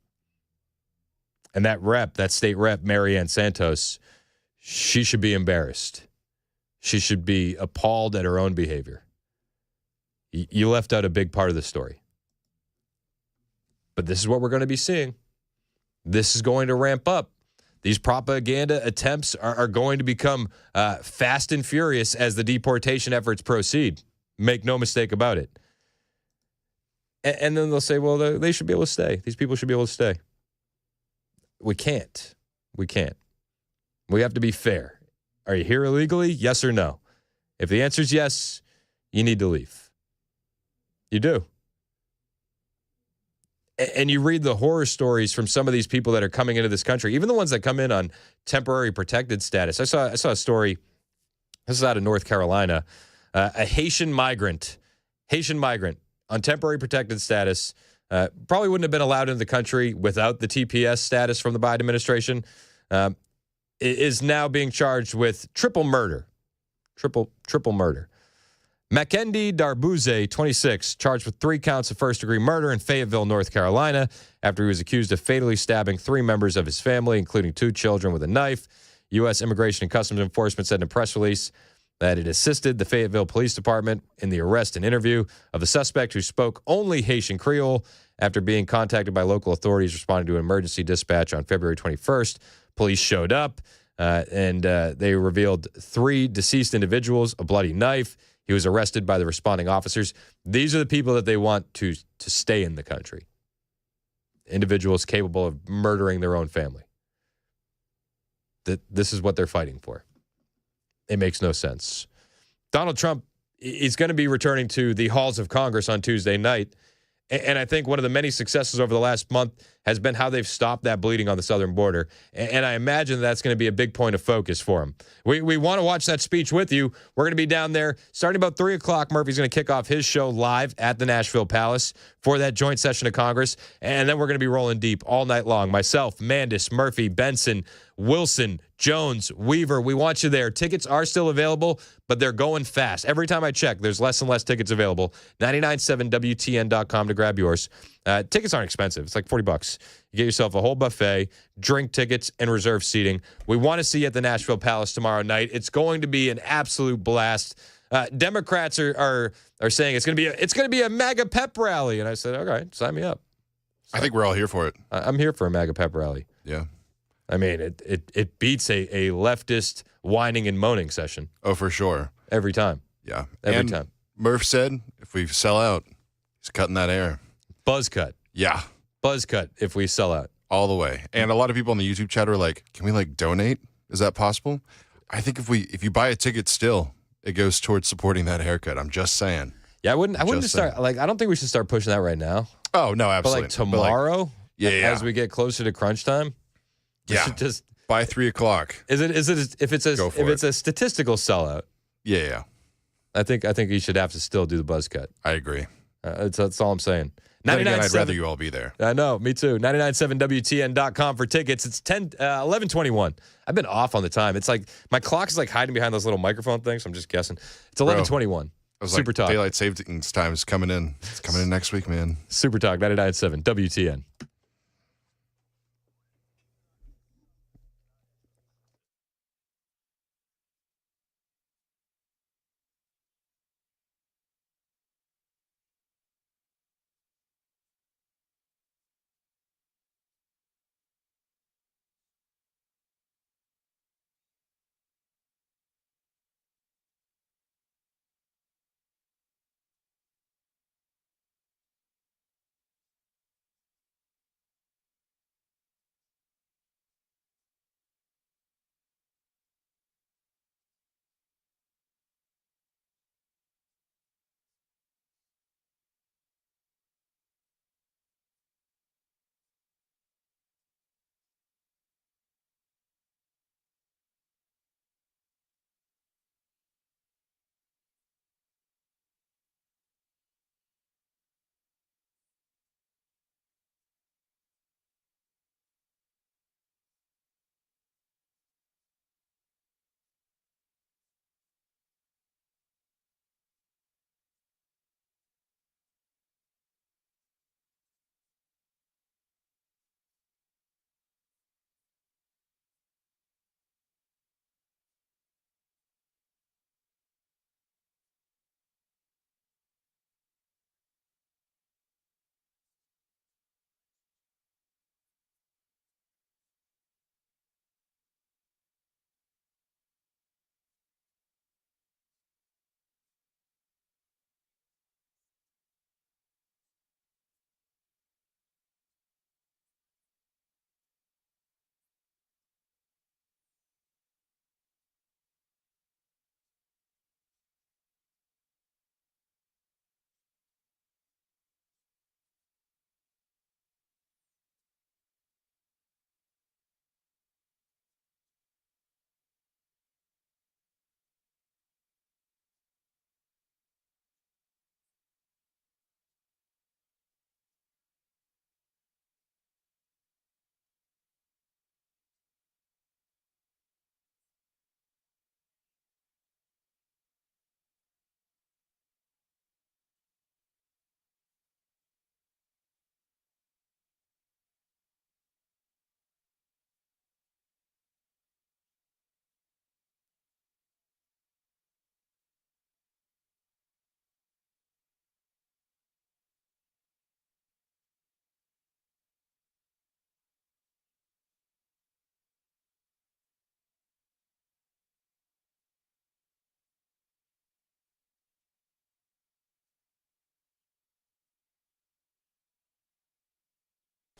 And that state rep, Marianne Santos, she should be embarrassed. She should be appalled at her own behavior. You left out a big part of the story. But this is what we're going to be seeing. This is going to ramp up. These propaganda attempts are going to become fast and furious as the deportation efforts proceed. Make no mistake about it. And then they'll say, well, they should be able to stay. These people should be able to stay. We can't. We can't. We have to be fair. Are you here illegally? Yes or no? If the answer is yes, you need to leave. You do. And you read the horror stories from some of these people that are coming into this country, even the ones that come in on temporary protected status. I saw a story. This is out of North Carolina. A Haitian migrant on temporary protected status, probably wouldn't have been allowed into the country without the TPS status from the Biden administration, is now being charged with triple murder. Triple murder. Mackendy Darbuze, 26, charged with 3 counts of first-degree murder in Fayetteville, North Carolina, after he was accused of fatally stabbing 3 members of his family, including 2 children, with a knife. U.S. Immigration and Customs Enforcement said in a press release that it assisted the Fayetteville Police Department in the arrest and interview of the suspect, who spoke only Haitian Creole. After being contacted by local authorities responding to an emergency dispatch on February 21st, police showed up, and they revealed 3 deceased individuals, a bloody knife. He was arrested by the responding officers. These are the people that they want to stay in the country. Individuals capable of murdering their own family. This is what they're fighting for. It makes no sense. Donald Trump is going to be returning to the halls of Congress on Tuesday night. And I think one of the many successes over the last month has been how they've stopped that bleeding on the southern border. And I imagine that's going to be a big point of focus for him. We want to watch that speech with you. We're going to be down there starting about 3 o'clock. Murphy's going to kick off his show live at the Nashville Palace for that joint session of Congress. And then we're going to be rolling deep all night long. Myself, Mandis, Murphy, Benson, Wilson, Jones, Weaver. We want you there. Tickets are still available, but they're going fast. Every time I check, there's less and less tickets available. 997WTN.com to grab yours. Tickets aren't expensive. It's like $40. You get yourself a whole buffet, drink tickets, and reserve seating. We want to see you at the Nashville Palace tomorrow night. It's going to be an absolute blast. Democrats are saying it's going to be a MAGA pep rally, and I said, all right, sign me up. I think we're all here for it. I'm here for a MAGA pep rally. Yeah. I mean, it beats a leftist whining and moaning session. Oh, for sure. Every time. Yeah. Every time. Murph said if we sell out, he's cutting that air. Buzz cut. Yeah. Buzz cut if we sell out. All the way. And a lot of people on the YouTube chat are like, can we donate? Is that possible? I think if you buy a ticket still, it goes towards supporting that haircut. I'm just saying. Yeah, I wouldn't start I don't think we should start pushing that right now. Oh, no, absolutely. But tomorrow, as we get closer to crunch time, just by 3 o'clock. Is it if it's a statistical sellout? Yeah. I think you should have to still do the buzz cut. I agree. That's all I'm saying. Again, I'd rather you all be there. I know, me too. 997WTN.com for tickets. It's 11:21. I've been off on the time. It's like my clock is hiding behind those little microphone things. So I'm just guessing. It's 11:21. Super Talk. Daylight savings time is coming in. It's coming in next week, man. Super Talk 99.7 WTN.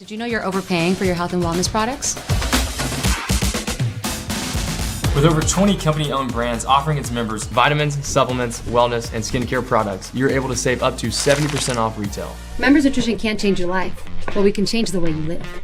Did you know you're overpaying for your health and wellness products? With over 20 company-owned brands offering its members vitamins, supplements, wellness, and skincare products, you're able to save up to 70% off retail. Members Nutrition can't change your life, but we can change the way you live.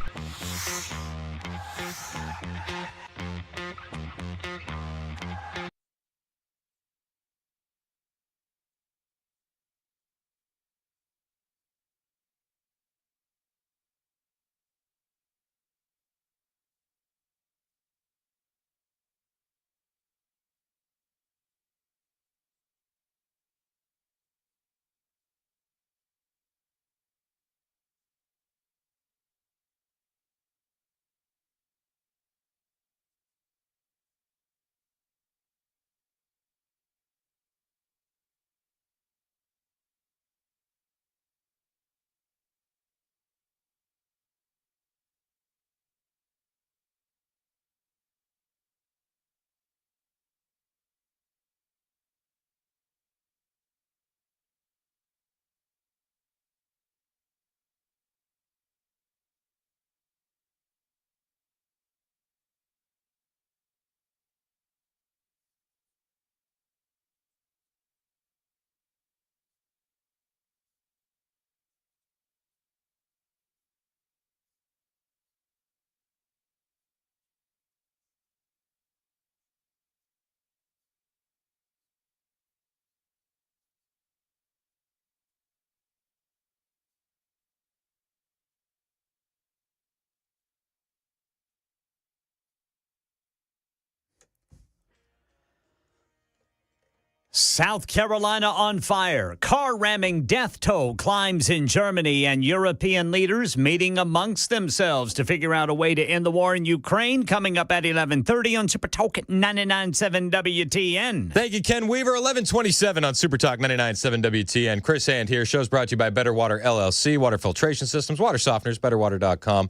South Carolina on fire. Car ramming death toll climbs in Germany, and European leaders meeting amongst themselves to figure out a way to end the war in Ukraine. Coming up at 11:30 on Super Talk 99.7 WTN. Thank you, Ken Weaver. 11:27 on Super Talk 99.7 WTN. Chris Hand here. Show's brought to you by Better Water LLC, water filtration systems, water softeners, betterwater.com.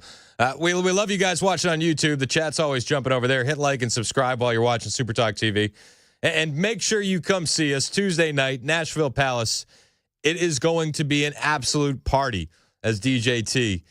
We love you guys watching on YouTube. The chat's always jumping over there. Hit like and subscribe while you're watching Super Talk TV. And make sure you come see us Tuesday night, Nashville Palace. It is going to be an absolute party as DJT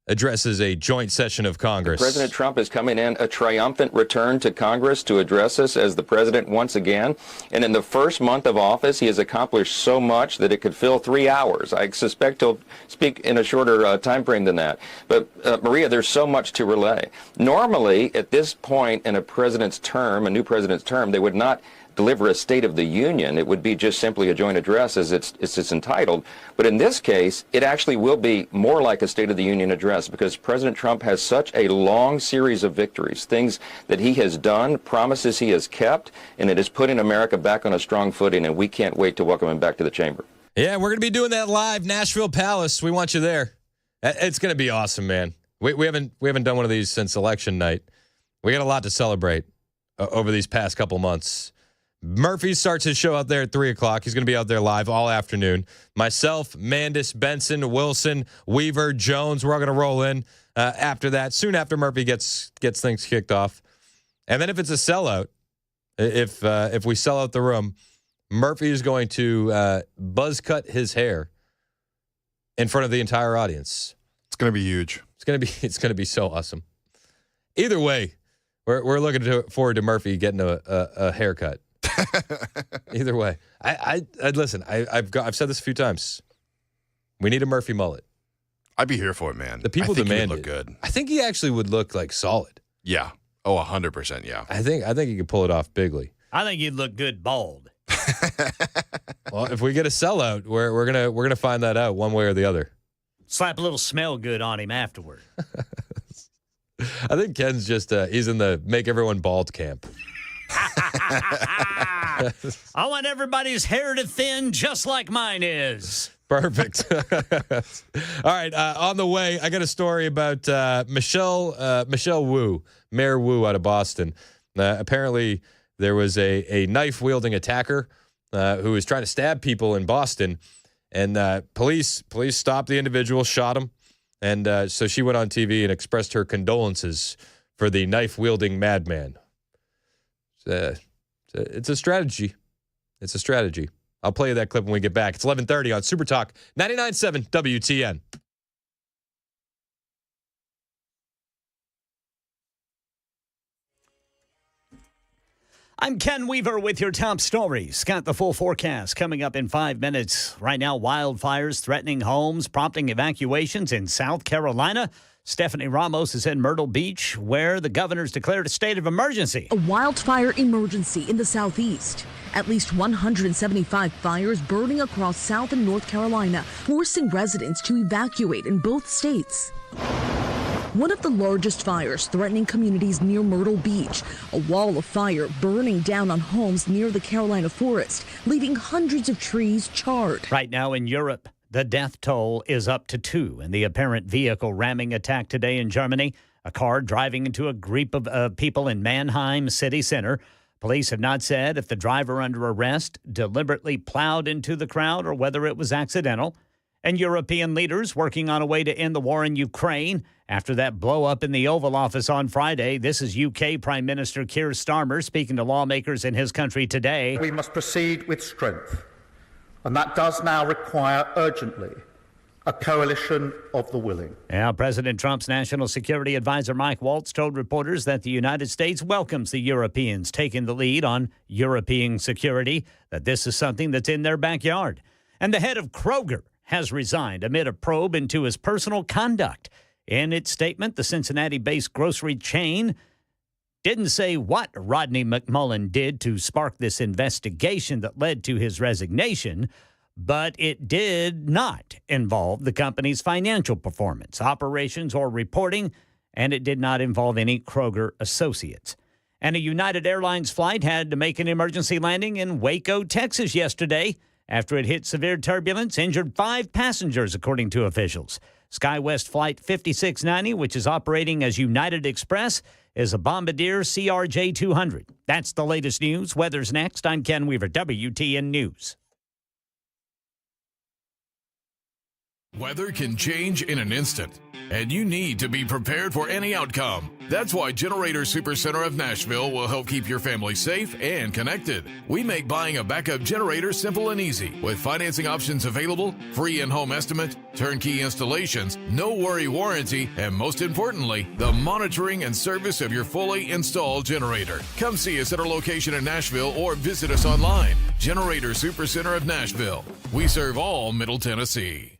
addresses a joint session of Congress. President Trump is coming in a triumphant return to Congress to address us as the president once again. And in the first month of office, he has accomplished so much that it could fill 3 hours. I suspect he'll speak in a shorter time frame than that. But Maria, there's so much to relay. Normally, at this point in a president's term, a new president's term, they would not deliver a State of the Union. It would be just simply a joint address as it's entitled. But in this case, it actually will be more like a State of the Union address because President Trump has such a long series of victories, things that he has done, promises he has kept, and it is putting America back on a strong footing, and we can't wait to welcome him back to the chamber. Yeah, we're going to be doing that live, Nashville Palace. We want you there. It's going to be awesome, man. We haven't done one of these since election night. We got a lot to celebrate over these past couple months. Murphy starts his show out there at 3 o'clock. He's going to be out there live all afternoon. Myself, Mandis, Benson, Wilson, Weaver, Jones, we're all going to roll in after that, soon after Murphy gets things kicked off. And then if it's a sellout, if we sell out the room, Murphy is going to buzz cut his hair in front of the entire audience. It's going to be huge. It's going to be so awesome. Either way, we're looking forward to Murphy getting a haircut. Either way, I listen. I've said this a few times. We need a Murphy mullet. I'd be here for it, man. The people I think demand he would it. look good. I think he actually would look like solid. Yeah. Oh, 100%. Yeah. I think he could pull it off bigly. I think you'd look good bald. Well, if we get a sellout, we're gonna find that out one way or the other. Slap a little smell good on him afterward. I think Ken's just he's in the make everyone bald camp. I want everybody's hair to thin just like mine is. Perfect. All right, on the way, I got a story about Michelle Wu, Mayor Wu out of Boston. Apparently, there was a knife-wielding attacker who was trying to stab people in Boston, and police stopped the individual, shot him, and so she went on TV and expressed her condolences for the knife-wielding madman. It's a strategy. It's a strategy. I'll play you that clip when we get back. It's 11:30 on Super Talk 99.7 WTN. I'm Ken Weaver with your top stories. Got the full forecast coming up in 5 minutes. Right now, wildfires threatening homes, prompting evacuations in South Carolina. Stephanie Ramos is in Myrtle Beach, where the governor's declared a state of emergency. A wildfire emergency in the southeast. At least 175 fires burning across South and North Carolina, forcing residents to evacuate in both states. One of the largest fires threatening communities near Myrtle Beach. A wall of fire burning down on homes near the Carolina forest, leaving hundreds of trees charred. Right now in Europe, the death toll is up to 2 in the apparent vehicle ramming attack today in Germany. A car driving into a group of people in Mannheim city center. Police have not said if the driver under arrest deliberately plowed into the crowd or whether it was accidental. And European leaders working on a way to end the war in Ukraine after that blow-up in the Oval Office on Friday. This is UK Prime Minister Keir Starmer speaking to lawmakers in his country today. We must proceed with strength, and that does now require urgently a coalition of the willing. Now, President Trump's National Security Advisor Mike Waltz told reporters that the United States welcomes the Europeans taking the lead on European security, that this is something that's in their backyard. And the head of Kroger has resigned amid a probe into his personal conduct. In its statement, the Cincinnati-based grocery chain didn't say what Rodney McMullen did to spark this investigation that led to his resignation, but it did not involve the company's financial performance, operations, or reporting, and it did not involve any Kroger associates. And a United Airlines flight had to make an emergency landing in Waco, Texas yesterday. After it hit severe turbulence, injured 5 passengers, according to officials. SkyWest Flight 5690, which is operating as United Express, is a Bombardier CRJ-200. That's the latest news. Weather's next. I'm Ken Weaver, WTN News. Weather can change in an instant, and you need to be prepared for any outcome. That's why Generator Supercenter of Nashville will help keep your family safe and connected. We make buying a backup generator simple and easy, with financing options available, free in-home estimate, turnkey installations, no worry warranty, and most importantly, the monitoring and service of your fully installed generator. Come see us at our location in Nashville or visit us online. Generator Supercenter of Nashville. We serve all Middle Tennessee.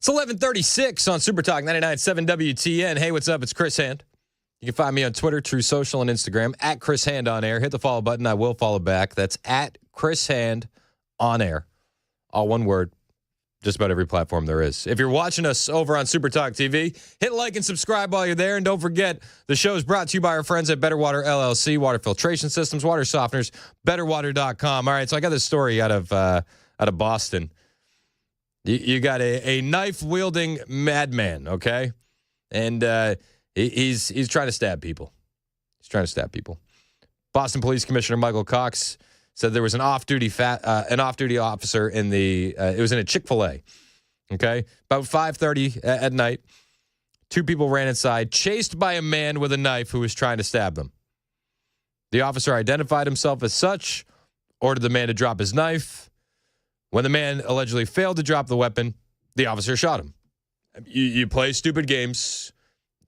It's 11:36 on Super Talk 99.7 WTN. Hey, what's up? It's Chris Hand. You can find me on Twitter, True Social, and Instagram at Chris Hand on air. Hit the follow button. I will follow back. That's at Chris Hand on air. All one word. Just about every platform there is. If you're watching us over on Super Talk TV, hit like and subscribe while you're there. And don't forget, the show is brought to you by our friends at Better Water LLC, water filtration systems, water softeners, betterwater.com. All right, so I got this story out of Boston. You got a knife-wielding madman, okay? And he's trying to stab people. He's trying to stab people. Boston Police Commissioner Michael Cox said there was an off-duty officer in it was in a Chick-fil-A, okay? About 5:30 at night, two people ran inside, chased by a man with a knife who was trying to stab them. The officer identified himself as such, ordered the man to drop his knife. When the man allegedly failed to drop the weapon, the officer shot him. You play stupid games,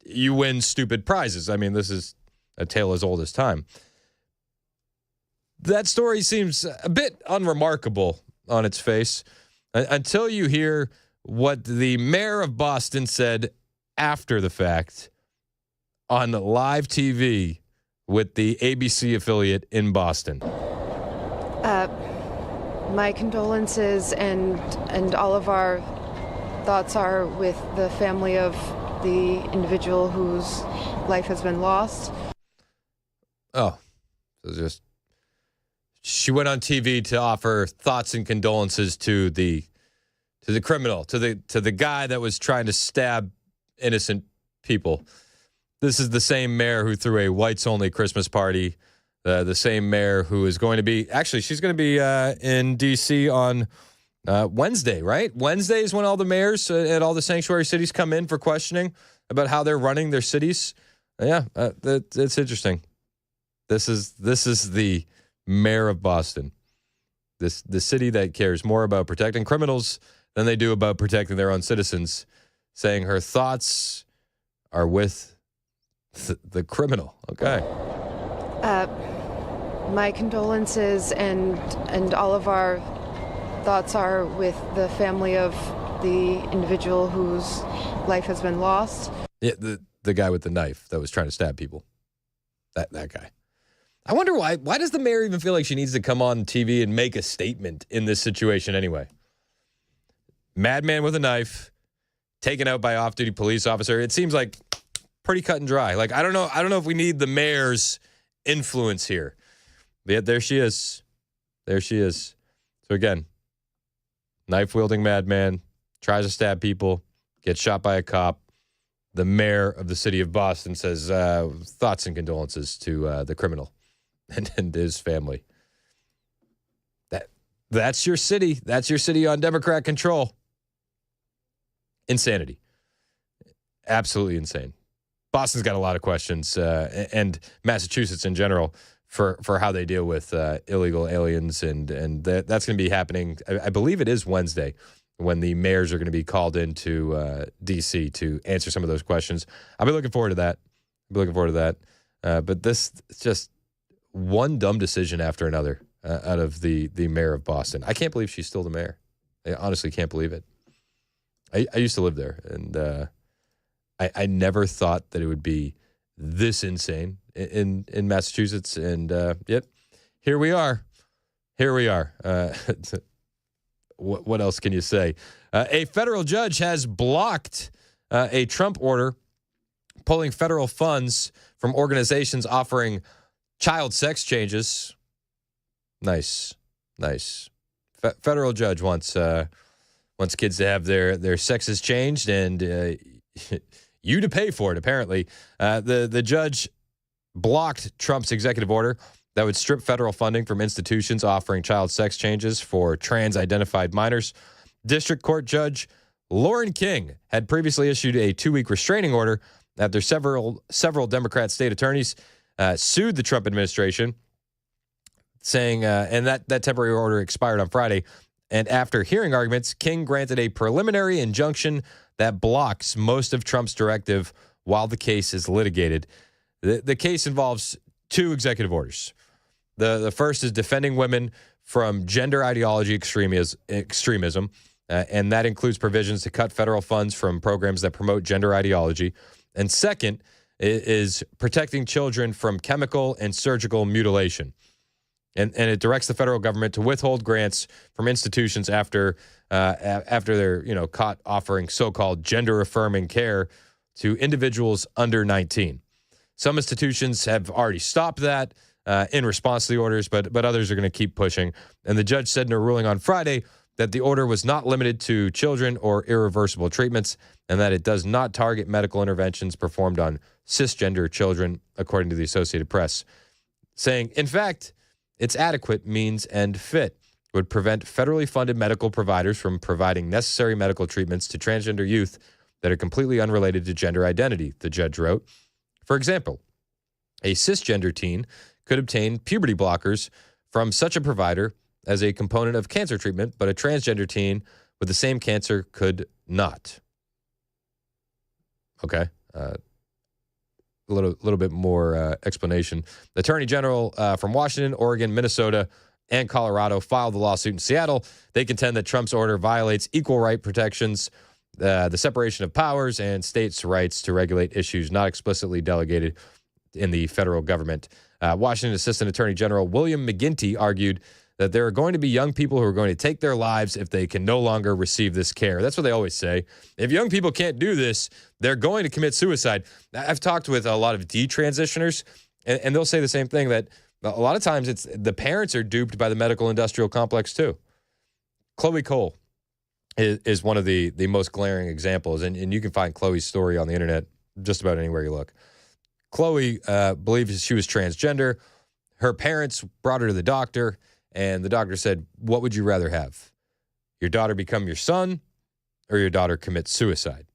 you win stupid prizes. I mean, this is a tale as old as time. That story seems a bit unremarkable on its face until you hear what the mayor of Boston said after the fact on live TV with the ABC affiliate in Boston. My condolences and all of our thoughts are with the family of the individual whose life has been lost. Oh, so she went on TV to offer thoughts and condolences to the criminal, to the guy that was trying to stab innocent people. This is the same mayor who threw a whites-only Christmas party. The same mayor who is going to be, she's going to be in D.C. on Wednesday, right? Wednesday is when all the mayors at all the sanctuary cities come in for questioning about how they're running their cities. Yeah, it's interesting. This is the mayor of Boston, the city that cares more about protecting criminals than they do about protecting their own citizens, saying her thoughts are with the criminal. Okay. My condolences and all of our thoughts are with the family of the individual whose life has been lost. Yeah, the guy with the knife that was trying to stab people. That guy. I wonder why does the mayor even feel like she needs to come on TV and make a statement in this situation anyway? Madman with a knife, taken out by off-duty police officer. It seems like pretty cut and dry. Like I don't know if we need the mayor's influence here. But yet there she is. There she is. So again, knife-wielding madman, tries to stab people, gets shot by a cop. The mayor of the city of Boston says thoughts and condolences to the criminal and his family. That's your city. That's your city on Democrat control. Insanity. Absolutely insane. Boston's got a lot of questions, and Massachusetts in general, for how they deal with illegal aliens, and that's going to be happening. I believe it is Wednesday when the mayors are going to be called into D.C. to answer some of those questions. I'll be looking forward to that. But this is just one dumb decision after another out of the mayor of Boston. I can't believe she's still the mayor. I honestly can't believe it. I used to live there, and I never thought that it would be this insane in Massachusetts, and yet here we are. What else can you say? A federal judge has blocked a Trump order pulling federal funds from organizations offering child sex changes. Nice. Federal judge wants kids to have their sexes changed, and you to pay for it, apparently. The judge blocked Trump's executive order that would strip federal funding from institutions offering child sex changes for trans-identified minors. District Court Judge Lauren King had previously issued a 2-week restraining order after several Democrat state attorneys sued the Trump administration, saying, and that temporary order expired on Friday. And after hearing arguments, King granted a preliminary injunction that blocks most of Trump's directive while the case is litigated. The case involves 2 executive orders. The first is defending women from gender ideology extremism, and that includes provisions to cut federal funds from programs that promote gender ideology. And second is protecting children from chemical and surgical mutilation. And it directs the federal government to withhold grants from institutions after they're caught offering so-called gender-affirming care to individuals under 19. Some institutions have already stopped that in response to the orders, but others are going to keep pushing. And the judge said in a ruling on Friday that the order was not limited to children or irreversible treatments, and that it does not target medical interventions performed on cisgender children, according to the Associated Press, saying, in fact, its adequate means and fit would prevent federally funded medical providers from providing necessary medical treatments to transgender youth that are completely unrelated to gender identity, the judge wrote. For example, a cisgender teen could obtain puberty blockers from such a provider as a component of cancer treatment, but a transgender teen with the same cancer could not. Okay. A little bit more explanation. The Attorney General from Washington, Oregon, Minnesota, and Colorado filed the lawsuit in Seattle. They contend that Trump's order violates equal right protections, the separation of powers, and states' rights to regulate issues not explicitly delegated in the federal government. Washington Assistant Attorney General William McGinty argued that there are going to be young people who are going to take their lives if they can no longer receive this care. That's what they always say. If young people can't do this, they're going to commit suicide. I've talked with a lot of detransitioners, and they'll say the same thing, that a lot of times it's the parents are duped by the medical industrial complex too. Chloe Cole is one of the most glaring examples, and you can find Chloe's story on the internet just about anywhere you look. Chloe believes she was transgender. Her parents brought her to the doctor, and the doctor said, what would you rather have? Your daughter become your son or your daughter commit suicide?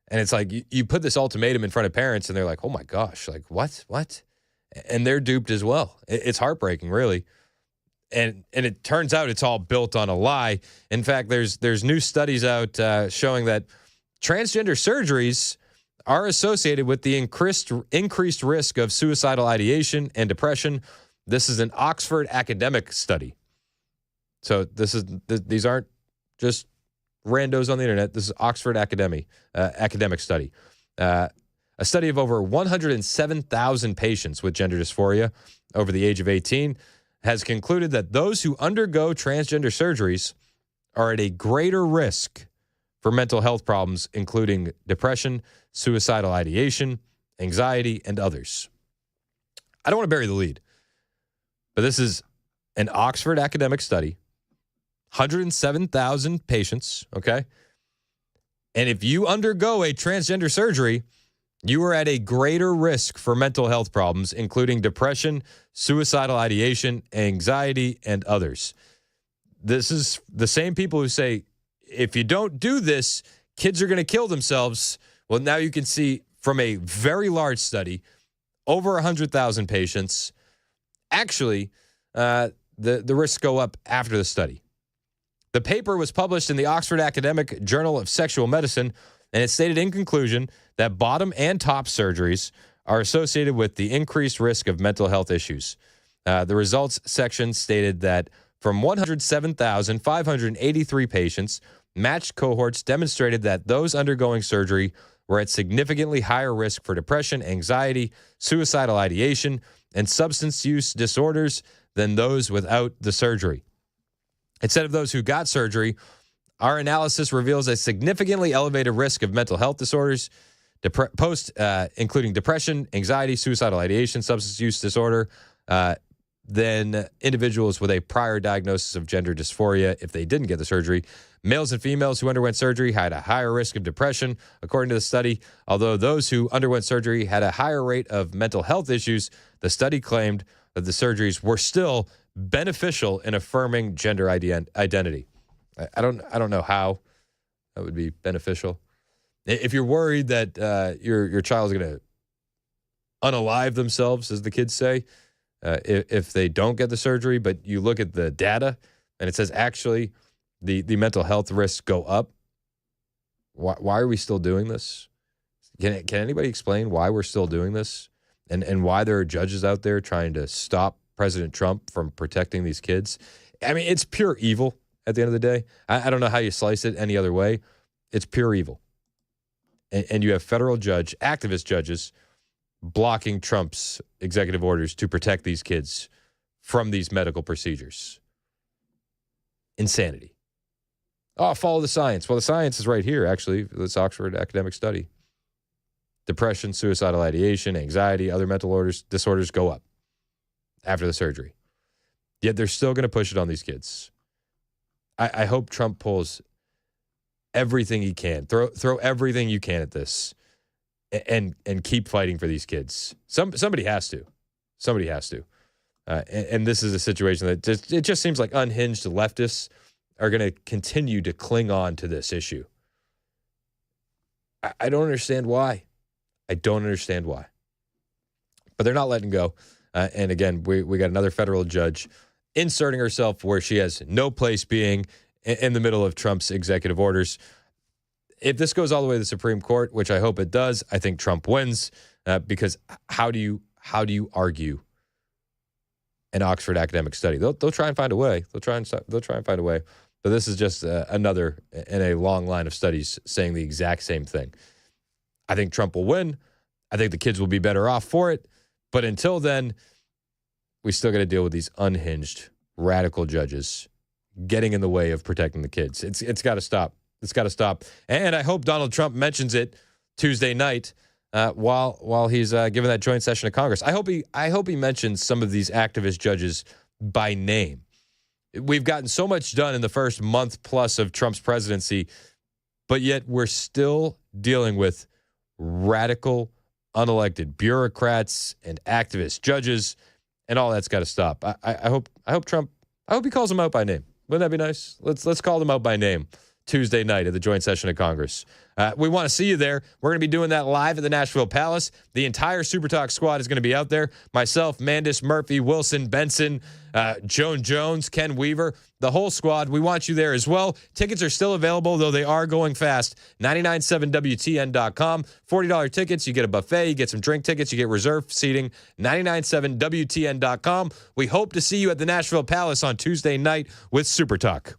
And it's like you put this ultimatum in front of parents, and they're like, oh, my gosh, like what? And they're duped as well. It's heartbreaking, really. And it turns out it's all built on a lie. In fact, there's new studies out showing that transgender surgeries are associated with the increased risk of suicidal ideation and depression. This is an Oxford academic study. So these aren't just randos on the internet. This is Oxford academic study. A study of over 107,000 patients with gender dysphoria over the age of 18 has concluded that those who undergo transgender surgeries are at a greater risk for mental health problems, including depression, suicidal ideation, anxiety, and others. I don't want to bury the lead, but this is an Oxford academic study, 107,000 patients, okay? And if you undergo a transgender surgery, you are at a greater risk for mental health problems, including depression, suicidal ideation, anxiety, and others. This is the same people who say, if you don't do this, kids are going to kill themselves. Well, now you can see from a very large study, over 100,000 patients, actually, the risks go up after the study. The paper was published in the Oxford Academic Journal of Sexual Medicine, and it stated in conclusion that bottom and top surgeries are associated with the increased risk of mental health issues. The results section stated that from 107,583 patients, matched cohorts demonstrated that those undergoing surgery were at significantly higher risk for depression, anxiety, suicidal ideation, and substance use disorders than those without the surgery. Instead of those who got surgery, our analysis reveals a significantly elevated risk of mental health disorders, including depression, anxiety, suicidal ideation, substance use disorder, than individuals with a prior diagnosis of gender dysphoria if they didn't get the surgery. Males and females who underwent surgery had a higher risk of depression, according to the study. Although those who underwent surgery had a higher rate of mental health issues, the study claimed that the surgeries were still beneficial in affirming gender identity. I don't know how that would be beneficial. If you're worried that your child is going to unalive themselves, as the kids say, if they don't get the surgery, but you look at the data and it says actually the mental health risks go up, why are we still doing this? Can anybody explain why we're still doing this and why there are judges out there trying to stop President Trump from protecting these kids? I mean, it's pure evil. at the end of the day. I don't know how you slice it any other way. It's pure evil. And you have federal activist judges, blocking Trump's executive orders to protect these kids from these medical procedures. Insanity. Oh, follow the science. Well, the science is right here, actually. This Oxford academic study. Depression, suicidal ideation, anxiety, other mental disorders go up after the surgery. Yet they're still going to push it on these kids. I hope Trump pulls everything he can. Throw everything you can at this and keep fighting for these kids. Somebody has to. Somebody has to. And this is a situation that it just seems like unhinged leftists are going to continue to cling on to this issue. I don't understand why. I don't understand why. But they're not letting go. And again, we got another federal judge inserting herself where she has no place being in the middle of Trump's executive orders. If this goes all the way to the Supreme Court, which I hope it does, I think Trump wins because how do you argue an Oxford academic study? They'll try and find a way. They'll try and find a way. But this is just another in a long line of studies saying the exact same thing. I think Trump will win. I think the kids will be better off for it. But until then, we still got to deal with these unhinged, radical judges getting in the way of protecting the kids. It's got to stop. It's got to stop. And I hope Donald Trump mentions it Tuesday night while he's giving that joint session of Congress. I hope he mentions some of these activist judges by name. We've gotten so much done in the first month plus of Trump's presidency, but yet we're still dealing with radical, unelected bureaucrats and activist judges, and all that's got to stop. I hope Trump. I hope he calls them out by name. Wouldn't that be nice? Let's call them out by name Tuesday night at the joint session of Congress. We want to see you there. We're going to be doing that live at the Nashville Palace. The entire Super Talk squad is going to be out there. Myself, Mandis, Murphy, Wilson, Benson, Joan Jones, Ken Weaver, the whole squad. We want you there as well. Tickets are still available, though they are going fast. 997WTN.com. $40 tickets. You get a buffet. You get some drink tickets. You get reserved seating. 997WTN.com. We hope to see you at the Nashville Palace on Tuesday night with Super Talk.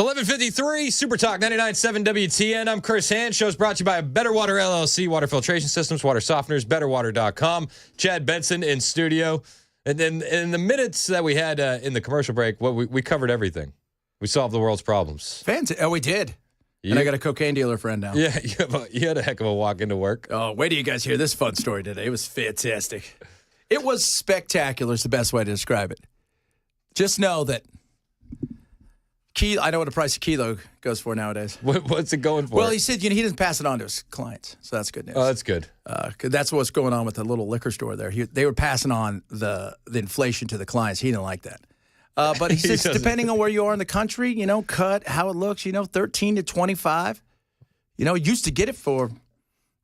11:53, Super Talk 99.7 WTN. I'm Chris Hand. Show's brought to you by Better Water LLC, water filtration systems, water softeners, betterwater.com. Chad Benson in studio. And then in the minutes that we had in the commercial break, we covered everything. We solved the world's problems. Fancy. Oh, we did. And I got a cocaine dealer friend now. Yeah, you had a heck of a walk into work. Oh, wait till you guys hear this fun story today. It was fantastic. It was spectacular is the best way to describe it. Just know that I know what the price of kilo goes for nowadays. What's it going for? Well, he said he doesn't pass it on to his clients, so that's good news. Oh, that's good. 'Cause that's what's going on with the little liquor store there. They were passing on the inflation to the clients. He didn't like that. But he says depending on where you are in the country, cut, how it looks, 13 to 25. Used to get it for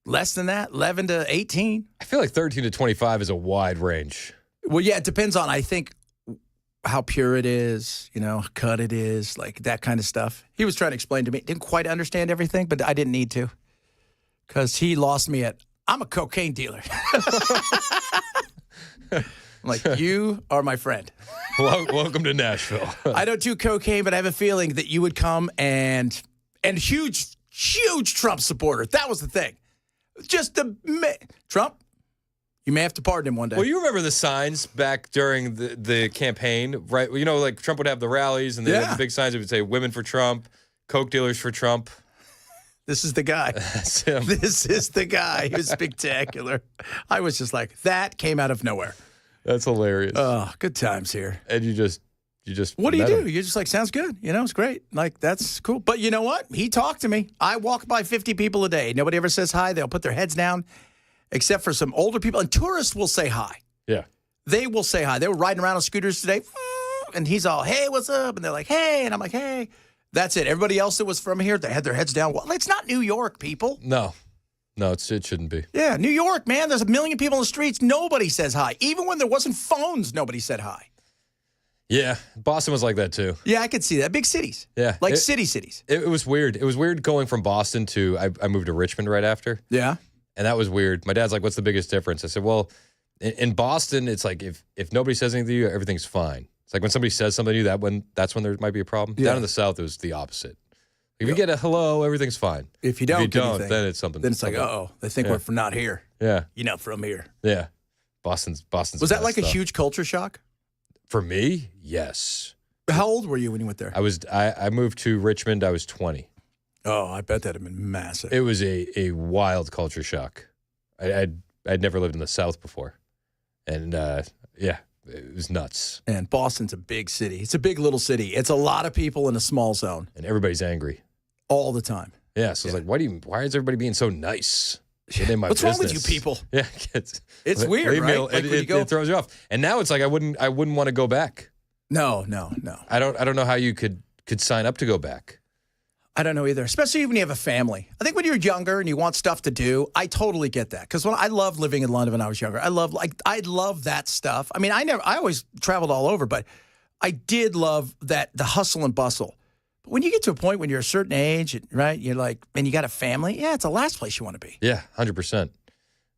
less than that, 11 to 18. I feel like 13 to 25 is a wide range. Well, yeah, it depends on, I think, how pure it is, cut it is, like that kind of stuff. He was trying to explain to me. Didn't quite understand everything, but I didn't need to because he lost me at, I'm a cocaine dealer. I'm like, you are my friend. Welcome to Nashville. I don't do cocaine, but I have a feeling that you would come and huge Trump supporter. That was the thing. Trump. You may have to pardon him one day. Well, you remember the signs back during the campaign, right? Like Trump would have the rallies, and the big signs that would say "Women for Trump," "Coke dealers for Trump." This is the guy. That's him. This is the guy. He was spectacular. I was just like, that came out of nowhere. That's hilarious. Oh, good times here. And you just. What do you do? You're just like, sounds good. It's great. Like, that's cool. But you know what? He talked to me. I walk by 50 people a day. Nobody ever says hi. They'll put their heads down. Except for some older people. And tourists will say hi. Yeah. They will say hi. They were riding around on scooters today. And he's all, hey, what's up? And they're like, hey. And I'm like, hey. That's it. Everybody else that was from here, they had their heads down. Well, it's not New York, people. No, it shouldn't be. Yeah, New York, man. There's 1 million people in the streets. Nobody says hi. Even when there wasn't phones, nobody said hi. Yeah, Boston was like that too. Yeah, I could see that. Big cities. Yeah. Like cities. It was weird. It was weird going from Boston to, I moved to Richmond right after. Yeah. And that was weird. My dad's like, what's the biggest difference? I said, well, in Boston, it's like if nobody says anything to you, everything's fine. It's like when somebody says something to you, that's when there might be a problem. Yeah. Down in the South, it was the opposite. If you get a hello, everything's fine. If you don't, then it's something. Then it's like, they think we're from not here. Yeah. You're not from here. Yeah. Boston's. Was that like a huge culture shock? For me, yes. How old were you when you went there? I moved to Richmond. I was 20. Oh, I bet that'd have been massive. It was a wild culture shock. I'd never lived in the South before, and it was nuts. And Boston's a big city. It's a big little city. It's a lot of people in a small zone, and everybody's angry all the time. Yeah, so it's like, why is everybody being so nice? What's wrong with you people? Yeah, it's weird, right? Like it throws you off. And now it's like I wouldn't want to go back. No. I don't know how you could sign up to go back. I don't know either, especially when you have a family. I think when you're younger and you want stuff to do, I totally get that. Because I loved living in London when I was younger. I love that stuff. I mean, I always traveled all over, but I did love the hustle and bustle. But when you get to a point when you're a certain age, right, you're like, and you got a family, it's the last place you want to be. Yeah, 100%.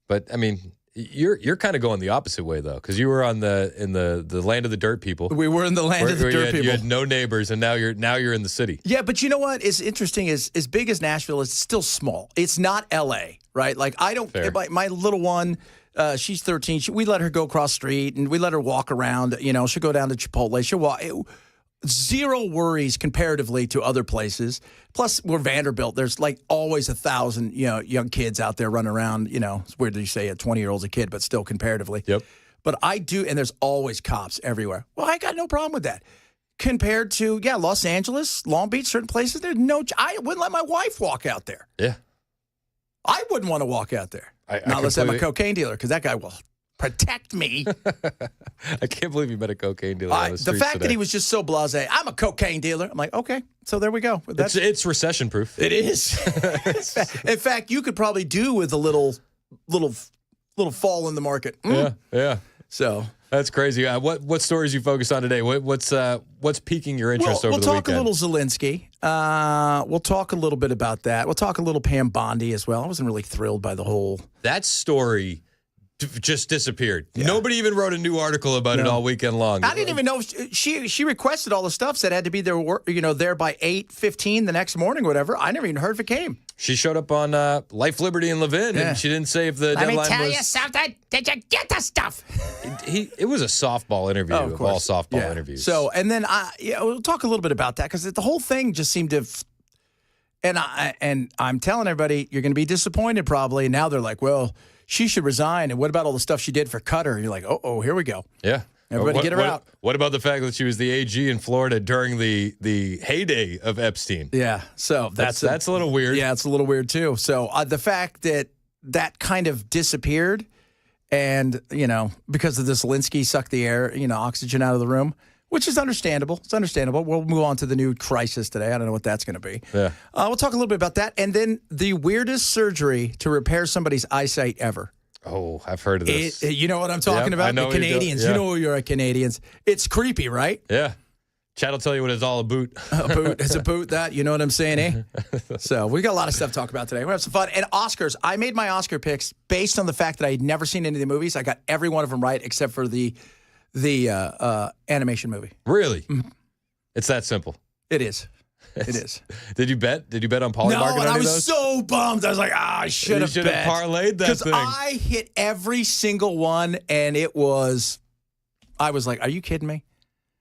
But I mean, you're kind of going the opposite way though, because you were in the land of the dirt people. We were in the land of the dirt people. You had no neighbors, and now you're in the city. Yeah, but you know what is interesting is as big as Nashville is, still small. It's not L.A., right? Like I don't. My little one, she's 13. We let her go across the street, and we let her walk around. She'll go down to Chipotle. She'll walk. Zero worries comparatively to other places. Plus, we're Vanderbilt. There's like always 1,000, young kids out there running around. It's weird that you say a 20-year-old's a kid, but still comparatively. Yep. But I do, and there's always cops everywhere. Well, I got no problem with that. Compared to, Los Angeles, Long Beach, certain places, I wouldn't let my wife walk out there. Yeah. I wouldn't want to walk out there. Not unless I'm a cocaine dealer, because that guy will protect me. I can't believe you met a cocaine dealer on the streets The fact today. that he was just so blasé, I'm a cocaine dealer. I'm like, okay, so there we go. It's recession proof. It is. In fact, you could probably do with a little fall in the market. Yeah. So that's crazy. What stories you focused on today? What's piquing your interest over the weekend? We'll talk a little Zelensky. We'll talk a little bit about that. We'll talk a little Pam Bondi as well. I wasn't really thrilled by the whole. That story just disappeared. Nobody even wrote a new article about it all weekend long. I didn't even know she requested all the stuff. Said it had to be there, there by 8:15 the next morning, or whatever. I never even heard if it came. She showed up on Life, Liberty, and Levin, and she didn't say if the deadline was. Let me tell you something. Did you get the stuff? It was a softball interview of all softball interviews. So, and then we'll talk a little bit about that because the whole thing just seemed to. And I'm telling everybody, you're going to be disappointed probably. And now they're like, well, she should resign. And what about all the stuff she did for Qatar? And you're like, oh, here we go. Yeah. Everybody get her out. What about the fact that she was the AG in Florida during the heyday of Epstein? Yeah. So that's a little weird. Yeah, it's a little weird too. So the fact that kind of disappeared and, because of the Zelensky sucked the air, oxygen out of the room, which is understandable. It's understandable. We'll move on to the new crisis today. I don't know what that's going to be. Yeah. We'll talk a little bit about that. And then the weirdest surgery to repair somebody's eyesight ever. Oh, I've heard of this. You know what I'm talking about? I know the Canadians. You know you're a Canadians. It's creepy, right? Yeah. Chad will tell you what it's all about. It's a boot that. You know what I'm saying, eh? So we got a lot of stuff to talk about today. We'll have some fun. And Oscars. I made my Oscar picks based on the fact that I had never seen any of the movies. I got every one of them right except for the animation movie. Really? Mm-hmm. It's that simple. It is. It is. Did you bet? Did you bet on Polymarket? No, and I was so bummed. I was like, I should have bet. You should have parlayed that thing. Because I hit every single one, and I was like, are you kidding me?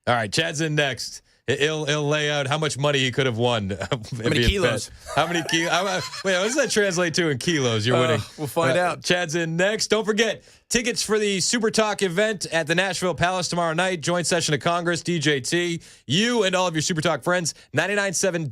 All right, Chad's in next. He'll lay out how much money he could have won. How many kilos? How many kilos? Wait, what does that translate to in kilos? You're winning. We'll find out. Chad's in next. Don't forget, tickets for the Super Talk event at the Nashville Palace tomorrow night. Joint session of Congress, DJT. You and all of your Super Talk friends. 99.7